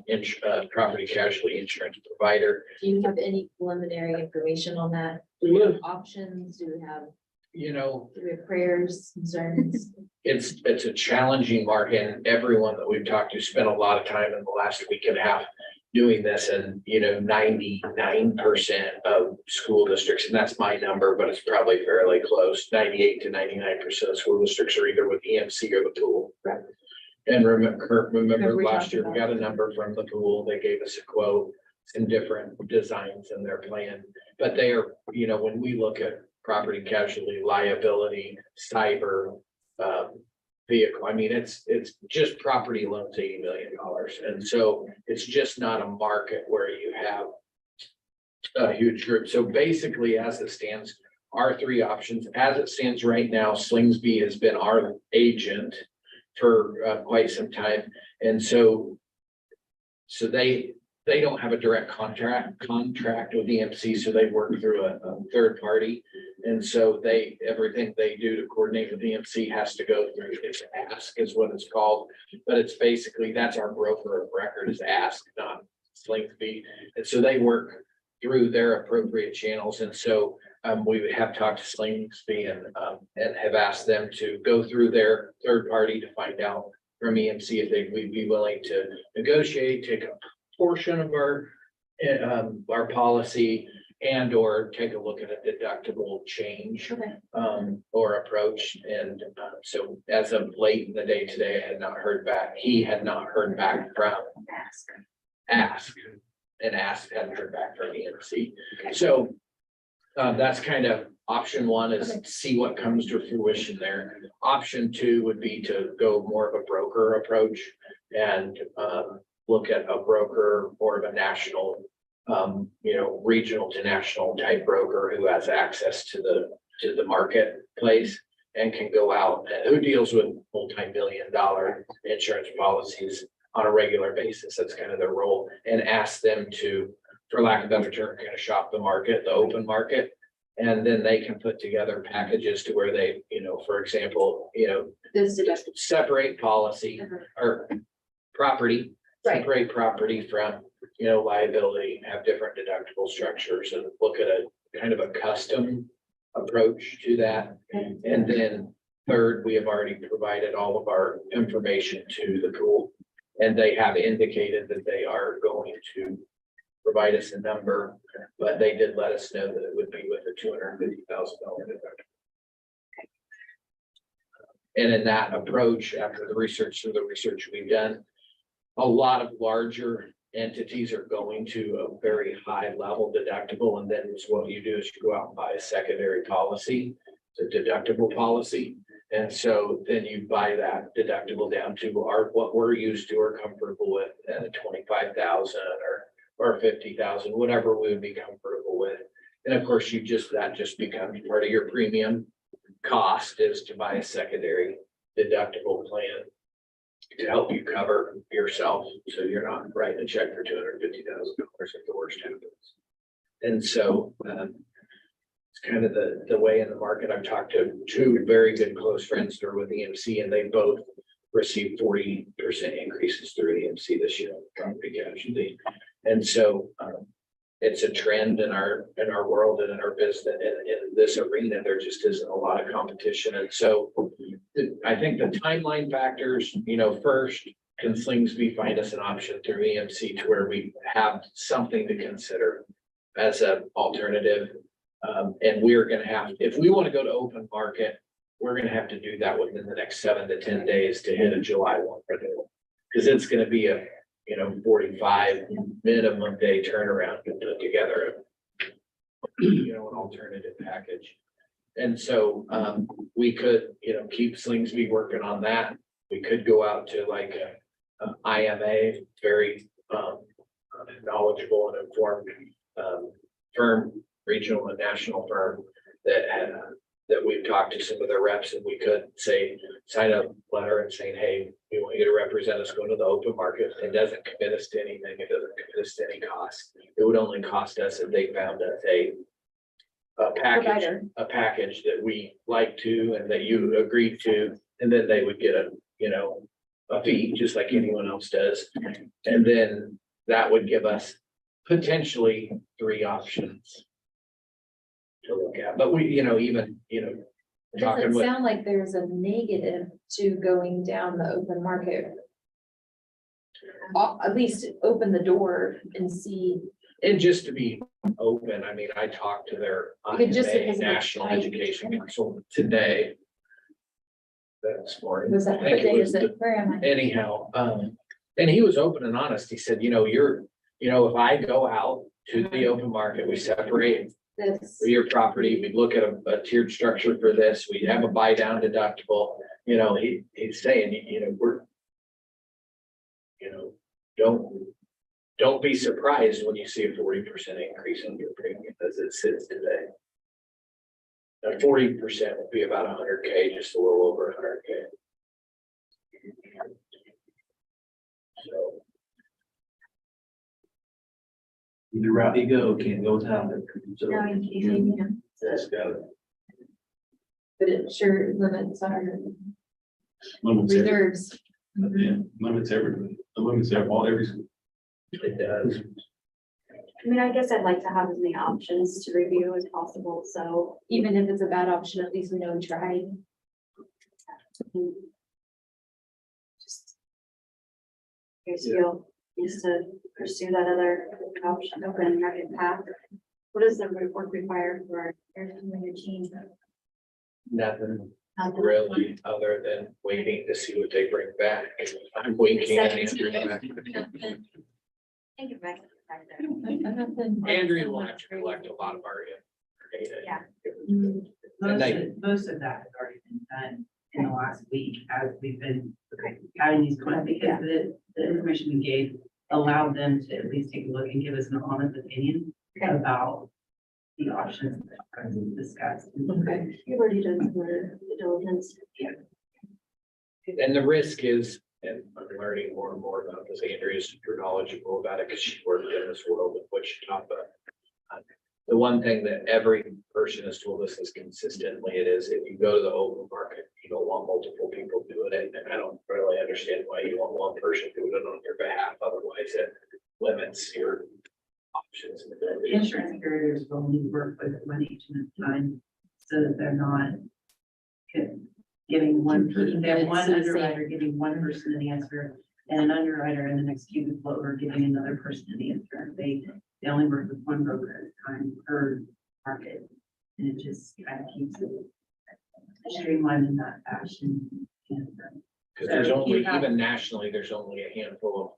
property casualty insurance provider. Do you have any preliminary information on that? Do we have options? Do we have, You know, do we have prayers, concerns? it's a challenging market, and everyone that we've talked to spent a lot of time in the last week and a half doing this, and 99% of school districts, and that's my number, but it's probably fairly close, 98 to 99% of school districts are either with EMC or the pool. Right. And remember we last talked year, we about got a number from the pool, they gave us a quote, some different designs in their plan, but they are, when we look at property casualty, liability, cyber, vehicle, I mean, it's just property loans, $80 million. And so it's just not a market where you have a huge group. So basically, as it stands, our 3 options, as it stands right now, Slingsby has been our agent for quite some time. And so they don't have a direct contract with EMC, so they work through a third party. And so everything they do to coordinate with EMC has to go through, it's Ask is what it's called. But it's basically, that's our broker of record is Ask, not Slingsby. And so they work through their appropriate channels. And so we have talked to Slingsby and have asked them to go through their third party to find out from EMC if they would be willing to negotiate, take a portion of our policy and or take a look at a deductible change or approach. And so as of late in the day today, I had not heard back. He had not heard back from Ask and Ask hadn't heard back from EMC. So that's kind of option 1 is see what comes to fruition there. Option 2 would be to go more of a broker approach and look at a broker or of a national, regional to national type broker who has access to the marketplace and can go out, who deals with multi-million-dollar insurance policies on a regular basis. That's kind of their role, and ask them to, for lack of a better term, kind of shop the market, the open market. And then they can put together packages to where they, for example, separate policy or property. Right. Separate property from, liability, have different deductible structures and look at a kind of a custom approach to that. And then third, we have already provided all of our information to the pool. And they have indicated that they are going to provide us a number, but they did let us know that it would be with a $250,000 deductible. And in that approach, after the research we've done, a lot of larger entities are going to a very high level deductible. And then what you do is you go out and buy a secondary policy, the deductible policy. And so then you buy that deductible down to what we're used to or comfortable with at 25,000 or 50,000, whatever we would be comfortable with. And of course, that just becomes part of your premium cost is to buy a secondary deductible plan to help you cover yourself, so you're not writing a check for $250,000 if the worst happens. And so it's kind of the way in the market. I've talked to 2 very good close friends that are with EMC, and they both received 40% increases through EMC this year, property casualty. And so it's a trend in our world and in our business, in this arena, there just isn't a lot of competition. And so I think the timeline factors, first, can Slingsby find us an option through EMC to where we have something to consider as an alternative. And we're going to have, if we want to go to open market, we're going to have to do that within the next 7 to 10 days to hit a July 1 renewal. Because it's going to be 45 minimum day turnaround to put together an alternative package. And so, we could, keep Slingsby working on that. We could go out to like a IMA, very, knowledgeable and informed, firm, regional and national firm that we've talked to some of their reps, and we could say, sign a letter and saying, hey, we want you to represent us going to the open market. It doesn't commit us to anything. It doesn't commit us to any cost. It would only cost us if they found us a package that we like to, and that you agree to, and then they would get a fee, just like anyone else does. And then that would give us potentially 3 options to look at, but we, It talking doesn't with, sound like there's a negative to going down the open market. At least open the door and see. and just to be open, I mean, I talked to their It just IMA, because of the National type. Education Council today. This morning. Was that, I what think it day was is it? Where am I? Anyhow, and he was open and honest. He said, if I go out to the open market, we separate This, your property, we look at a tiered structure for this, we have a buy down deductible, he's saying, don't be surprised when you see a 40% increase in your premium as it sits today. And 40% would be about 100K, just a little over 100K. So. Either route you go, can't go without it. So, no, you That's got it. but it sure limits our limits every- reserves. Yeah, limits everybody, limits every school. It does. I mean, I guess I'd like to have as many options to review as possible, so. Even if it's a bad option, at least we know we tried. Just. Here's feel, is to pursue that other option, open market path. What does the work require for your team? Nothing Nothing. really, other than waiting to see what they bring back. I'm winking at Andrew. Think of it back there. Andrea will have to collect a lot of our data. Yeah. And they- Most of that has already been done in the last week as we've been having these comments, because the information we gave allowed them to at least take a look and give us an honest opinion about the options that are discussed. Okay. You've already done some due diligence. And the risk is, and I'm learning more and more about this, Andrea is super knowledgeable about it because she worked in this world in Wichita, but the one thing that every person has told us is consistently, it is if you go to the open market, you don't want multiple people doing it. And I don't really understand why you want one person doing it on your behalf. Otherwise it limits your options. Insurance carriers will only work with one agent at a time, so that they're not giving one person, they have one underwriter giving one person an answer, and an underwriter in the next cubicle over giving another person an answer. They only work with one broker at a time per market, and it just kind of keeps it streamlined in that fashion. And, Because there's So only, you have- even nationally, there's only a handful of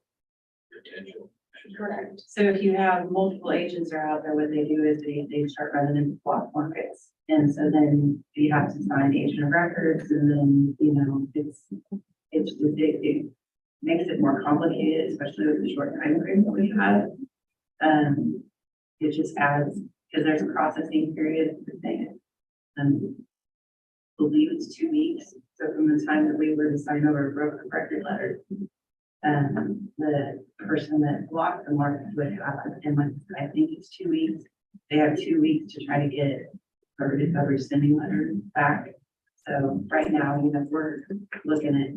potential. Correct. So if you have multiple agents are out there, what they do is they start running into block markets. And so then you have to sign agent of records, and then, it makes it more complicated, especially with the short time frame that we have. It just adds, because there's a processing period for things. Believe it's 2 weeks. So from the time that we were to sign over a broker record letter, the person that blocked the market would have, and like, I think it's 2 weeks. They have 2 weeks to try to get a recovery sending letter back. So right now, we're looking at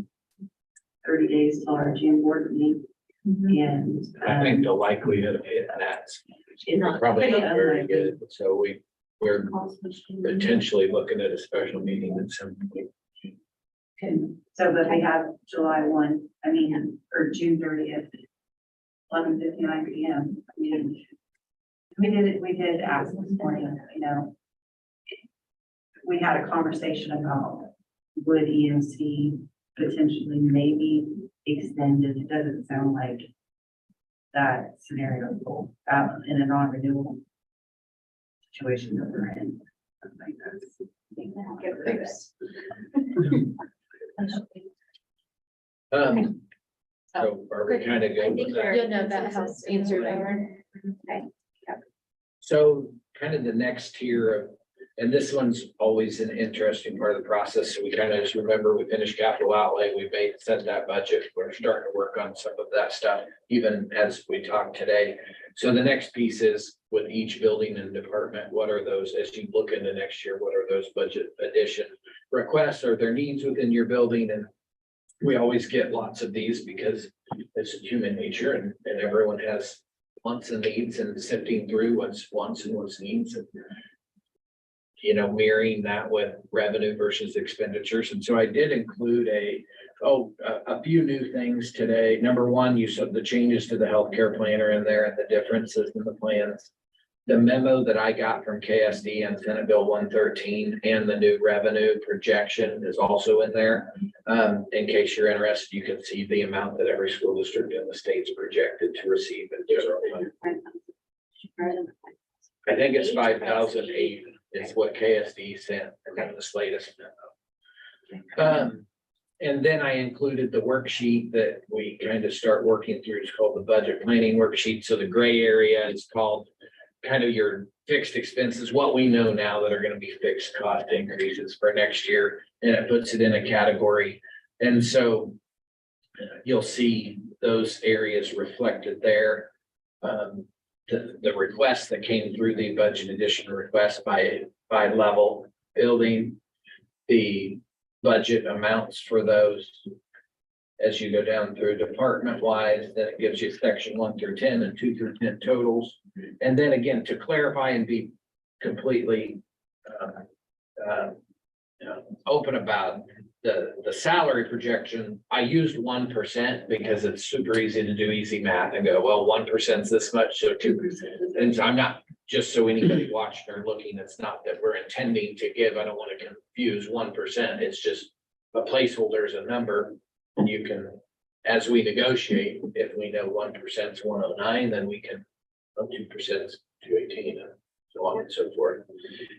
30 days till our June board meeting. And I think the likelihood of hitting that's it's probably pretty not very unlikely. good. So we're potentially looking at a special meeting at some point. So, but we have July 1, or June 30th, 11:59 p.m. We did ask this morning, we had a conversation about would EMC potentially maybe extend it. It doesn't sound like that scenario in a non-renewal situation that we're in. So are we kind of good with that? Yeah, no, that helps answer that. So kind of the next tier of, and this one's always an interesting part of the process. So we kind of just remember we finished capital outlay, we set that budget. We're starting to work on some of that stuff, even as we talk today. So the next piece is with each building and department, what are those, as you look into next year, what are those budget addition requests or their needs within your building? And we always get lots of these because it's human nature and everyone has wants and needs and sifting through what's wants and what's needs and, you know, mirroring that with revenue versus expenditures. And so I did include a few new things today. Number one, you saw the changes to the healthcare planner in there and the differences in the plans. The memo that I got from KSD and Senate Bill 113 and the new revenue projection is also in there. In case you're interested, you can see the amount that every school district in the state's projected to receive in general fund. I think it's 5,008 is what KSD sent in this latest memo. And then I included the worksheet that we kind of start working through. It's called the budget planning worksheet. So the gray area is called kind of your fixed expenses, what we know now that are going to be fixed cost increases for next year. And it puts it in a category. And so you'll see those areas reflected there. The requests that came through the budget addition request by level building, the budget amounts for those as you go down through department wise, then it gives you section 1 through 10 and 2 through 10 totals. And then again, to clarify and be completely open about the salary projection, I used 1% because it's super easy to do easy math and go, well, 1% is this much, so 2%. And so I'm not, just so anybody watching or looking, it's not that we're intending to give, I don't want to confuse 1%. It's just a placeholder is a number. And you can, as we negotiate, if we know 1% is 109, then we can, 2% is 218, and so on and so forth.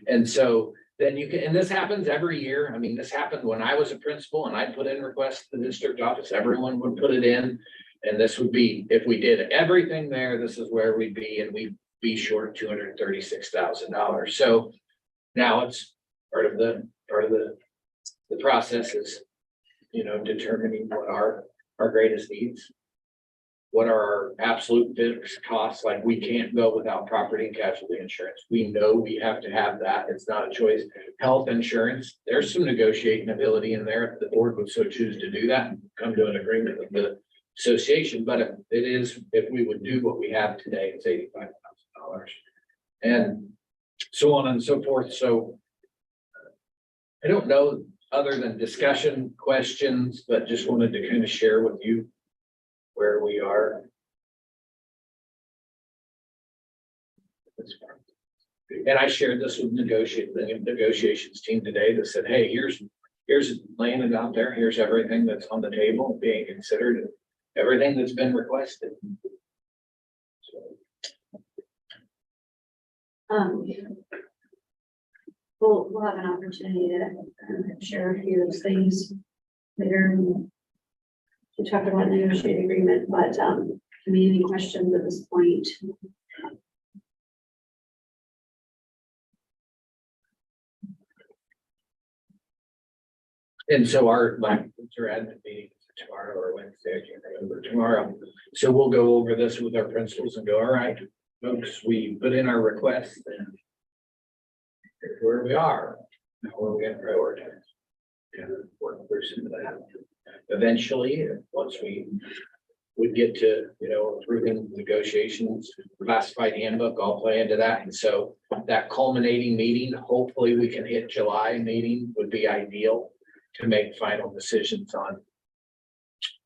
And so then you can, and this happens every year. I mean, this happened when I was a principal and I put in requests to the district office, everyone would put it in. And this would be, if we did everything there, this is where we'd be, and we'd be short $236,000. So now it's part of the process is, you know, determining what are our greatest needs. What are our absolute fixed costs? Like we can't go without property and casualty insurance. We know we have to have that. It's not a choice. Health insurance, there's some negotiating ability in there if the board would so choose to do that, come to an agreement with the association. But if we would do what we have today, it's $85,000 and so on and so forth. So I don't know other than discussion questions, but just wanted to kind of share with you where we are. And I shared this with the negotiations team today that said, hey, here's laying it out there. Here's everything that's on the table being considered and everything that's been requested. We'll have an opportunity to share a few of those things later. To talk about the negotiated agreement, but any questions at this point? And so our admin meeting tomorrow or Wednesday, I can't remember, tomorrow. So we'll go over this with our principals and go, all right, folks, we put in our requests and here's where we are. Now we're going to prioritize. And work through some of that. Eventually, once we would get to, you know, approving negotiations, classified handbook, all play into that. And so that culminating meeting, hopefully we can hit July meeting would be ideal to make final decisions on,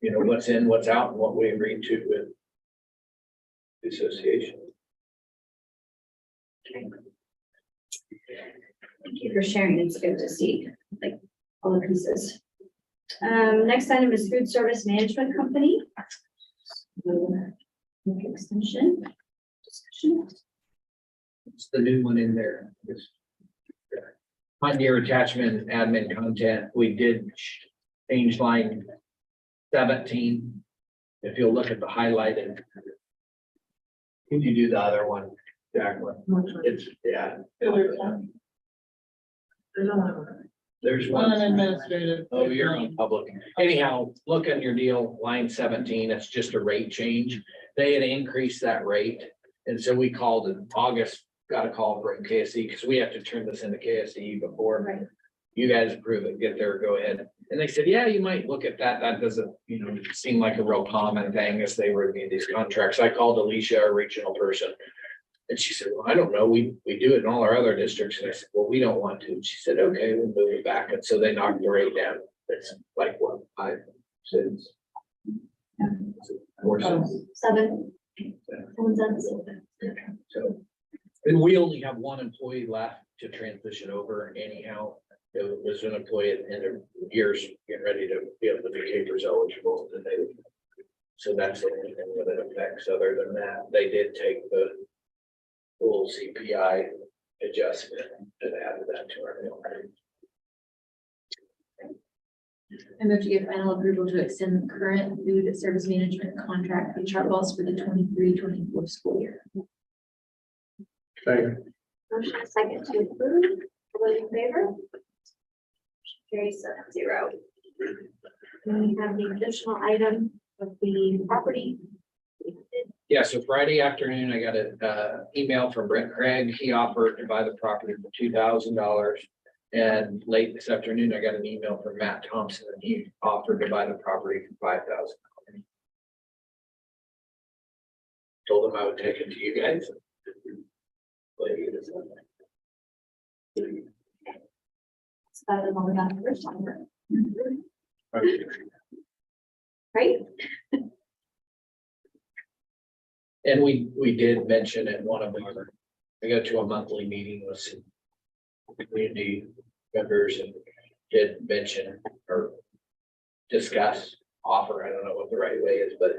you know, what's in, what's out, and what we agreed to with the association. Thank you for sharing. It's good to see like all the pieces. Next item is food service management company. Extension. Discussion. It's the new one in there. On your attachment, admin content, we did change line 17. If you'll look at the highlighted. Can you do the other one, Jacqueline? It's, yeah. There's one. Unadministrated. Oh, you're on public. Anyhow, look on your deal, line 17, it's just a rate change. They had increased that rate. And so we called in August, got a call from KSE because we have to turn this into KSE before Right. you guys approve it, get there, go ahead. And they said, yeah, you might look at that. That doesn't, seem like a real common thing as they review these contracts. I called Alicia, our regional person. And she said, well, I don't know. We do it in all our other districts. And I said, well, we don't want to. And she said, okay, we'll move it back. And so they knocked the rate down. It's like what, 5 cents? 4 cents. 7. 7 cents. So, and we only have one employee left to transition over anyhow. There was an employee at the end of years getting ready to be able to be capers eligible. And they, so that's the only thing that it affects. Other than that, they did take the full CPI adjustment and added that to our bill rate. I move to give final approval to extend the current food service management contract with Chartwell's for the 23-24 school year. Second. Motion second to approve. All those in favor? Carry 7-0. Then we have the additional item of the property. Yeah, so Friday afternoon, I got an email from Brent Craig. He offered to buy the property for $2,000. And late this afternoon, I got an email from Matt Thompson and he offered to buy the property for $5,000. Told him I would take it to you guys. It's better than what we got the first time. Right? And we did mention at one of our, we go to a monthly meeting with some community members and did mention or discuss offer. I don't know what the right way is, but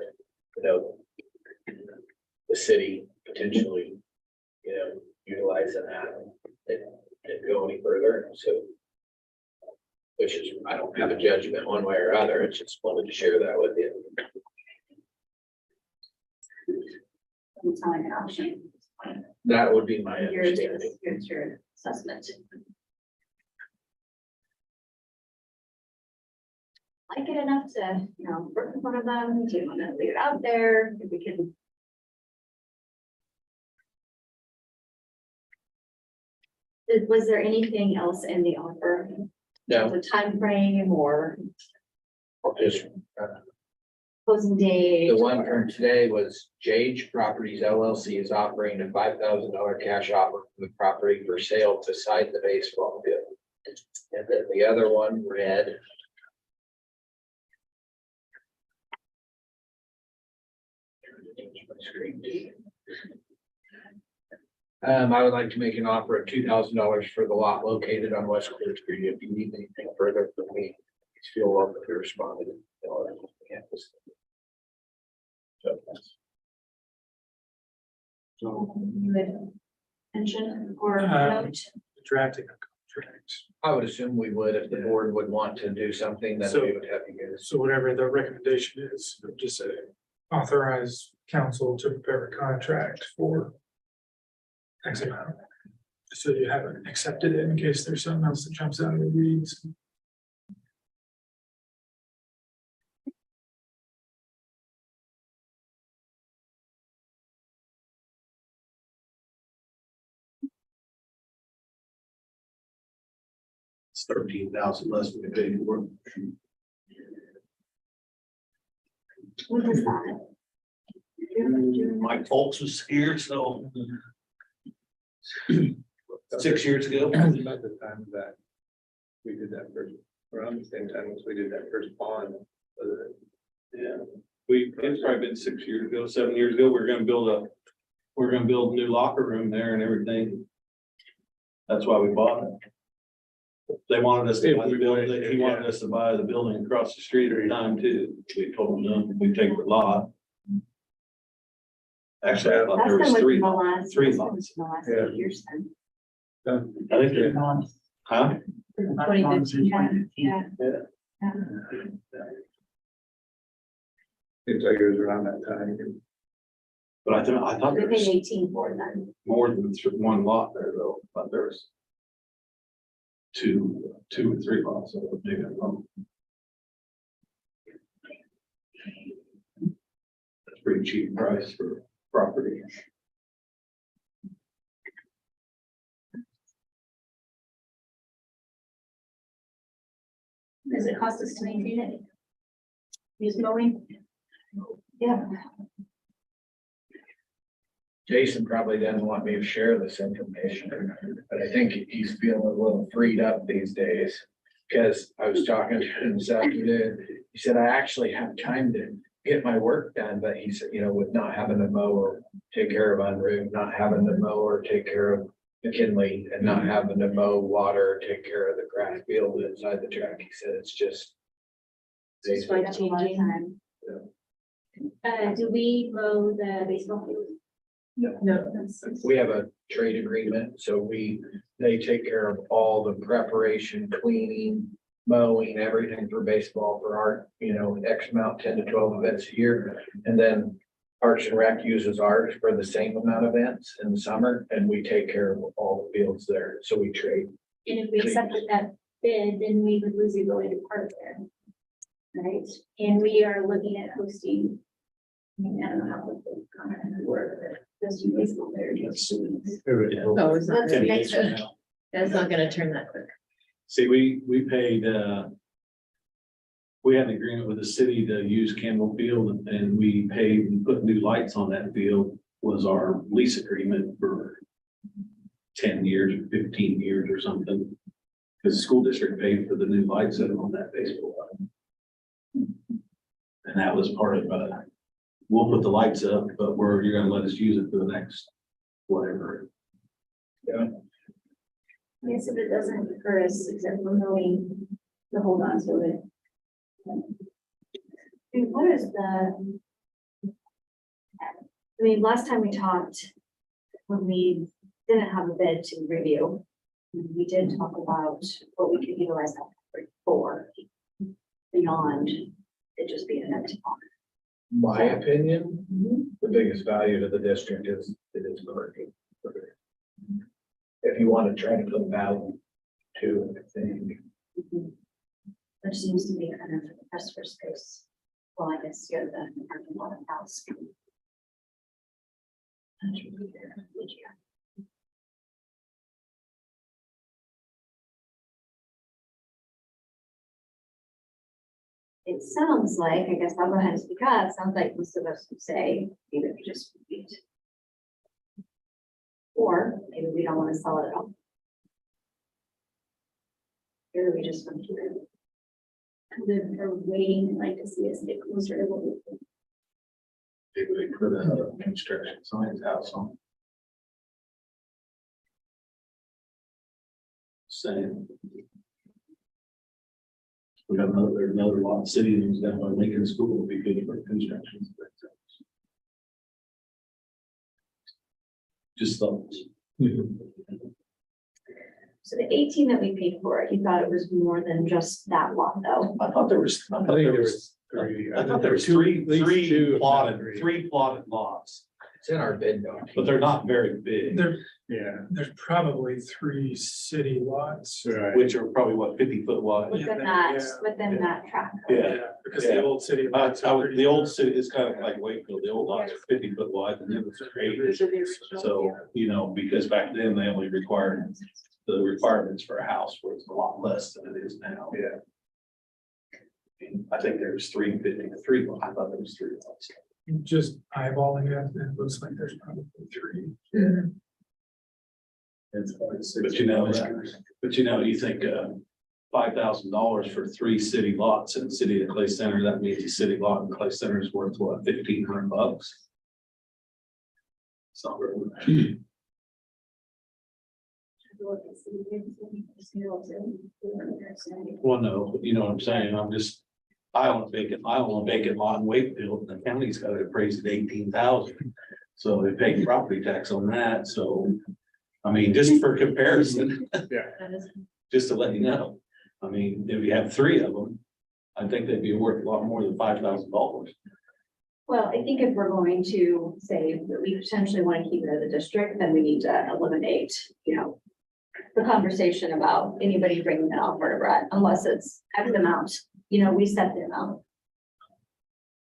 the city potentially, utilizing that and go any further. So, which is, I don't have a judgment one way or other. I just wanted to share that with you. It's not like an option. That would be my Here's understanding. your assessment. Like it enough to, work with one of them, do you want to leave it out there, if we can. Was there anything else in the offer? No, The time frame or just closing date? the one from today was Jage Properties LLC is offering a $5,000 cash offer for the property for sale beside the baseball field. And then the other one read. I would like to make an offer of $2,000 for the lot located on West Clear Street. If you need anything further from me, please feel welcome to respond. You would mention or Um, note? Drafting a contract. I would assume we would, if the board would want to do something, then we would have you guys. So whatever the recommendation is, just say authorize council to prepare a contract for X amount. So you haven't accepted it in case there's something else that jumps out of the weeds. It's 13,000 less than we paid for. What is that? My folks was here, so 6 years ago. About the time that we did that first, around the same time as we did that first bond. Yeah, it's probably been 6 years ago, 7 years ago. We're gonna build a new locker room there and everything. That's why we bought it. They wanted us to buy the building. He wanted us to buy the building across the street at the time too. We told him no, we take the lot. Actually, I thought That's there been was within three, the last. three that's been lots. within the last Yeah. 8 years then. I think they're, huh? 2015. Yeah. Seems like it was around that time. But I thought We there paid was 18 for it then. more than one lot there though, but there was two or three lots, so maybe I'm wrong. That's pretty cheap price for property. Does it cost us to maintain it? Use mowing? Yeah. Jason probably doesn't want me to share this information, but I think he's feeling a little freed up these days. Cause I was talking to him this afternoon, he said, I actually have time to get my work done, but he said, you know, with not having to mow or take care of unroot, not having to mow or take care of McKinley, and not having to mow water, or take care of the grass field inside the track, he said, it's just. It's like a lot of time. Do we mow the baseball field? No, we have a trade agreement, so they take care of all the preparation, cleaning, mowing, everything for baseball for our, you know, X amount, 10 to 12 events a year. And then Parks and Rec uses ours for the same amount of events in the summer, and we take care of all the fields there, so we trade. And if we accepted that bid, then we would lose the ability to park there. Right, and we are looking at hosting. I mean, I don't know how the contract would work, but hosting baseball there. Oh, it's not, That's next week. that's not gonna turn that quick. See, we paid, we had an agreement with the city to use Campbell Field and we paid and put new lights on that field was our lease agreement for 10 years or 15 years or something. Because the school district paid for the new lights that are on that baseball field. And that was part of, we'll put the lights up, but you're gonna let us use it for the next whatever. Yes, if it doesn't hurt us, except for mowing the hold on to it. And what is the? I mean, last time we talked, when we didn't have a bid to review, we did talk about what we could utilize that for beyond it just being an empty pond. My opinion, the biggest value to the district is it is parking. If you want to try to put value to it, I think. Which seems to be kind of a press for space. Well, I guess you're the parking lot of house. It sounds like, I guess I'll go ahead and speak up, it sounds like most of us would say, either we just repeat. Or maybe we don't want to sell it at all. Or we just want to keep it. We're waiting, like, to see us get closer to what we. Maybe they put a construction signs house on. Same. We got another lot of city news down by Lincoln School will be good for construction. Just thoughts. So the 18 that we paid for it, you thought it was more than just that lot though? I thought there was, I thought there was three plotted lots, It's in our bid document. but they're not very big, There's probably 3 city lots. which are probably what, 50-foot wide. Within that track. Yeah. Because the old city. lots are pretty- The old city is kind of like Wakefield, the old lots are 50-foot wide and then it's great. So, you know, because back then they only required the requirements for a house where it's a lot less than it is now. Yeah. I think there's 3 lots. I thought there was 3 lots. Just eyeballing it, it looks like there's probably 3. But you know, you think $5,000 for 3 city lots in the city of Clay Center, that means the city lot in Clay Center is worth what, $1,500? It's not very much. Well, no, but you know what I'm saying, I own a vacant lot in Wakefield, and the county's got it appraised at 18,000. So they pay property tax on that, so, I mean, just for comparison, That is- just to let you know. I mean, if you have three of them, I think they'd be worth a lot more than $5,000. Well, I think if we're going to say that we potentially want to keep it as a district, then we need to eliminate, the conversation about anybody bringing that off vertebrate, unless it's X amount, we set the amount.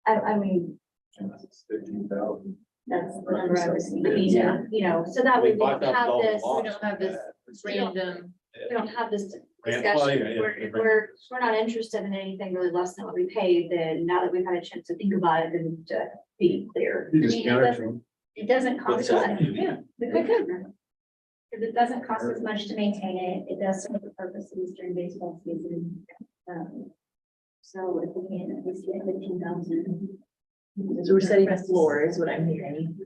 I mean, 15,000. that's the number I was thinking, so that way we don't have this, We don't have this random, we don't have this Well, discussion. yeah, If we're not interested in anything really less than what we paid, then now that we've had a chance to think about it and to be clear. You just count it from. It doesn't What's cost, that? because it doesn't cost as much to maintain it. It does serve the purposes during baseball season. So if we can at least get 15,000. so we're setting a floor is what I'm hearing.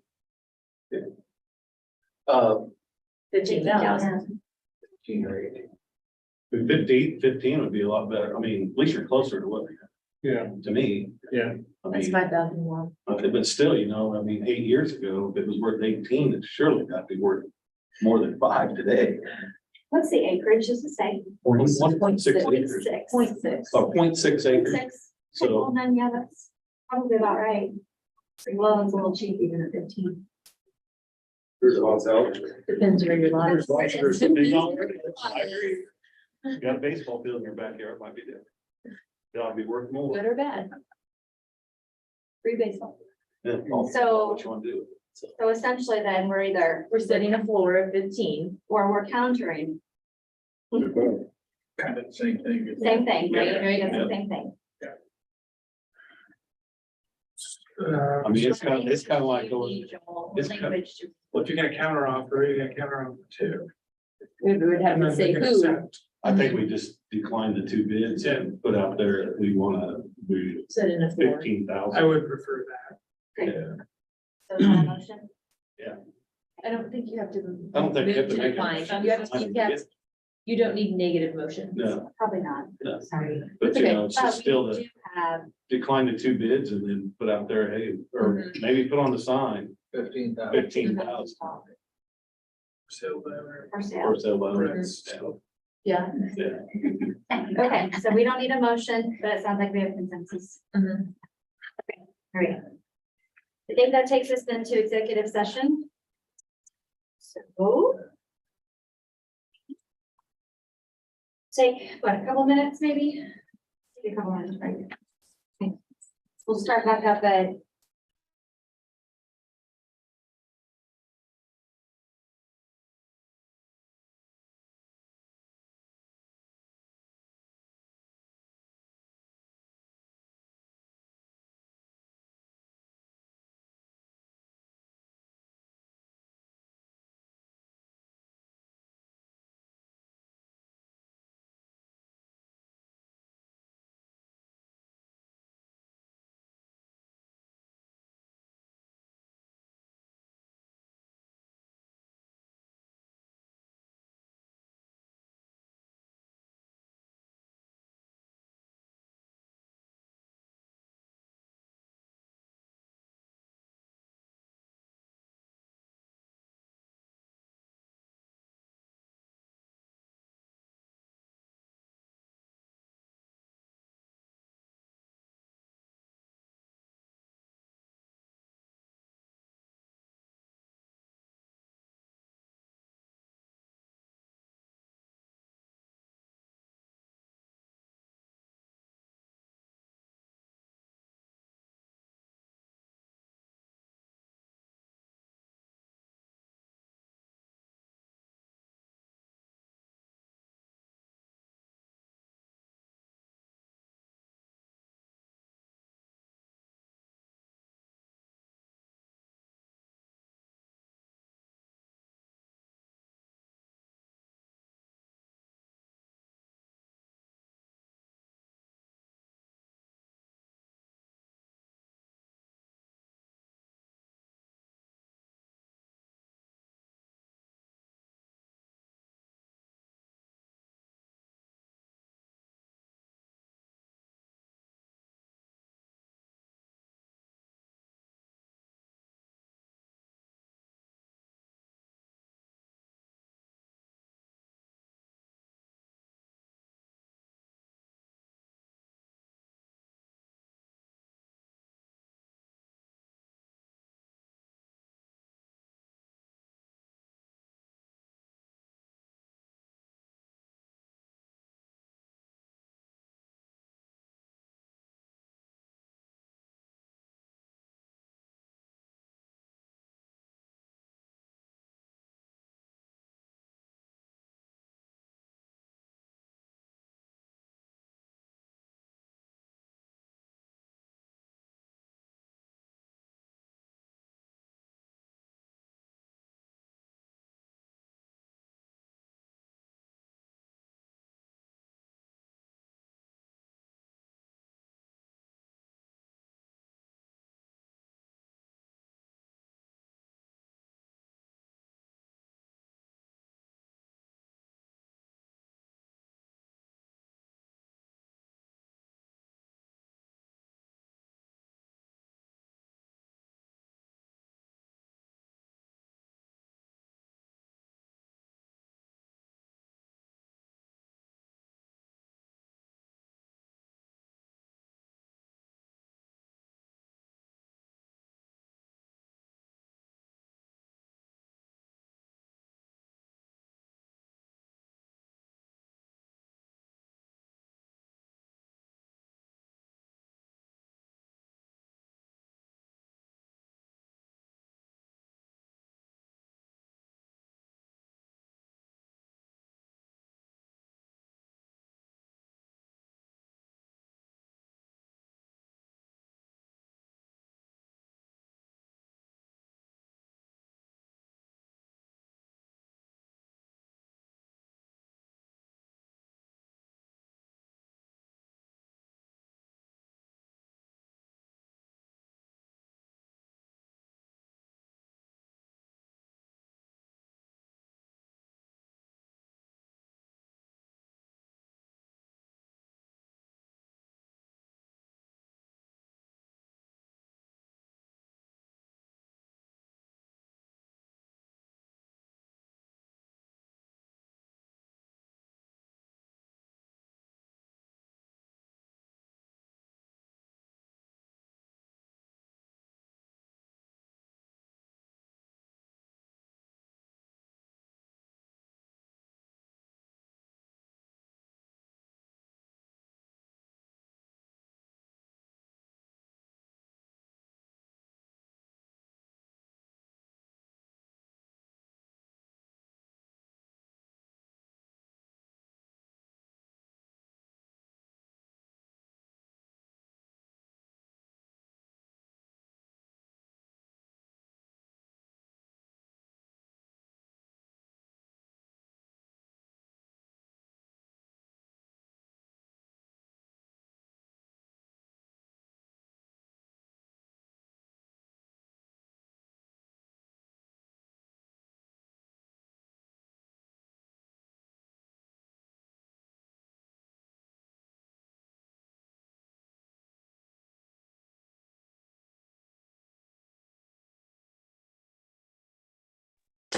15,000. 15 or 18. 15 would be a lot better. I mean, at least you're closer to what, Yeah, to me. yeah. I That's mean, 5,000 more. but still, I mean, 8 years ago, if it was worth 18, it surely got to be worth more than 5 today. What's the acreage, does it say? 1.6 acres. 0.6. 0.6. Oh, 0.6 acres. 0.6. So, Well, then, yeah, that's probably about right. Well, it's a little cheap even at 15. There's lots out. Depends where your lot is. there's a big already. I agree. You got a baseball field in your backyard, might be different. That'll be worth more. Good or bad? Free baseball. Yeah, well, So- what you want to do. So, So essentially then we're either, We're setting a floor of 15. or we're countering, Kind of the same thing. same thing, right? Yeah. It's the same thing. I mean, it's kind of like going, it's kind of- Language to- Well, if you're gonna counter offer, you're gonna counter offer two. We would have And to then say they're gonna who. accept. I think we just declined the 2 bids and put out there, if we wanna, we Set in a floor. 15,000. I would prefer that. Yeah. So is that a motion? I don't think you have to. I don't think you have to move make a decline. motion. You have, you don't need negative motions. No, Probably not. No. Sorry. but It's you okay. know, it's But just we still do to have, decline the 2 bids and then put out there, hey, or maybe put on the sign, 15,000. 15,000 So, for sale. or so. Yeah. Yeah. Okay, so we don't need a motion, but it sounds like we have consensus. Mhm. All right. I think that takes us then to executive session. So. Take, what, a couple minutes maybe? Take a couple minutes, right? Okay. We'll start back up at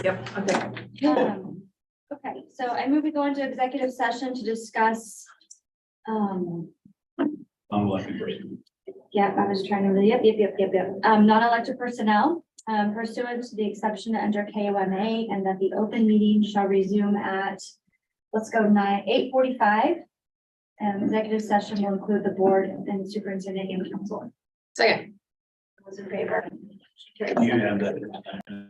Yep, okay. Okay, so I move we go into executive session to discuss, Non-elected person. yeah, I was trying to, yep. Non-elected personnel, pursuant to the exception under KOMA, and that the open meeting shall resume at, let's go 8:45. Executive session will include the board and superintendent and council. Second. Those in favor? You have that.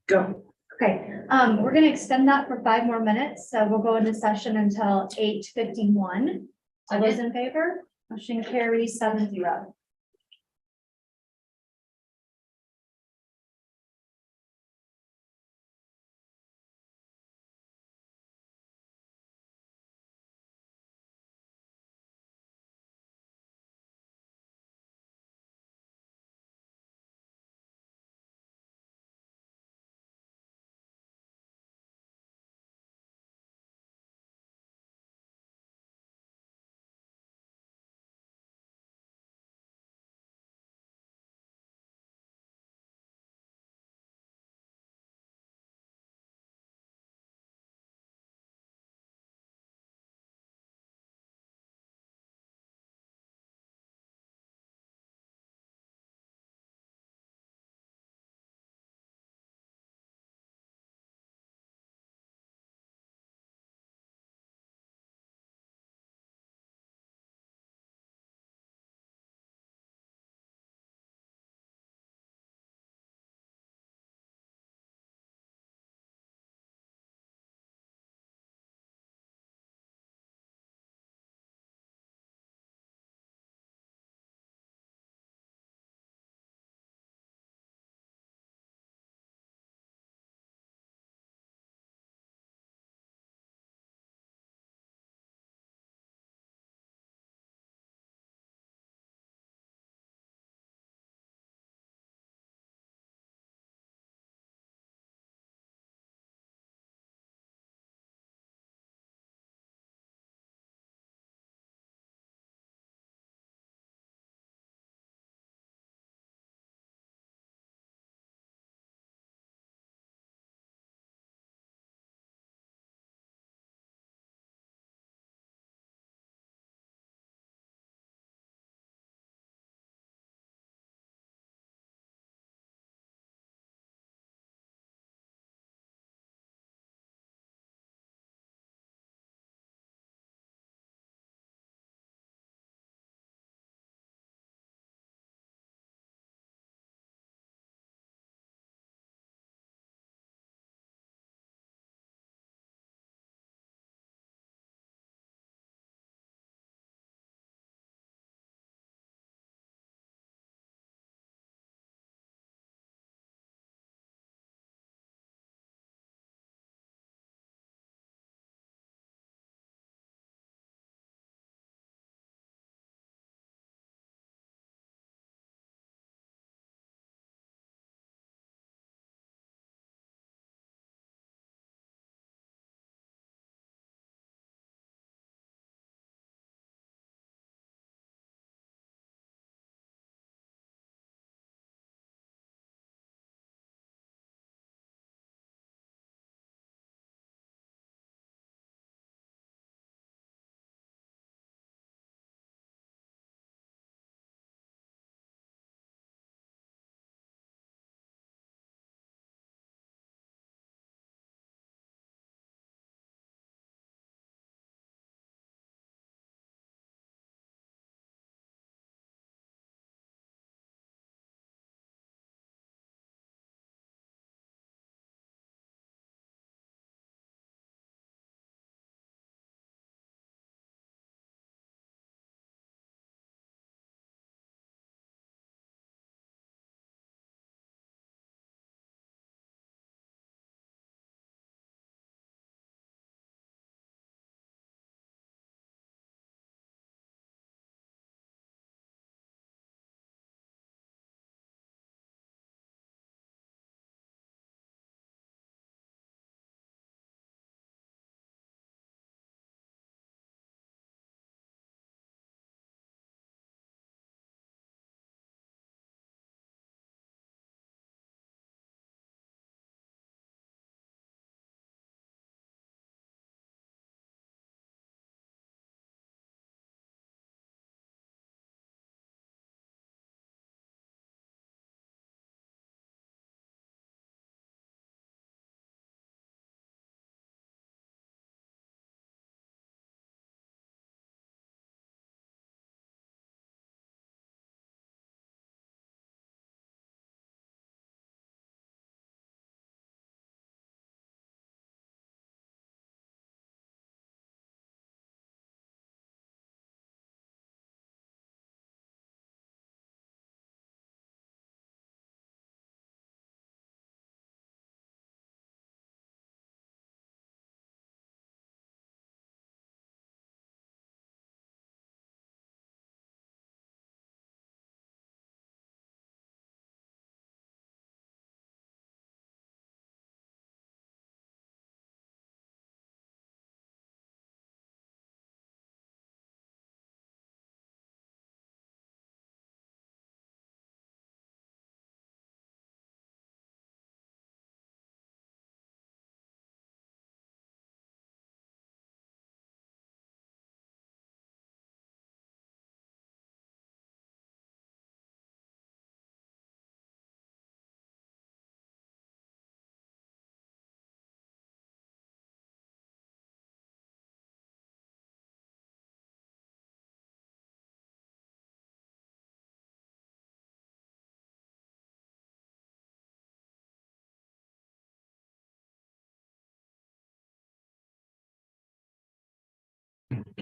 Go. Okay, we're gonna extend that for 5 more minutes, so we'll go into session until 8:51. All those in favor? Motion carries 7-0.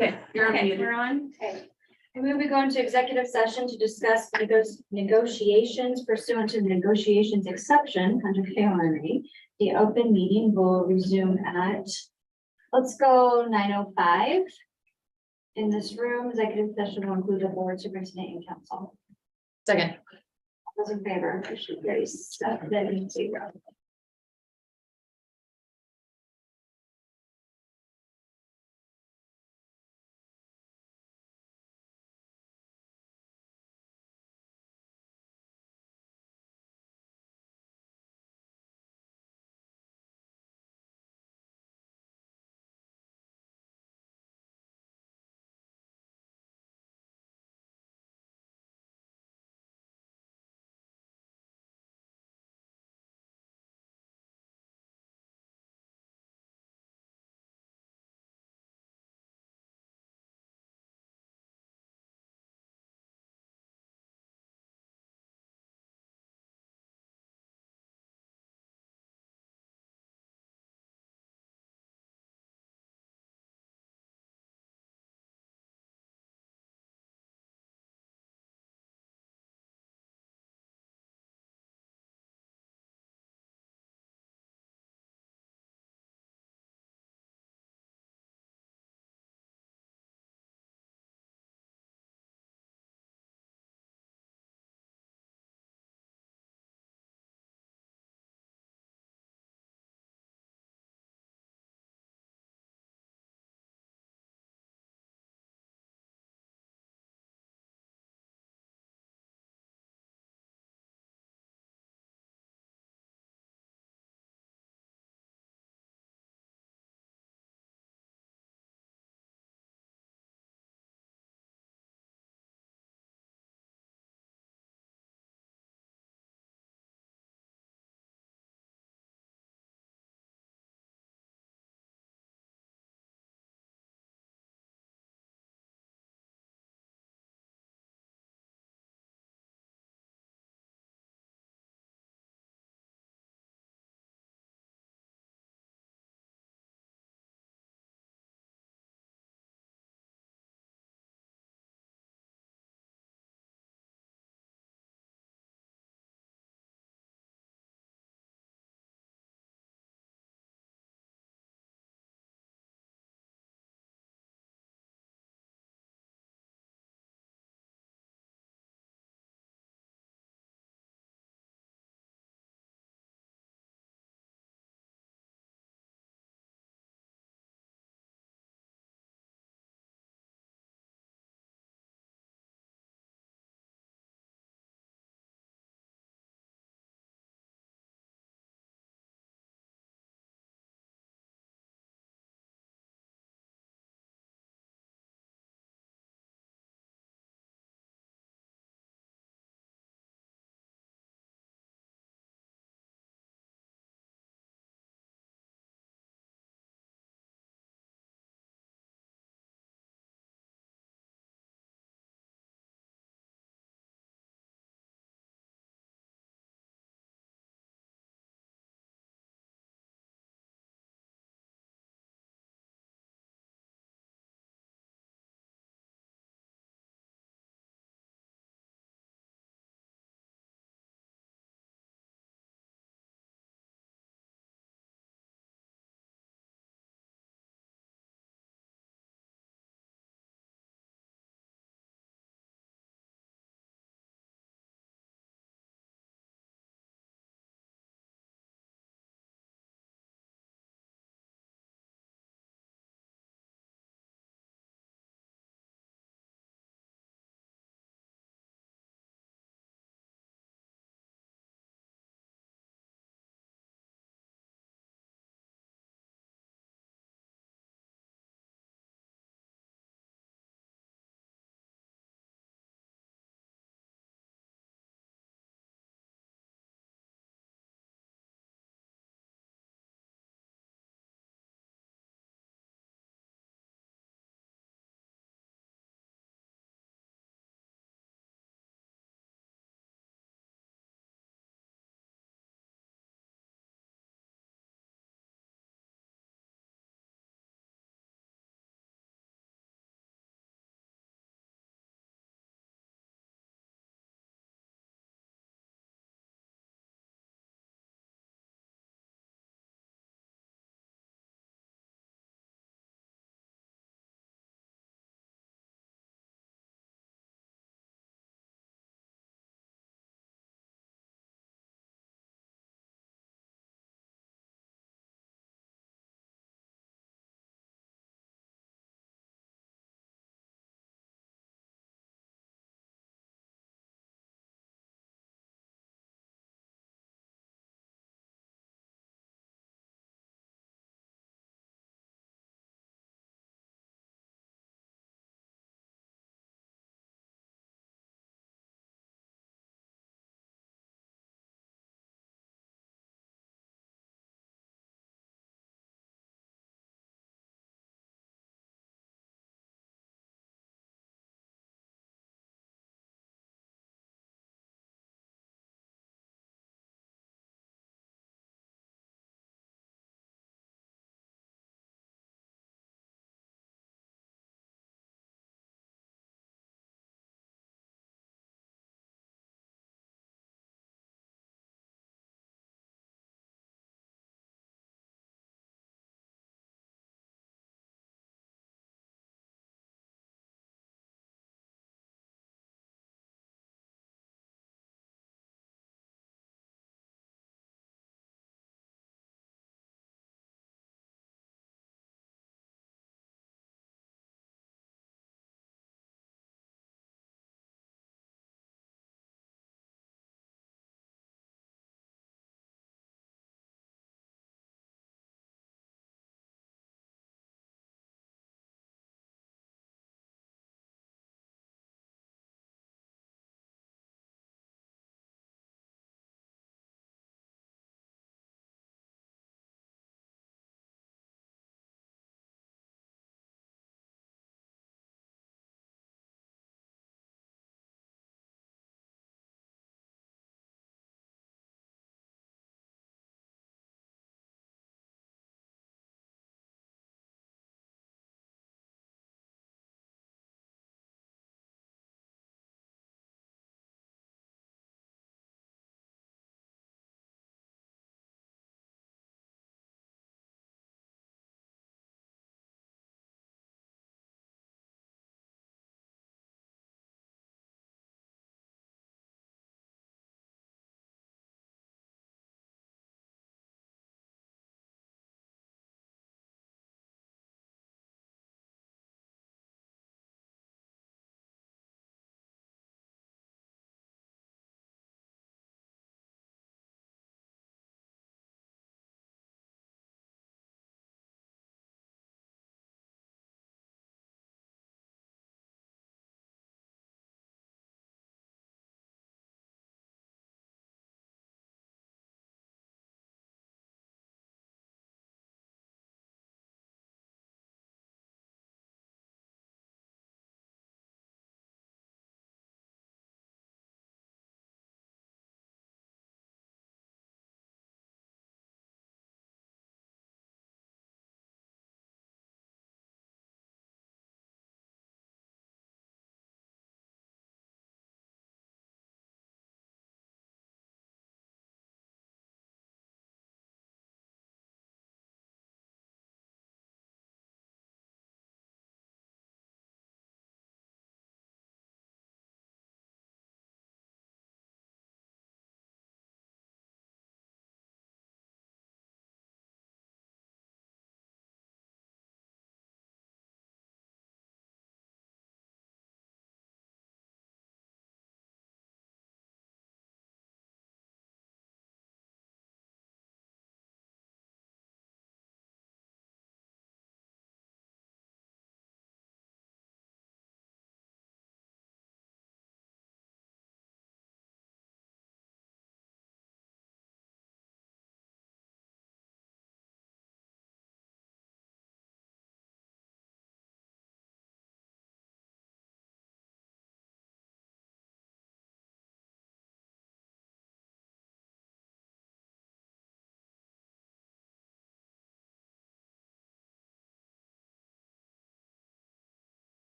Okay, you're Okay, unmuted. we're on. Okay. And we will go into executive session to discuss negotiations pursuant to the negotiations exception under KOMA. The open meeting will resume at, let's go 9:05. In this room, executive session will include the board, superintendent, and council. Second. Those in favor, motion carries 7-0.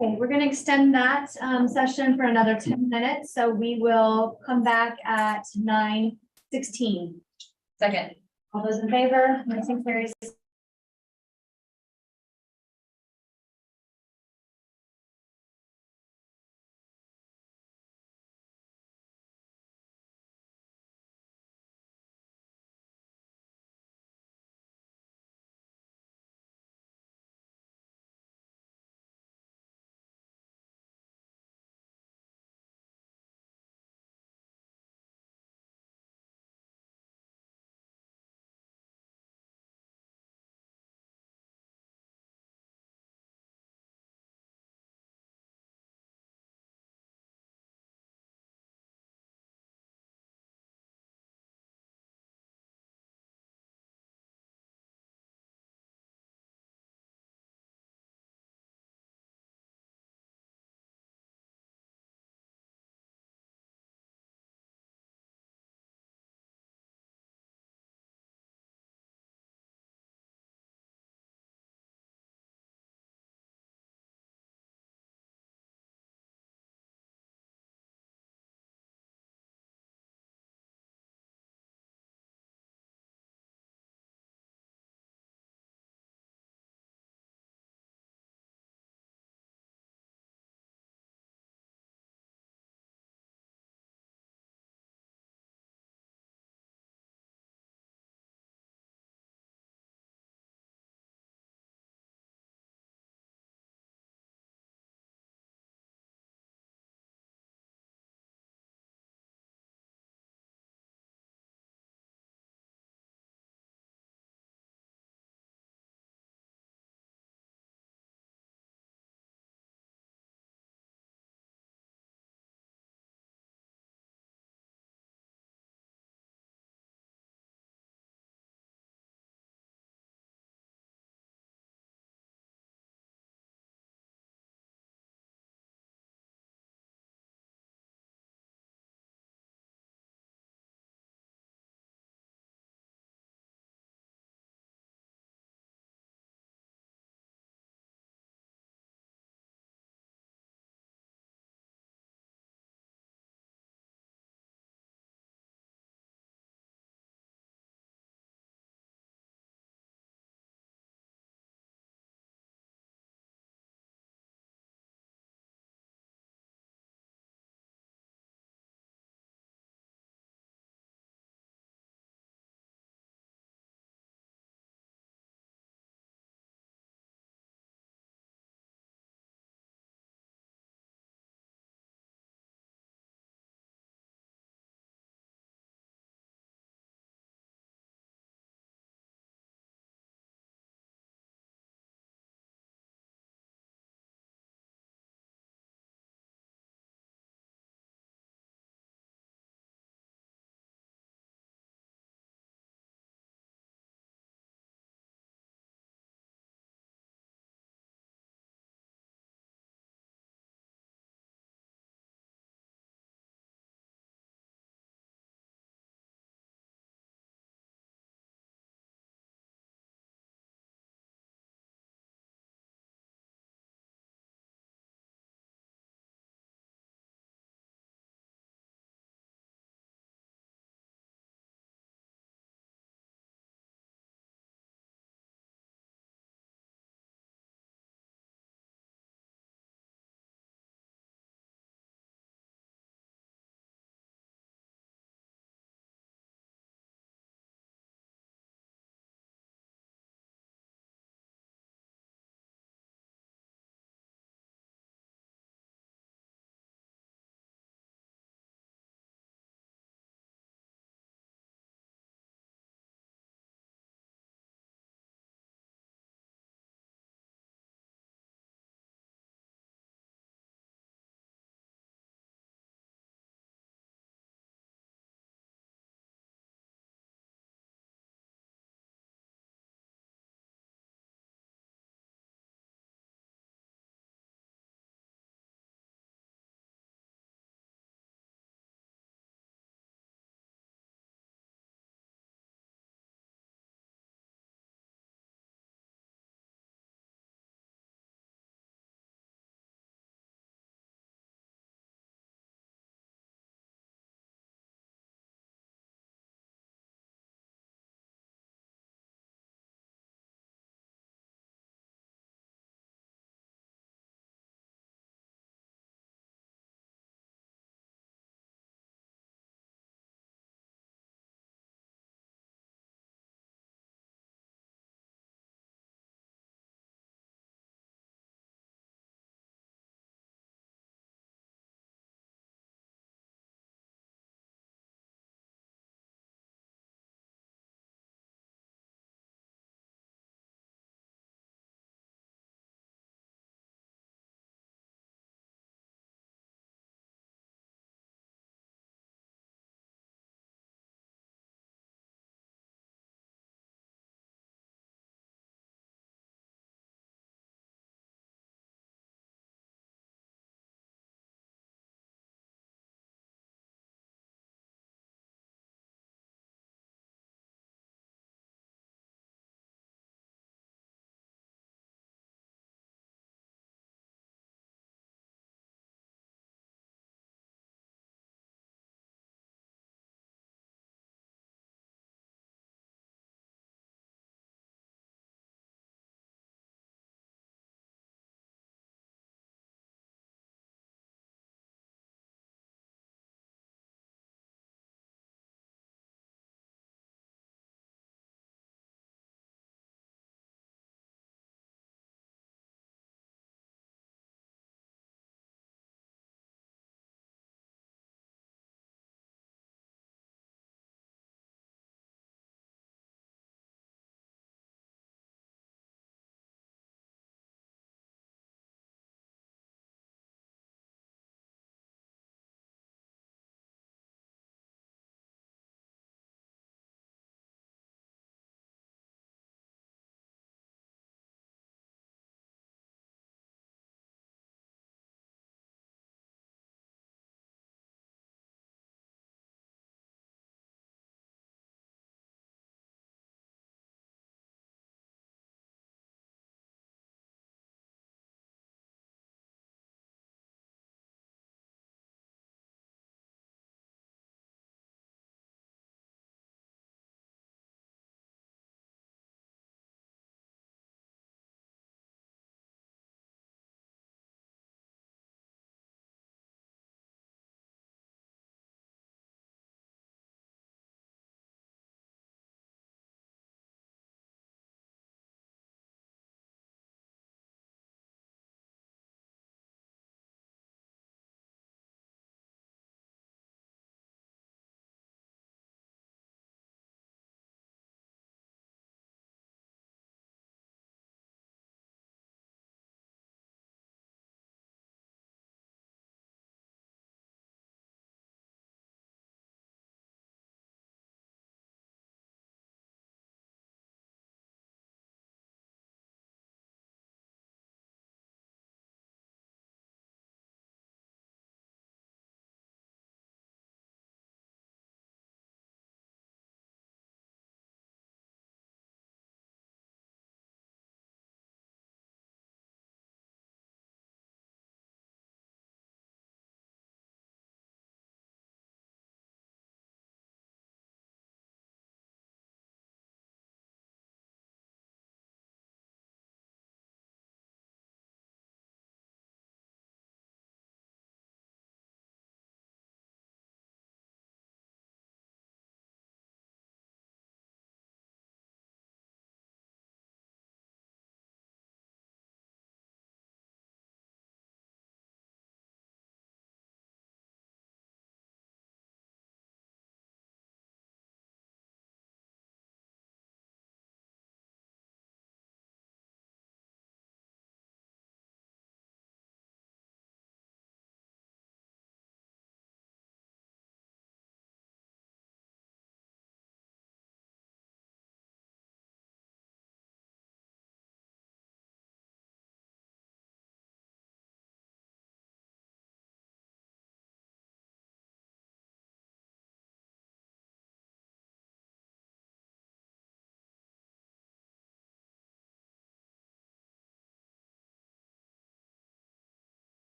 Okay, we're gonna extend that session for another 10 minutes, so we will come back at 9:16. Second. All those in favor, motion carries.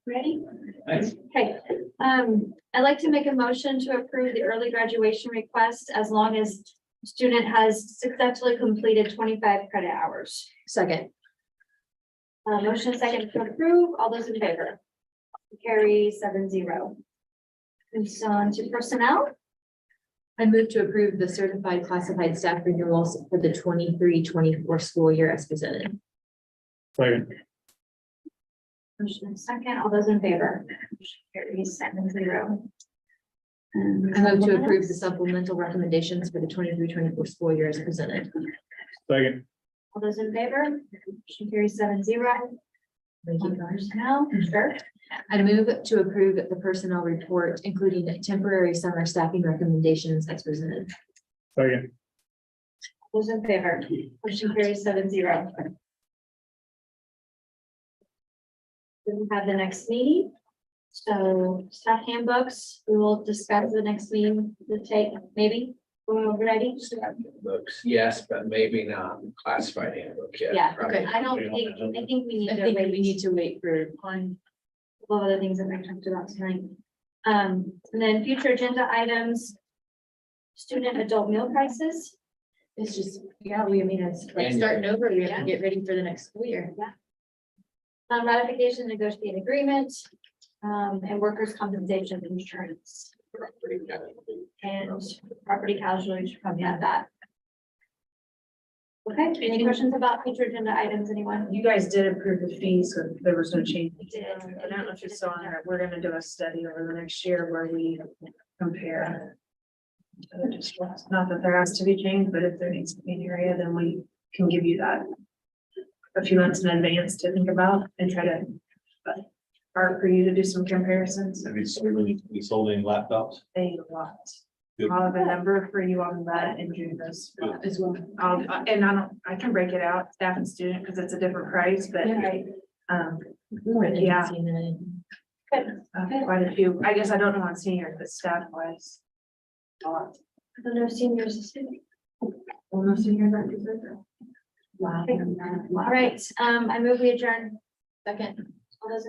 Ready? Thanks. Okay, I'd like to make a motion to approve the early graduation request as long as student has successfully completed 25 credit hours. Second. Motion second to approve, all those in favor? Carry 7-0. And so on to personnel. I move to approve the certified classified staff renewals for the 23-24 school year as presented. Second. Motion second, all those in favor? Carry 7-0. I move to approve the supplemental recommendations for the 23-24 school year as presented. Second. All those in favor? Motion carries 7-0. Thank you. Personnel, sure. I move to approve the personnel report, including temporary summer staffing recommendations as presented. Second. Those in favor? Motion carries 7-0. We will have the next meeting. So staff handbooks, we will discuss the next meeting, the take, maybe, when we're ready. Books, yes, but maybe not classified handbook yet. Yeah, Probably. I think we need I to think we wait need to wait for, on a lot of other things that we talked about tonight. And then future agenda items. Student adult meal prices. it's just, yeah, we, I mean, it's like starting over, we have to get ready for the next school year. Ratification negotiate agreement, and workers' compensation insurance and property casualty should probably add that. Okay, any questions about future agenda items, anyone? You guys did approve the fees, so there was no change. We did. I don't know if you saw in there, we're gonna do a study over the next year where we compare. Not that there has to be change, but if there needs to be an area, then we can give you that a few months in advance to think about and try to, or for you to do some comparisons. Have you sold any laptops? A lot. I'll have a number for you on that in June this as well. And I can break it out, staff and student, because it's a different price, but More than Yeah. 15 minutes. quite a few. I guess I don't know on seniors, but staff wise. A lot. I don't know, seniors. is student. Almost seniors aren't considered. Wow. All right, I move we adjourn. Second. All those in